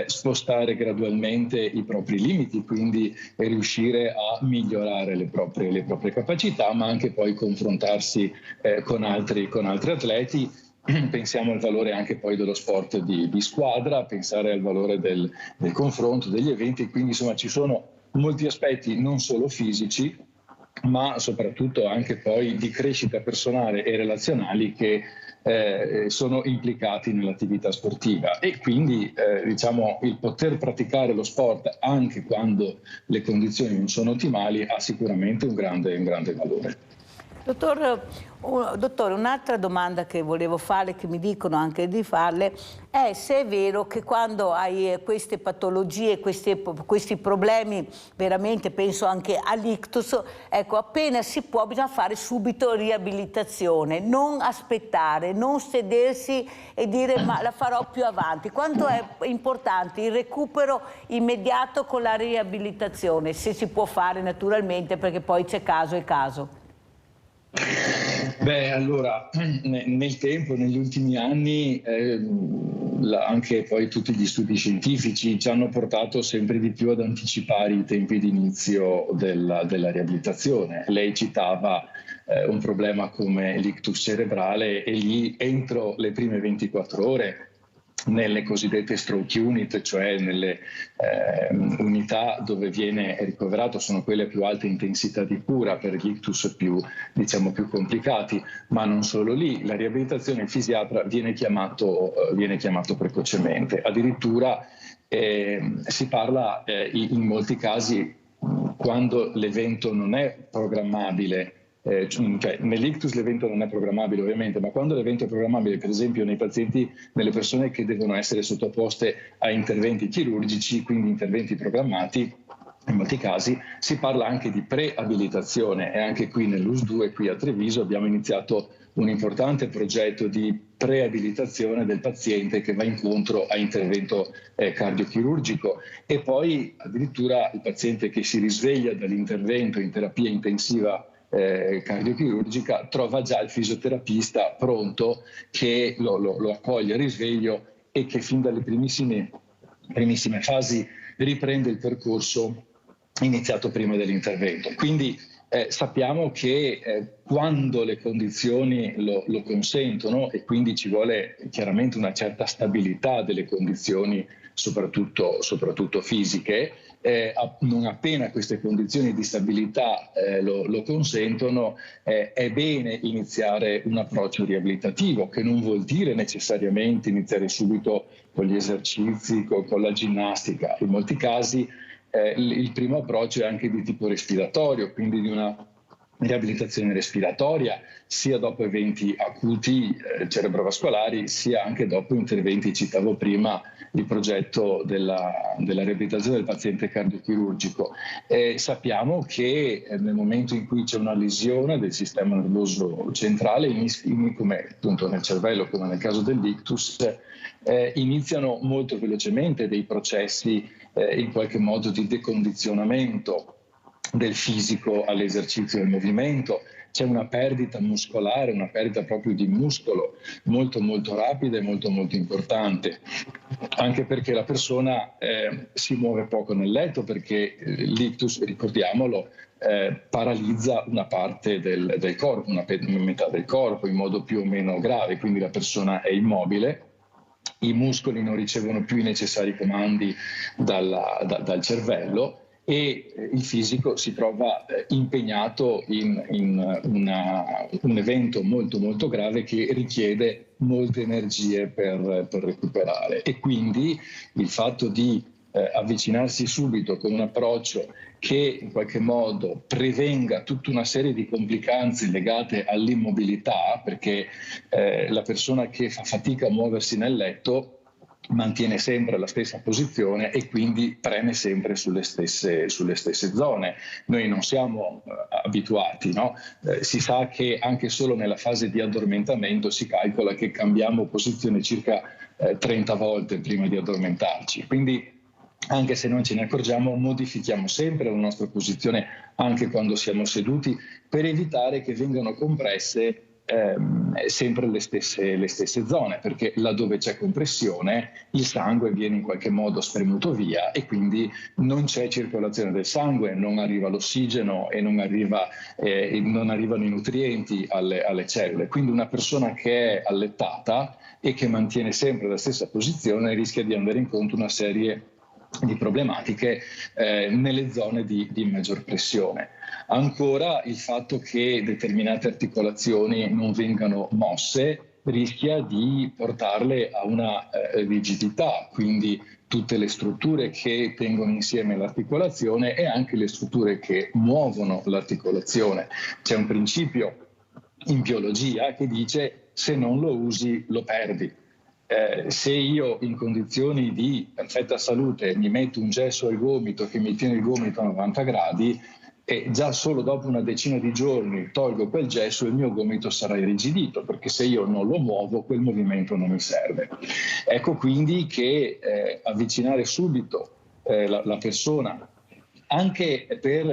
spostare gradualmente i propri limiti, quindi riuscire a migliorare le proprie capacità, ma anche poi confrontarsi con altri atleti. Pensiamo al valore anche poi dello sport di squadra, pensare al valore del confronto, degli eventi, quindi insomma ci sono molti aspetti non solo fisici, ma soprattutto anche poi di crescita personale e relazionali che sono implicati nell'attività sportiva, e quindi diciamo il poter praticare lo sport anche quando le condizioni non sono ottimali ha sicuramente un grande valore. Dottore, un'altra domanda che volevo fare, che mi dicono anche di farle, è se è vero che quando hai queste patologie, questi problemi, veramente penso anche all'ictus, ecco, appena si può bisogna fare subito riabilitazione, non aspettare, non sedersi e dire ma la farò più avanti. Quanto è importante il recupero immediato con la riabilitazione, se si può fare naturalmente, perché poi c'è caso e caso. Beh, allora, nel tempo, negli ultimi anni, anche poi tutti gli studi scientifici ci hanno portato sempre di più ad anticipare i tempi di inizio della riabilitazione. Lei citava un problema come l'ictus cerebrale, e lì entro le prime 24 ore nelle cosiddette stroke unit, cioè nelle unità dove viene ricoverato, sono quelle a più alta intensità di cura per gli ictus più complicati, ma non solo lì. La riabilitazione, il fisiatra viene chiamato precocemente. Addirittura si parla in molti casi, quando l'evento non è programmabile, cioè nell'ictus l'evento non è programmabile ovviamente, ma quando l'evento è programmabile, per esempio nelle persone che devono essere sottoposte a interventi chirurgici, quindi interventi programmati, in molti casi si parla anche di preabilitazione, e anche qui nell'US2, qui a Treviso, abbiamo iniziato un importante progetto di preabilitazione del paziente che va incontro a intervento cardiochirurgico, e poi addirittura il paziente che si risveglia dall'intervento in terapia intensiva cardiochirurgica trova già il fisioterapista pronto che lo accoglie al risveglio e che fin dalle primissime fasi riprende il percorso iniziato prima dell'intervento. Quindi sappiamo che quando le condizioni lo consentono, e quindi ci vuole chiaramente una certa stabilità delle condizioni soprattutto fisiche, non appena queste condizioni di stabilità lo consentono, è bene iniziare un approccio riabilitativo, che non vuol dire necessariamente iniziare subito con gli esercizi, con la ginnastica. In molti casi il primo approccio è anche di tipo respiratorio, quindi di una riabilitazione respiratoria, sia dopo eventi acuti cerebrovascolari, sia anche dopo interventi, citavo prima il progetto della riabilitazione del paziente cardiochirurgico. Sappiamo che nel momento in cui c'è una lesione del sistema nervoso centrale, come appunto nel cervello, come nel caso dell'ictus, iniziano molto velocemente dei processi in qualche modo di decondizionamento del fisico all'esercizio e al movimento. C'è una perdita muscolare, una perdita proprio di muscolo molto molto rapida e molto molto importante, anche perché la persona si muove poco nel letto, perché l'ictus, ricordiamolo, paralizza una parte del corpo, una metà del corpo in modo più o meno grave, quindi la persona è immobile, i muscoli non ricevono più i necessari comandi dal cervello, e il fisico si trova impegnato in un evento molto molto grave che richiede molte energie per recuperare, e quindi il fatto di avvicinarsi subito con un approccio che in qualche modo prevenga tutta una serie di complicanze legate all'immobilità, perché la persona che fa fatica a muoversi nel letto mantiene sempre la stessa posizione e quindi preme sempre sulle stesse zone. Noi non siamo abituati, no? Si sa che anche solo nella fase di addormentamento si calcola che cambiamo posizione circa 30 volte prima di addormentarci, quindi anche se non ce ne accorgiamo modifichiamo sempre la nostra posizione anche quando siamo seduti, per evitare che vengano compresse sempre le stesse zone, perché laddove c'è compressione il sangue viene in qualche modo spremuto via e quindi non c'è circolazione del sangue, non arriva l'ossigeno e non arrivano i nutrienti alle cellule. Quindi una persona che è allettata e che mantiene sempre la stessa posizione rischia di andare incontro a una serie di problematiche nelle zone di maggior pressione. Ancora il fatto che determinate articolazioni non vengano mosse rischia di portarle a una rigidità, quindi tutte le strutture che tengono insieme l'articolazione e anche le strutture che muovono l'articolazione. C'è un principio in biologia che dice: se non lo usi lo perdi. Se io in condizioni di perfetta salute mi metto un gesso al gomito che mi tiene il gomito a 90 gradi e già solo dopo una decina di giorni tolgo quel gesso e il mio gomito sarà irrigidito, perché se io non lo muovo quel movimento non mi serve. Ecco quindi che avvicinare subito la persona anche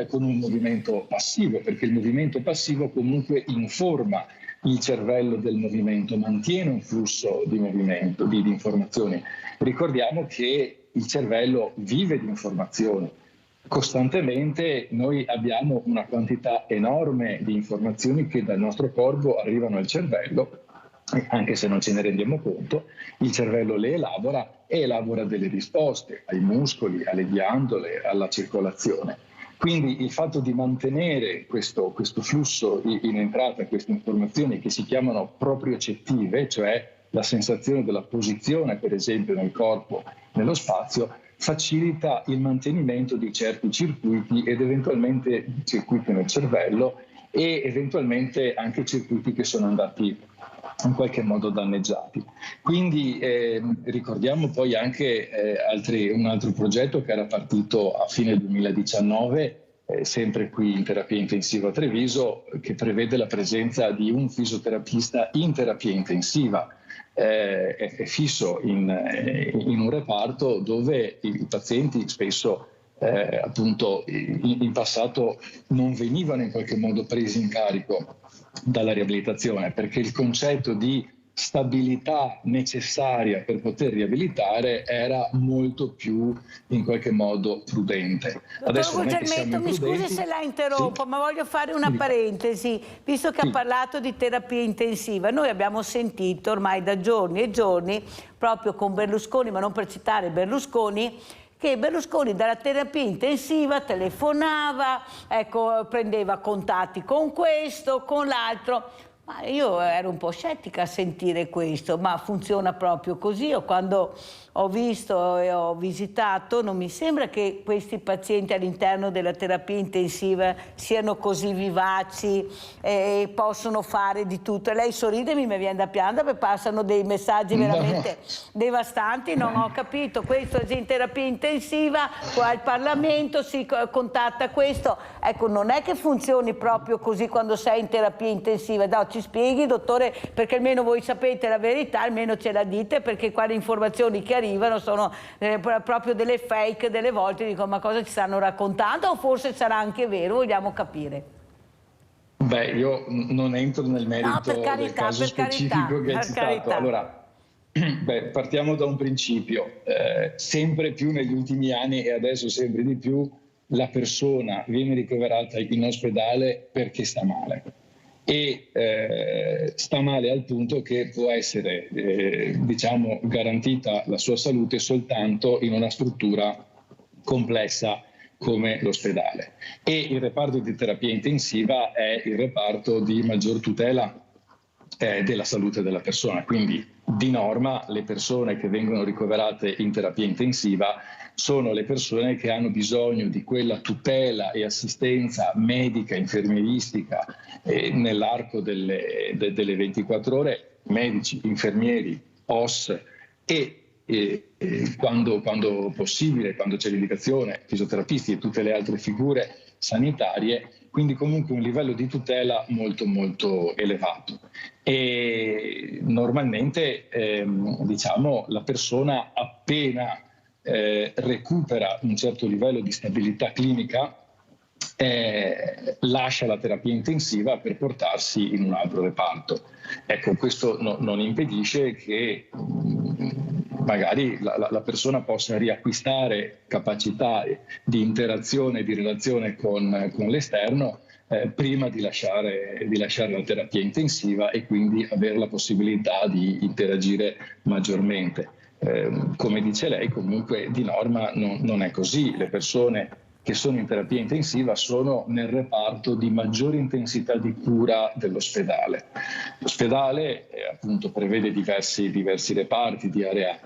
con un movimento passivo, perché il movimento passivo comunque informa il cervello del movimento, mantiene un flusso di movimento, di informazioni. Ricordiamo che il cervello vive di informazioni. Costantemente noi abbiamo una quantità enorme di informazioni che dal nostro corpo arrivano al cervello, anche se non ce ne rendiamo conto. Il cervello le elabora e elabora delle risposte ai muscoli, alle ghiandole, alla circolazione. Quindi il fatto di mantenere questo flusso in entrata, queste informazioni che si chiamano propriocettive, cioè la sensazione della posizione per esempio nel corpo, nello spazio, facilita il mantenimento di certi circuiti ed eventualmente circuiti nel cervello e eventualmente anche circuiti che sono andati in qualche modo danneggiati. Quindi ricordiamo poi anche un altro progetto che era partito a fine 2019, sempre qui in terapia intensiva a Treviso, che prevede la presenza di un fisioterapista in terapia intensiva. È fisso in un reparto dove i pazienti spesso appunto in passato non venivano in qualche modo presi in carico dalla riabilitazione, perché il concetto di stabilità necessaria per poter riabilitare era molto più in qualche modo prudente. Dottor Guglielmetto, mi scusi se la interrompo, sì, ma voglio fare una parentesi, visto che ha parlato di terapia intensiva. Noi abbiamo sentito ormai da giorni e giorni, proprio con Berlusconi, ma non per citare Berlusconi, che Berlusconi dalla terapia intensiva telefonava, ecco, prendeva contatti con questo, con l'altro. Ma io ero un po' scettica a sentire questo, ma funziona proprio così? O quando ho visto e ho visitato, non mi sembra che questi pazienti all'interno della terapia intensiva siano così vivaci e possono fare di tutto. E lei sorride e mi viene da piangere perché passano dei messaggi veramente devastanti. Non ho capito, questo è in terapia intensiva, qua al Parlamento si contatta questo. Ecco, non è che funzioni proprio così quando sei in terapia intensiva. No, ci spieghi, dottore, perché almeno voi sapete la verità, almeno ce la dite, perché qua le informazioni che arrivano sono proprio delle fake, delle volte dico: ma cosa ci stanno raccontando? O forse sarà anche vero, vogliamo capire. Beh, io non entro nel merito del caso specifico che hai citato. Allora, partiamo da un principio. Sempre più negli ultimi anni e adesso sempre di più la persona viene ricoverata in ospedale perché sta male. E sta male al punto che può essere garantita la sua salute soltanto in una struttura complessa come l'ospedale. E il reparto di terapia intensiva è il reparto di maggior tutela della salute della persona, quindi di norma le persone che vengono ricoverate in terapia intensiva sono le persone che hanno bisogno di quella tutela e assistenza medica, infermieristica nell'arco delle 24 ore, medici, infermieri, OS e quando possibile, quando c'è l'indicazione, fisioterapisti e tutte le altre figure sanitarie, quindi comunque un livello di tutela molto molto elevato. E normalmente diciamo la persona appena recupera un certo livello di stabilità clinica lascia la terapia intensiva per portarsi in un altro reparto. Ecco, questo non impedisce che magari la persona possa riacquistare capacità di interazione, di relazione con l'esterno prima di lasciare la terapia intensiva e quindi avere la possibilità di interagire maggiormente. Come dice lei, comunque di norma non è così. Le persone che sono in terapia intensiva sono nel reparto di maggiore intensità di cura dell'ospedale. L'ospedale appunto prevede diversi reparti di area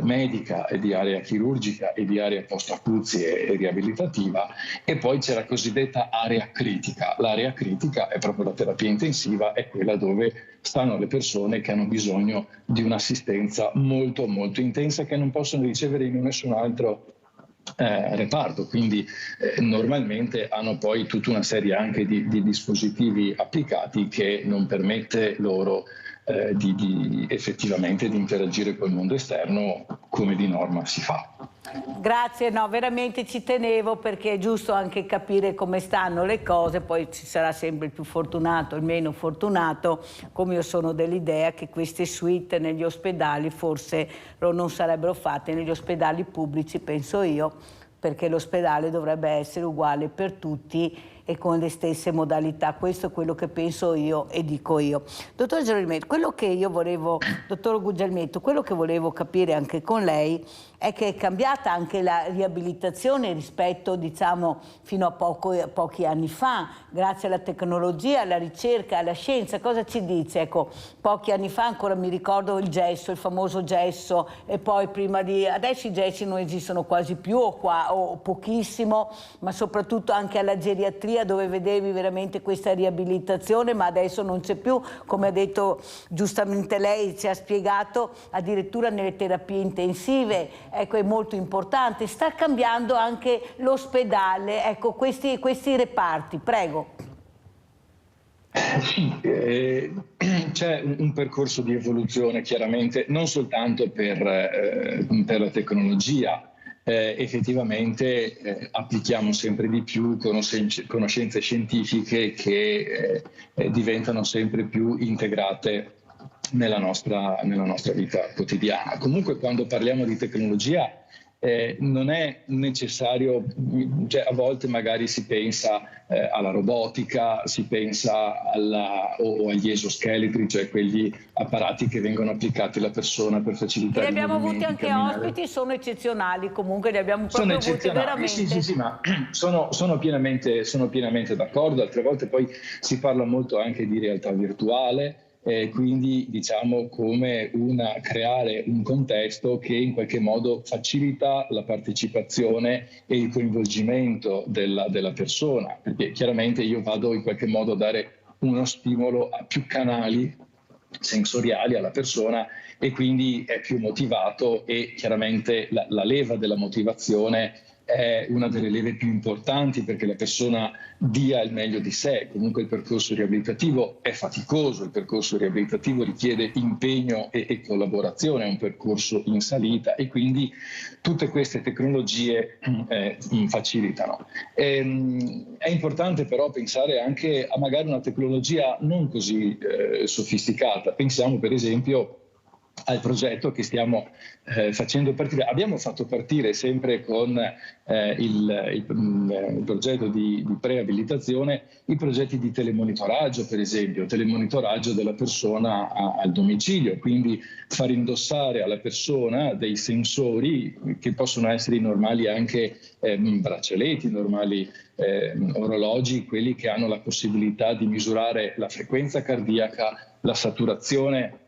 medica e di area chirurgica e di area post-acuzie e riabilitativa, e poi c'è la cosiddetta area critica. L'area critica è proprio la terapia intensiva, è quella dove stanno le persone che hanno bisogno di un'assistenza molto molto intensa che non possono ricevere in nessun altro reparto, quindi normalmente hanno poi tutta una serie anche di dispositivi applicati che non permette loro effettivamente di interagire col mondo esterno come di norma si fa. Grazie, no, veramente ci tenevo, perché è giusto anche capire come stanno le cose, poi ci sarà sempre il più fortunato, il meno fortunato, come io sono dell'idea che queste suite negli ospedali forse non sarebbero fatte negli ospedali pubblici, penso io, perché l'ospedale dovrebbe essere uguale per tutti e con le stesse modalità. Questo è quello che penso io e dico io. Dottor Gugelmetto, dottor Gugelmetto, quello che volevo capire anche con lei è che è cambiata anche la riabilitazione rispetto, diciamo, fino a pochi anni fa, grazie alla tecnologia, alla ricerca, alla scienza. Cosa ci dice? Ecco, pochi anni fa ancora mi ricordo il gesso, il famoso gesso, e poi adesso i gessi non esistono quasi più o pochissimo, ma soprattutto anche alla geriatria, dove vedevi veramente questa riabilitazione, ma adesso non c'è più, come ha detto giustamente lei, ci ha spiegato, addirittura nelle terapie intensive. Ecco, è molto importante. Sta cambiando anche l'ospedale, ecco, questi reparti. Prego. C'è un percorso di evoluzione chiaramente, non soltanto per la tecnologia. Effettivamente applichiamo sempre di più conoscenze scientifiche che diventano sempre più integrate nella nostra vita quotidiana. Comunque, quando parliamo di tecnologia non è necessario, cioè a volte magari si pensa alla robotica, si pensa o agli esoscheletri, cioè quegli apparati che vengono applicati alla persona per facilitare i movimenti. Ne abbiamo avuti anche ospiti, sono eccezionali, comunque li abbiamo proprio avuti veramente. Sì, ma sono pienamente d'accordo. Altre volte poi si parla molto anche di realtà virtuale, quindi diciamo come creare un contesto che in qualche modo facilita la partecipazione e il coinvolgimento della persona, perché chiaramente io vado in qualche modo a dare uno stimolo a più canali sensoriali alla persona e quindi è più motivato, e chiaramente la leva della motivazione è una delle leve più importanti perché la persona dia il meglio di sé. Comunque il percorso riabilitativo è faticoso, il percorso riabilitativo richiede impegno e collaborazione, è un percorso in salita e quindi tutte queste tecnologie facilitano. È importante però pensare anche a magari una tecnologia non così sofisticata. Pensiamo per esempio al progetto che stiamo facendo partire. Abbiamo fatto partire sempre con il progetto di preabilitazione i progetti di telemonitoraggio, per esempio, telemonitoraggio della persona al domicilio, quindi far indossare alla persona dei sensori che possono essere i normali anche braccialetti, normali orologi, quelli che hanno la possibilità di misurare la frequenza cardiaca, la saturazione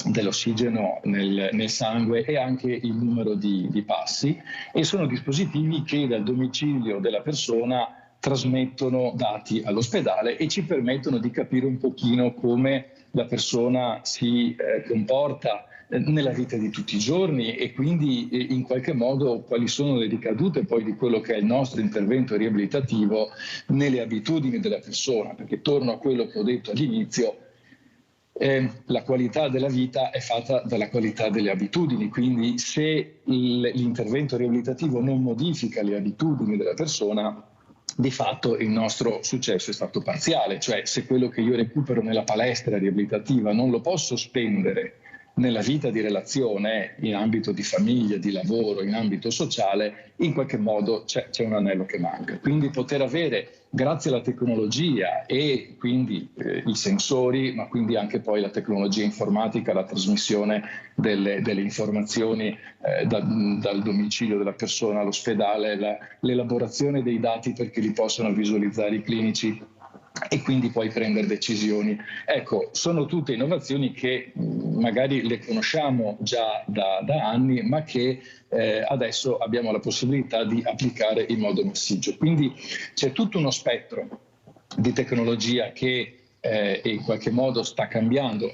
dell'ossigeno nel sangue e anche il numero di passi, e sono dispositivi che dal domicilio della persona trasmettono dati all'ospedale e ci permettono di capire un pochino come la persona si comporta nella vita di tutti i giorni e quindi in qualche modo quali sono le ricadute poi di quello che è il nostro intervento riabilitativo nelle abitudini della persona, perché torno a quello che ho detto all'inizio. La qualità della vita è fatta dalla qualità delle abitudini, quindi se l'intervento riabilitativo non modifica le abitudini della persona, di fatto il nostro successo è stato parziale, cioè se quello che io recupero nella palestra riabilitativa non lo posso spendere nella vita di relazione, in ambito di famiglia, di lavoro, in ambito sociale, in qualche modo c'è un anello che manca. Quindi poter avere, grazie alla tecnologia e quindi i sensori, ma quindi anche poi la tecnologia informatica, la trasmissione delle informazioni dal domicilio della persona all'ospedale, l'elaborazione dei dati perché li possano visualizzare i clinici e quindi poi prendere decisioni. Ecco, sono tutte innovazioni che magari le conosciamo già da anni, ma che adesso abbiamo la possibilità di applicare in modo massiccio. Quindi c'è tutto uno spettro di tecnologia che in qualche modo ha cambiato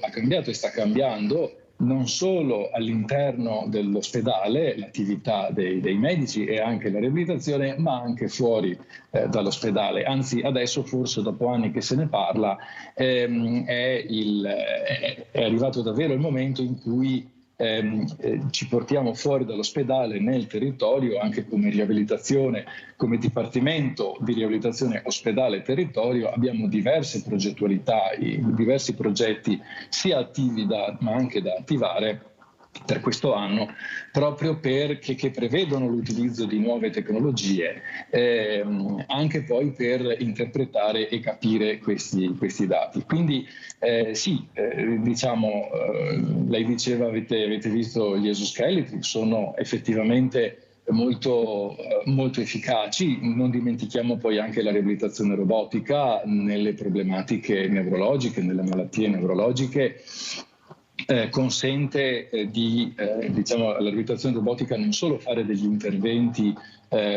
e sta cambiando non solo all'interno dell'ospedale, l'attività dei medici e anche la riabilitazione, ma anche fuori dall'ospedale. Anzi, adesso forse dopo anni che se ne parla è arrivato davvero il momento in cui ci portiamo fuori dall'ospedale nel territorio anche come riabilitazione, come Dipartimento di Riabilitazione Ospedale e Territorio. Abbiamo diverse progettualità, diversi progetti sia attivi ma anche da attivare per questo anno, proprio che prevedono l'utilizzo di nuove tecnologie, anche poi per interpretare e capire questi dati. Quindi lei diceva avete visto gli esoscheletri, sono effettivamente molto efficaci. Non dimentichiamo poi anche la riabilitazione robotica nelle problematiche neurologiche, nelle malattie neurologiche. Consente la riabilitazione robotica non solo fare degli interventi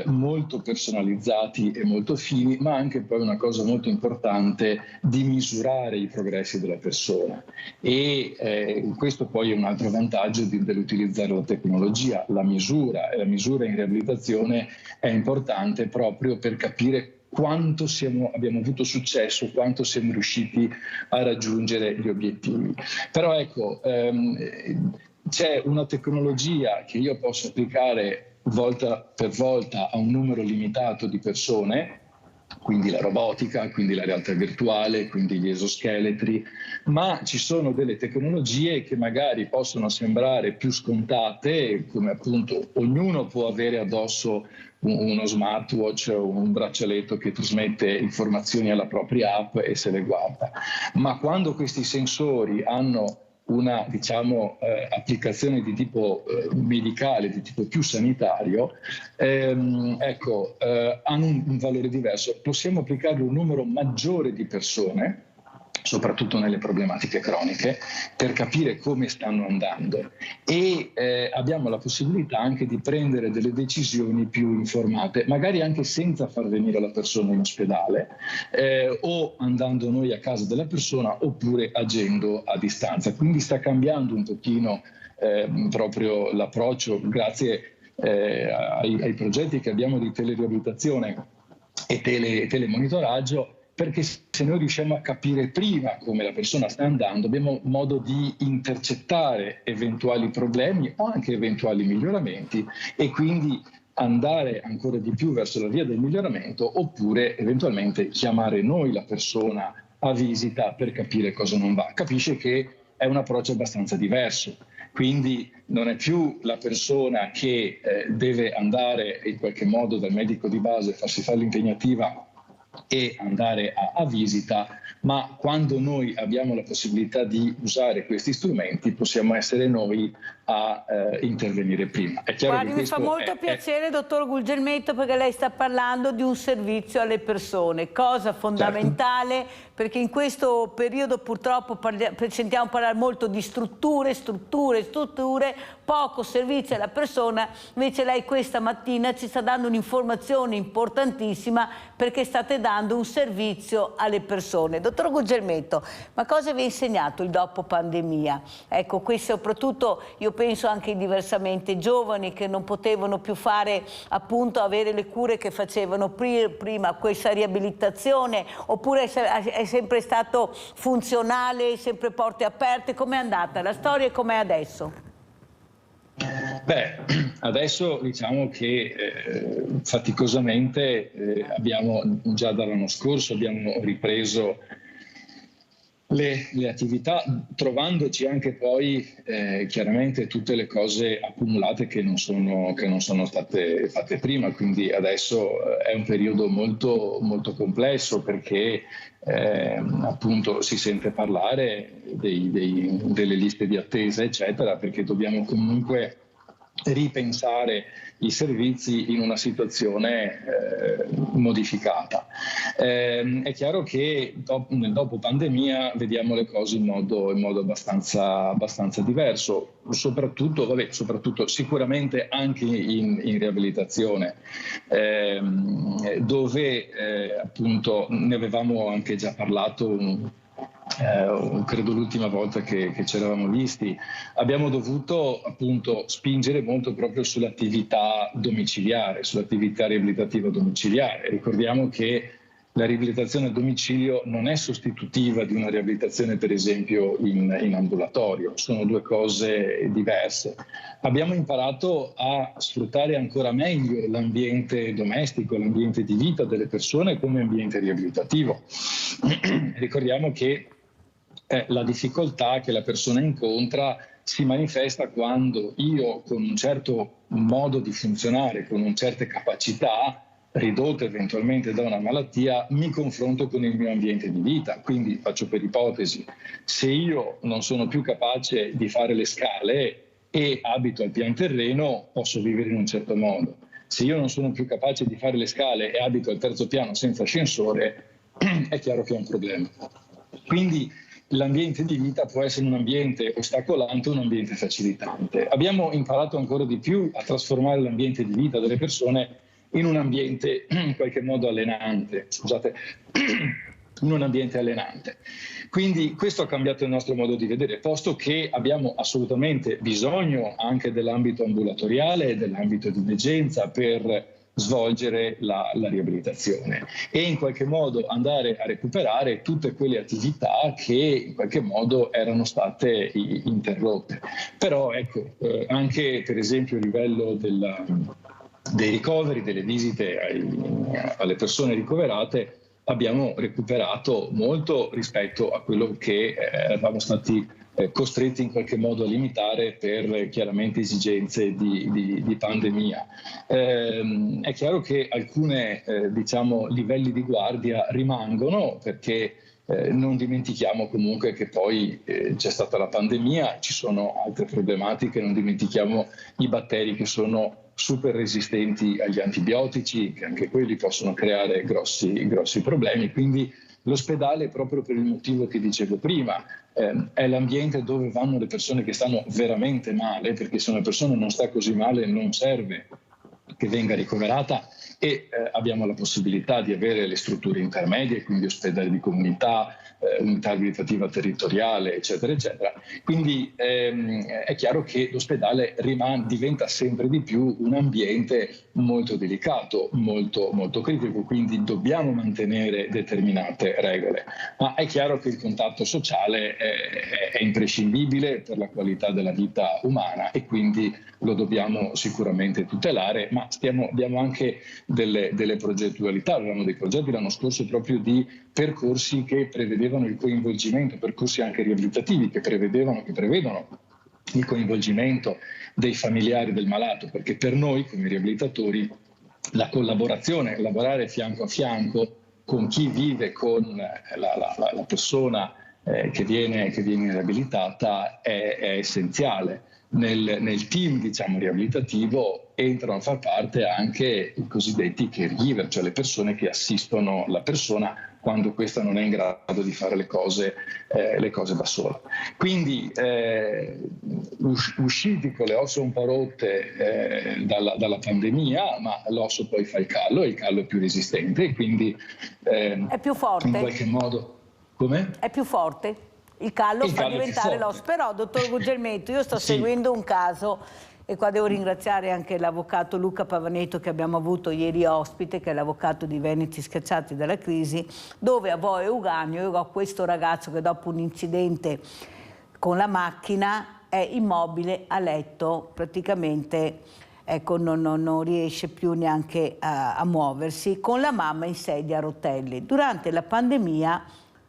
molto personalizzati e molto fini, ma anche poi una cosa molto importante di misurare i progressi della persona, e questo poi è un altro vantaggio dell'utilizzare la tecnologia. La misura in riabilitazione è importante proprio per capire quanto abbiamo avuto successo, quanto siamo riusciti a raggiungere gli obiettivi. Però ecco, c'è una tecnologia che io posso applicare volta per volta a un numero limitato di persone, quindi la robotica, quindi la realtà virtuale, quindi gli esoscheletri, ma ci sono delle tecnologie che magari possono sembrare più scontate, come appunto ognuno può avere addosso uno smartwatch o un braccialetto che trasmette informazioni alla propria app e se le guarda. Ma quando questi sensori hanno una applicazione di tipo medicale, di tipo più sanitario, hanno un valore diverso. Possiamo applicarlo a un numero maggiore di persone, soprattutto nelle problematiche croniche, per capire come stanno andando, e abbiamo la possibilità anche di prendere delle decisioni più informate, magari anche senza far venire la persona in ospedale, o andando noi a casa della persona, oppure agendo a distanza. Quindi sta cambiando un pochino proprio l'approccio, grazie ai progetti che abbiamo di teleriabilitazione e telemonitoraggio, perché se noi riusciamo a capire prima come la persona sta andando, abbiamo modo di intercettare eventuali problemi o anche eventuali miglioramenti, e quindi andare ancora di più verso la via del miglioramento, oppure eventualmente chiamare noi la persona a visita per capire cosa non va. Capisce che è un approccio abbastanza diverso. Quindi non è più la persona che deve andare in qualche modo dal medico di base, farsi fare l'impegnativa e andare a visita, ma quando noi abbiamo la possibilità di usare questi strumenti possiamo essere noi a intervenire prima. È chiaro. Guardi, mi fa molto piacere, dottor Guglielmetto, perché lei sta parlando di un servizio alle persone, cosa fondamentale, perché in questo periodo purtroppo sentiamo parlare molto di strutture, poco servizio alla persona. Invece lei questa mattina ci sta dando un'informazione importantissima, perché state dando un servizio alle persone. Dottor Guglielmetto, ma cosa vi ha insegnato il dopo pandemia? Ecco, questo soprattutto io penso anche ai diversamente giovani che non potevano più fare, appunto, avere le cure che facevano prima, questa riabilitazione, oppure è sempre stato funzionale, sempre porte aperte. Com'è andata la storia e com'è adesso? Beh, adesso diciamo che faticosamente abbiamo già dall'anno scorso abbiamo ripreso le attività, trovandoci anche poi chiaramente tutte le cose accumulate che non sono state fatte prima, quindi adesso è un periodo molto, molto complesso, perché appunto si sente parlare delle liste di attesa, eccetera, perché dobbiamo comunque ripensare i servizi in una situazione modificata. È chiaro che nel dopo pandemia vediamo le cose in modo abbastanza diverso, soprattutto sicuramente anche in riabilitazione, dove appunto ne avevamo anche già parlato. Credo l'ultima volta che ci eravamo visti, abbiamo dovuto appunto spingere molto proprio sull'attività domiciliare, sull'attività riabilitativa domiciliare. Ricordiamo che la riabilitazione a domicilio non è sostitutiva di una riabilitazione per esempio in ambulatorio, sono due cose diverse. Abbiamo imparato a sfruttare ancora meglio l'ambiente domestico, l'ambiente di vita delle persone come ambiente riabilitativo. Ricordiamo che la difficoltà che la persona incontra si manifesta quando io, con un certo modo di funzionare, con certe capacità, ridotte eventualmente da una malattia, mi confronto con il mio ambiente di vita. Quindi faccio per ipotesi, se io non sono più capace di fare le scale e abito al pian terreno, posso vivere in un certo modo. Se io non sono più capace di fare le scale e abito al terzo piano senza ascensore, è chiaro che è un problema. Quindi l'ambiente di vita può essere un ambiente ostacolante o un ambiente facilitante. Abbiamo imparato ancora di più a trasformare l'ambiente di vita delle persone in un ambiente in qualche modo allenante, in un ambiente allenante. Quindi questo ha cambiato il nostro modo di vedere, posto che abbiamo assolutamente bisogno anche dell'ambito ambulatoriale e dell'ambito di degenza per svolgere la riabilitazione e in qualche modo andare a recuperare tutte quelle attività che in qualche modo erano state interrotte. Però ecco, anche per esempio a livello dei ricoveri, delle visite alle persone ricoverate, abbiamo recuperato molto rispetto a quello che eravamo stati costretti in qualche modo a limitare per chiaramente esigenze di pandemia. È chiaro che alcuni livelli di guardia rimangono, perché non dimentichiamo comunque che poi c'è stata la pandemia, ci sono altre problematiche, non dimentichiamo i batteri che sono super resistenti agli antibiotici, che anche quelli possono creare grossi problemi. Quindi l'ospedale, proprio per il motivo che dicevo prima, è l'ambiente dove vanno le persone che stanno veramente male, perché se una persona non sta così male non serve che venga ricoverata, e abbiamo la possibilità di avere le strutture intermedie, quindi ospedali di comunità, unità riabilitativa territoriale, eccetera, eccetera. Quindi è chiaro che l'ospedale diventa sempre di più un ambiente molto delicato, molto, molto critico, quindi dobbiamo mantenere determinate regole. Ma è chiaro che il contatto sociale è imprescindibile per la qualità della vita umana e quindi lo dobbiamo sicuramente tutelare, ma abbiamo anche delle progettualità. Avevamo dei progetti l'anno scorso proprio di percorsi che prevedevano il coinvolgimento, percorsi anche riabilitativi che prevedono il coinvolgimento dei familiari del malato, perché per noi come riabilitatori la collaborazione, lavorare fianco a fianco con chi vive con la persona che viene riabilitata è essenziale. Nel team, diciamo, riabilitativo entrano a far parte anche i cosiddetti caregiver, cioè le persone che assistono la persona quando questa non è in grado di fare le cose da sola. Quindi usciti con le ossa un po' rotte dalla pandemia, ma l'osso poi fa il callo, e il callo è più resistente, e quindi è più forte. In qualche modo. Come? È più forte. Il callo fa diventare l'osso. Però, dottor Gugelmetto, io sto seguendo un caso, e qua devo ringraziare anche l'avvocato Luca Pavaneto che abbiamo avuto ieri ospite, che è l'avvocato di Veneti Scacciati dalla Crisi, dove a Boe Euganeo io ho questo ragazzo che dopo un incidente con la macchina è immobile a letto, praticamente ecco, non riesce più neanche a muoversi, con la mamma in sedia a rotelle. Durante la pandemia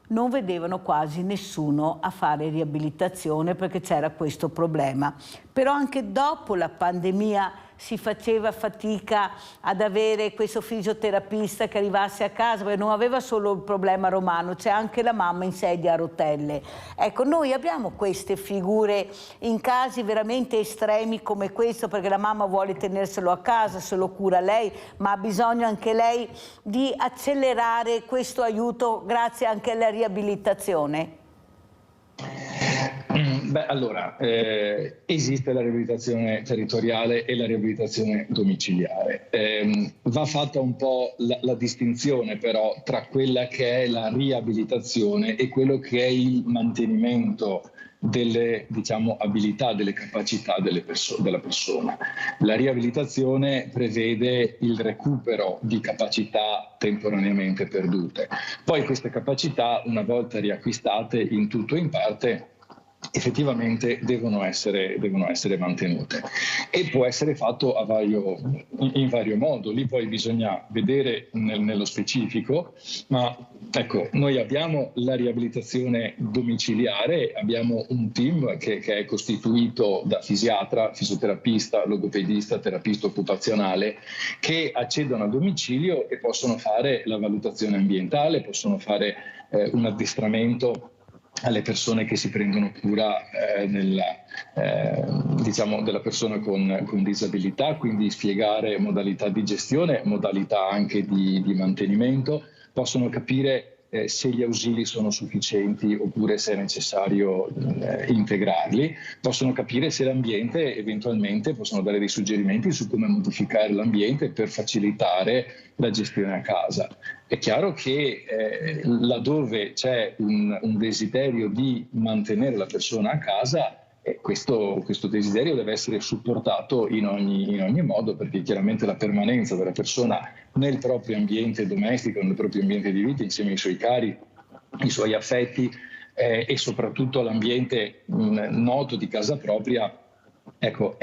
non vedevano quasi nessuno a fare riabilitazione perché c'era questo problema. Però anche dopo la pandemia si faceva fatica ad avere questo fisioterapista che arrivasse a casa, perché non aveva solo il problema Romano, c'è anche la mamma in sedia a rotelle. Ecco, noi abbiamo queste figure in casi veramente estremi come questo, perché la mamma vuole tenerselo a casa, se lo cura lei, ma ha bisogno anche lei di accelerare questo aiuto grazie anche alla riabilitazione? Beh, allora, esiste la riabilitazione territoriale e la riabilitazione domiciliare. Va fatta un po' la distinzione però tra quella che è la riabilitazione e quello che è il mantenimento delle, diciamo, abilità, delle capacità della persona. La riabilitazione prevede il recupero di capacità temporaneamente perdute. Poi queste capacità, una volta riacquistate in tutto o in parte, effettivamente devono essere mantenute, e può essere fatto in vario modo. Lì poi bisogna vedere nello specifico, ma ecco, noi abbiamo la riabilitazione domiciliare, abbiamo un team che è costituito da fisiatra, fisioterapista, logopedista, terapista occupazionale, che accedono a domicilio e possono fare la valutazione ambientale, possono fare un addestramento alle persone che si prendono cura della persona con disabilità, quindi spiegare modalità di gestione, modalità anche di mantenimento, possono capire se gli ausili sono sufficienti oppure se è necessario integrarli, possono capire se l'ambiente, eventualmente possono dare dei suggerimenti su come modificare l'ambiente per facilitare la gestione a casa. È chiaro che laddove c'è un desiderio di mantenere la persona a casa, questo desiderio deve essere supportato in ogni modo, perché chiaramente la permanenza della persona nel proprio ambiente domestico, nel proprio ambiente di vita, insieme ai suoi cari, i suoi affetti e soprattutto l'ambiente noto di casa propria, ecco,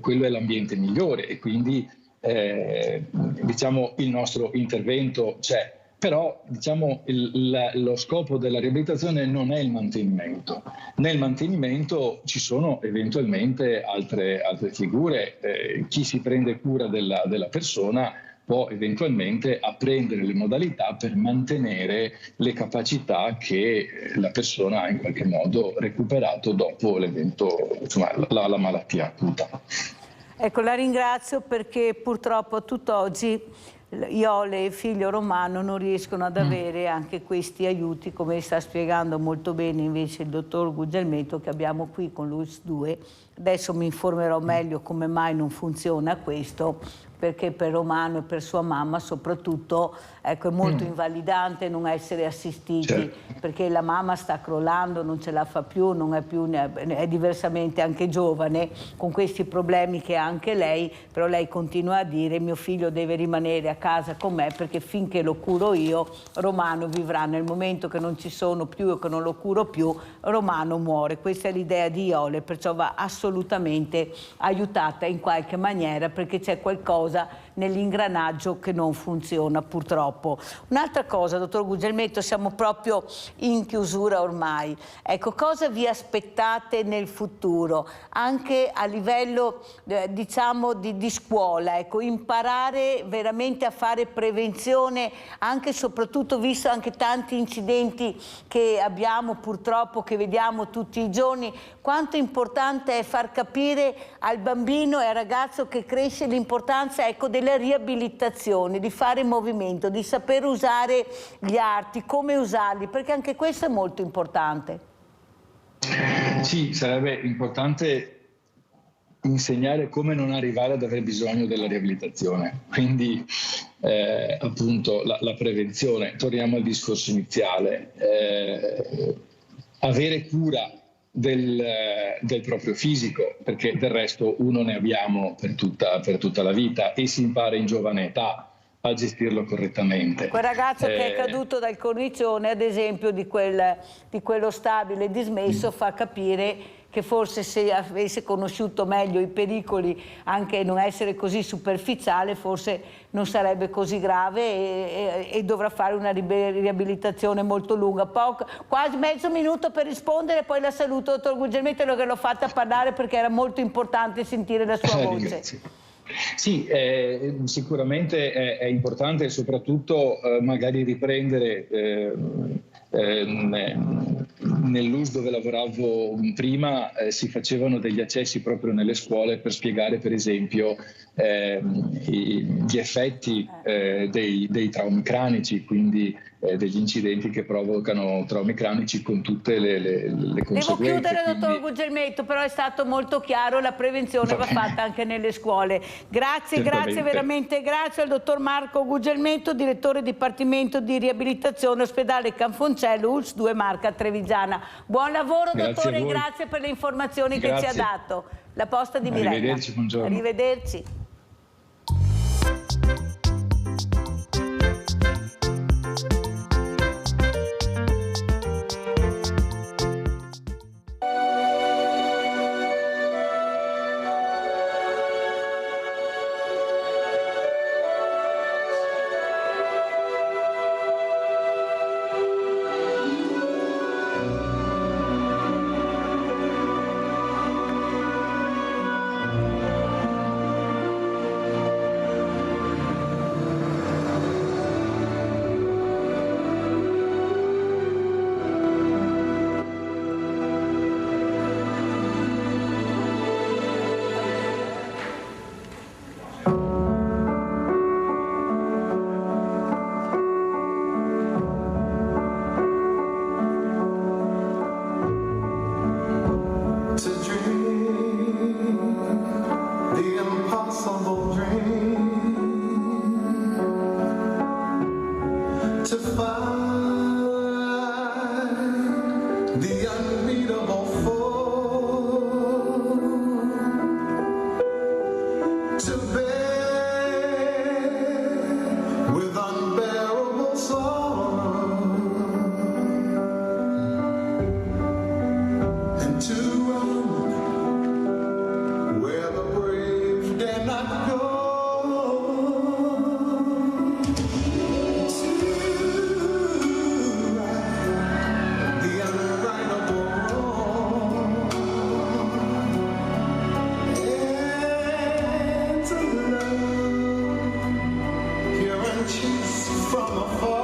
quello è l'ambiente migliore, e quindi diciamo il nostro intervento c'è. Però diciamo, lo scopo della riabilitazione non è il mantenimento. Nel mantenimento ci sono eventualmente altre figure. Chi si prende cura della persona può eventualmente apprendere le modalità per mantenere le capacità che la persona ha in qualche modo recuperato dopo l'evento, insomma, la malattia acuta. Ecco, la ringrazio perché purtroppo a tutt'oggi Iole e figlio Romano non riescono ad avere anche questi aiuti, come sta spiegando molto bene invece il dottor Gugelmetto, che abbiamo qui con l'UIS 2. Adesso mi informerò meglio come mai non funziona questo, perché per Romano e per sua mamma soprattutto, ecco, è molto invalidante non essere assistiti, perché la mamma sta crollando, non ce la fa più, non è più, è diversamente anche giovane, con questi problemi che ha anche lei, però lei continua a dire: mio figlio deve rimanere a casa con me perché finché lo curo io Romano vivrà. Nel momento che non ci sono più e che non lo curo più, Romano muore. Questa è l'idea di Iole, perciò va assolutamente aiutata in qualche maniera, perché c'è qualcosa nell'ingranaggio che non funziona purtroppo. Un'altra cosa, dottor Gugelmetto, siamo proprio in chiusura ormai. Ecco, cosa vi aspettate nel futuro, anche a livello diciamo di scuola, ecco, imparare veramente a fare prevenzione, anche e soprattutto visto anche tanti incidenti che abbiamo purtroppo, che vediamo tutti i giorni, quanto importante è far capire al bambino e al ragazzo che cresce l'importanza, ecco, della riabilitazione, di fare movimento, di saper usare gli arti, come usarli, perché anche questo è molto importante. Sì, sarebbe importante insegnare come non arrivare ad aver bisogno della riabilitazione, quindi appunto la prevenzione. Torniamo al discorso iniziale, avere cura del proprio fisico, perché del resto uno ne abbiamo per tutta la vita e si impara in giovane età a gestirlo correttamente. Quel ragazzo che è caduto dal cornicione, ad esempio, di quello stabile dismesso, fa capire che forse se avesse conosciuto meglio i pericoli, anche non essere così superficiale, forse non sarebbe così grave e dovrà fare una riabilitazione molto lunga. Quasi mezzo minuto per rispondere, poi la saluto, dottor Gugelmetto, che l'ho fatta parlare perché era molto importante sentire la sua voce. Grazie. Sì, sicuramente è importante e soprattutto magari riprendere nell'US dove lavoravo prima si facevano degli accessi proprio nelle scuole per spiegare per esempio gli effetti dei traumi cranici, quindi degli incidenti che provocano traumi cranici con tutte le conseguenze. Devo chiudere, dottor Gugelmetto, però è stato molto chiaro, la prevenzione va fatta anche nelle scuole. Grazie, grazie, veramente grazie al dottor Marco Gugelmetto, direttore Dipartimento di Riabilitazione Ospedale Canfoncello, ULSS 2 Marca Trevigiana. Buon lavoro, dottore, grazie per le informazioni che ci ha dato. La posta di Mirella. Arrivederci, buongiorno. Arrivederci. From afar.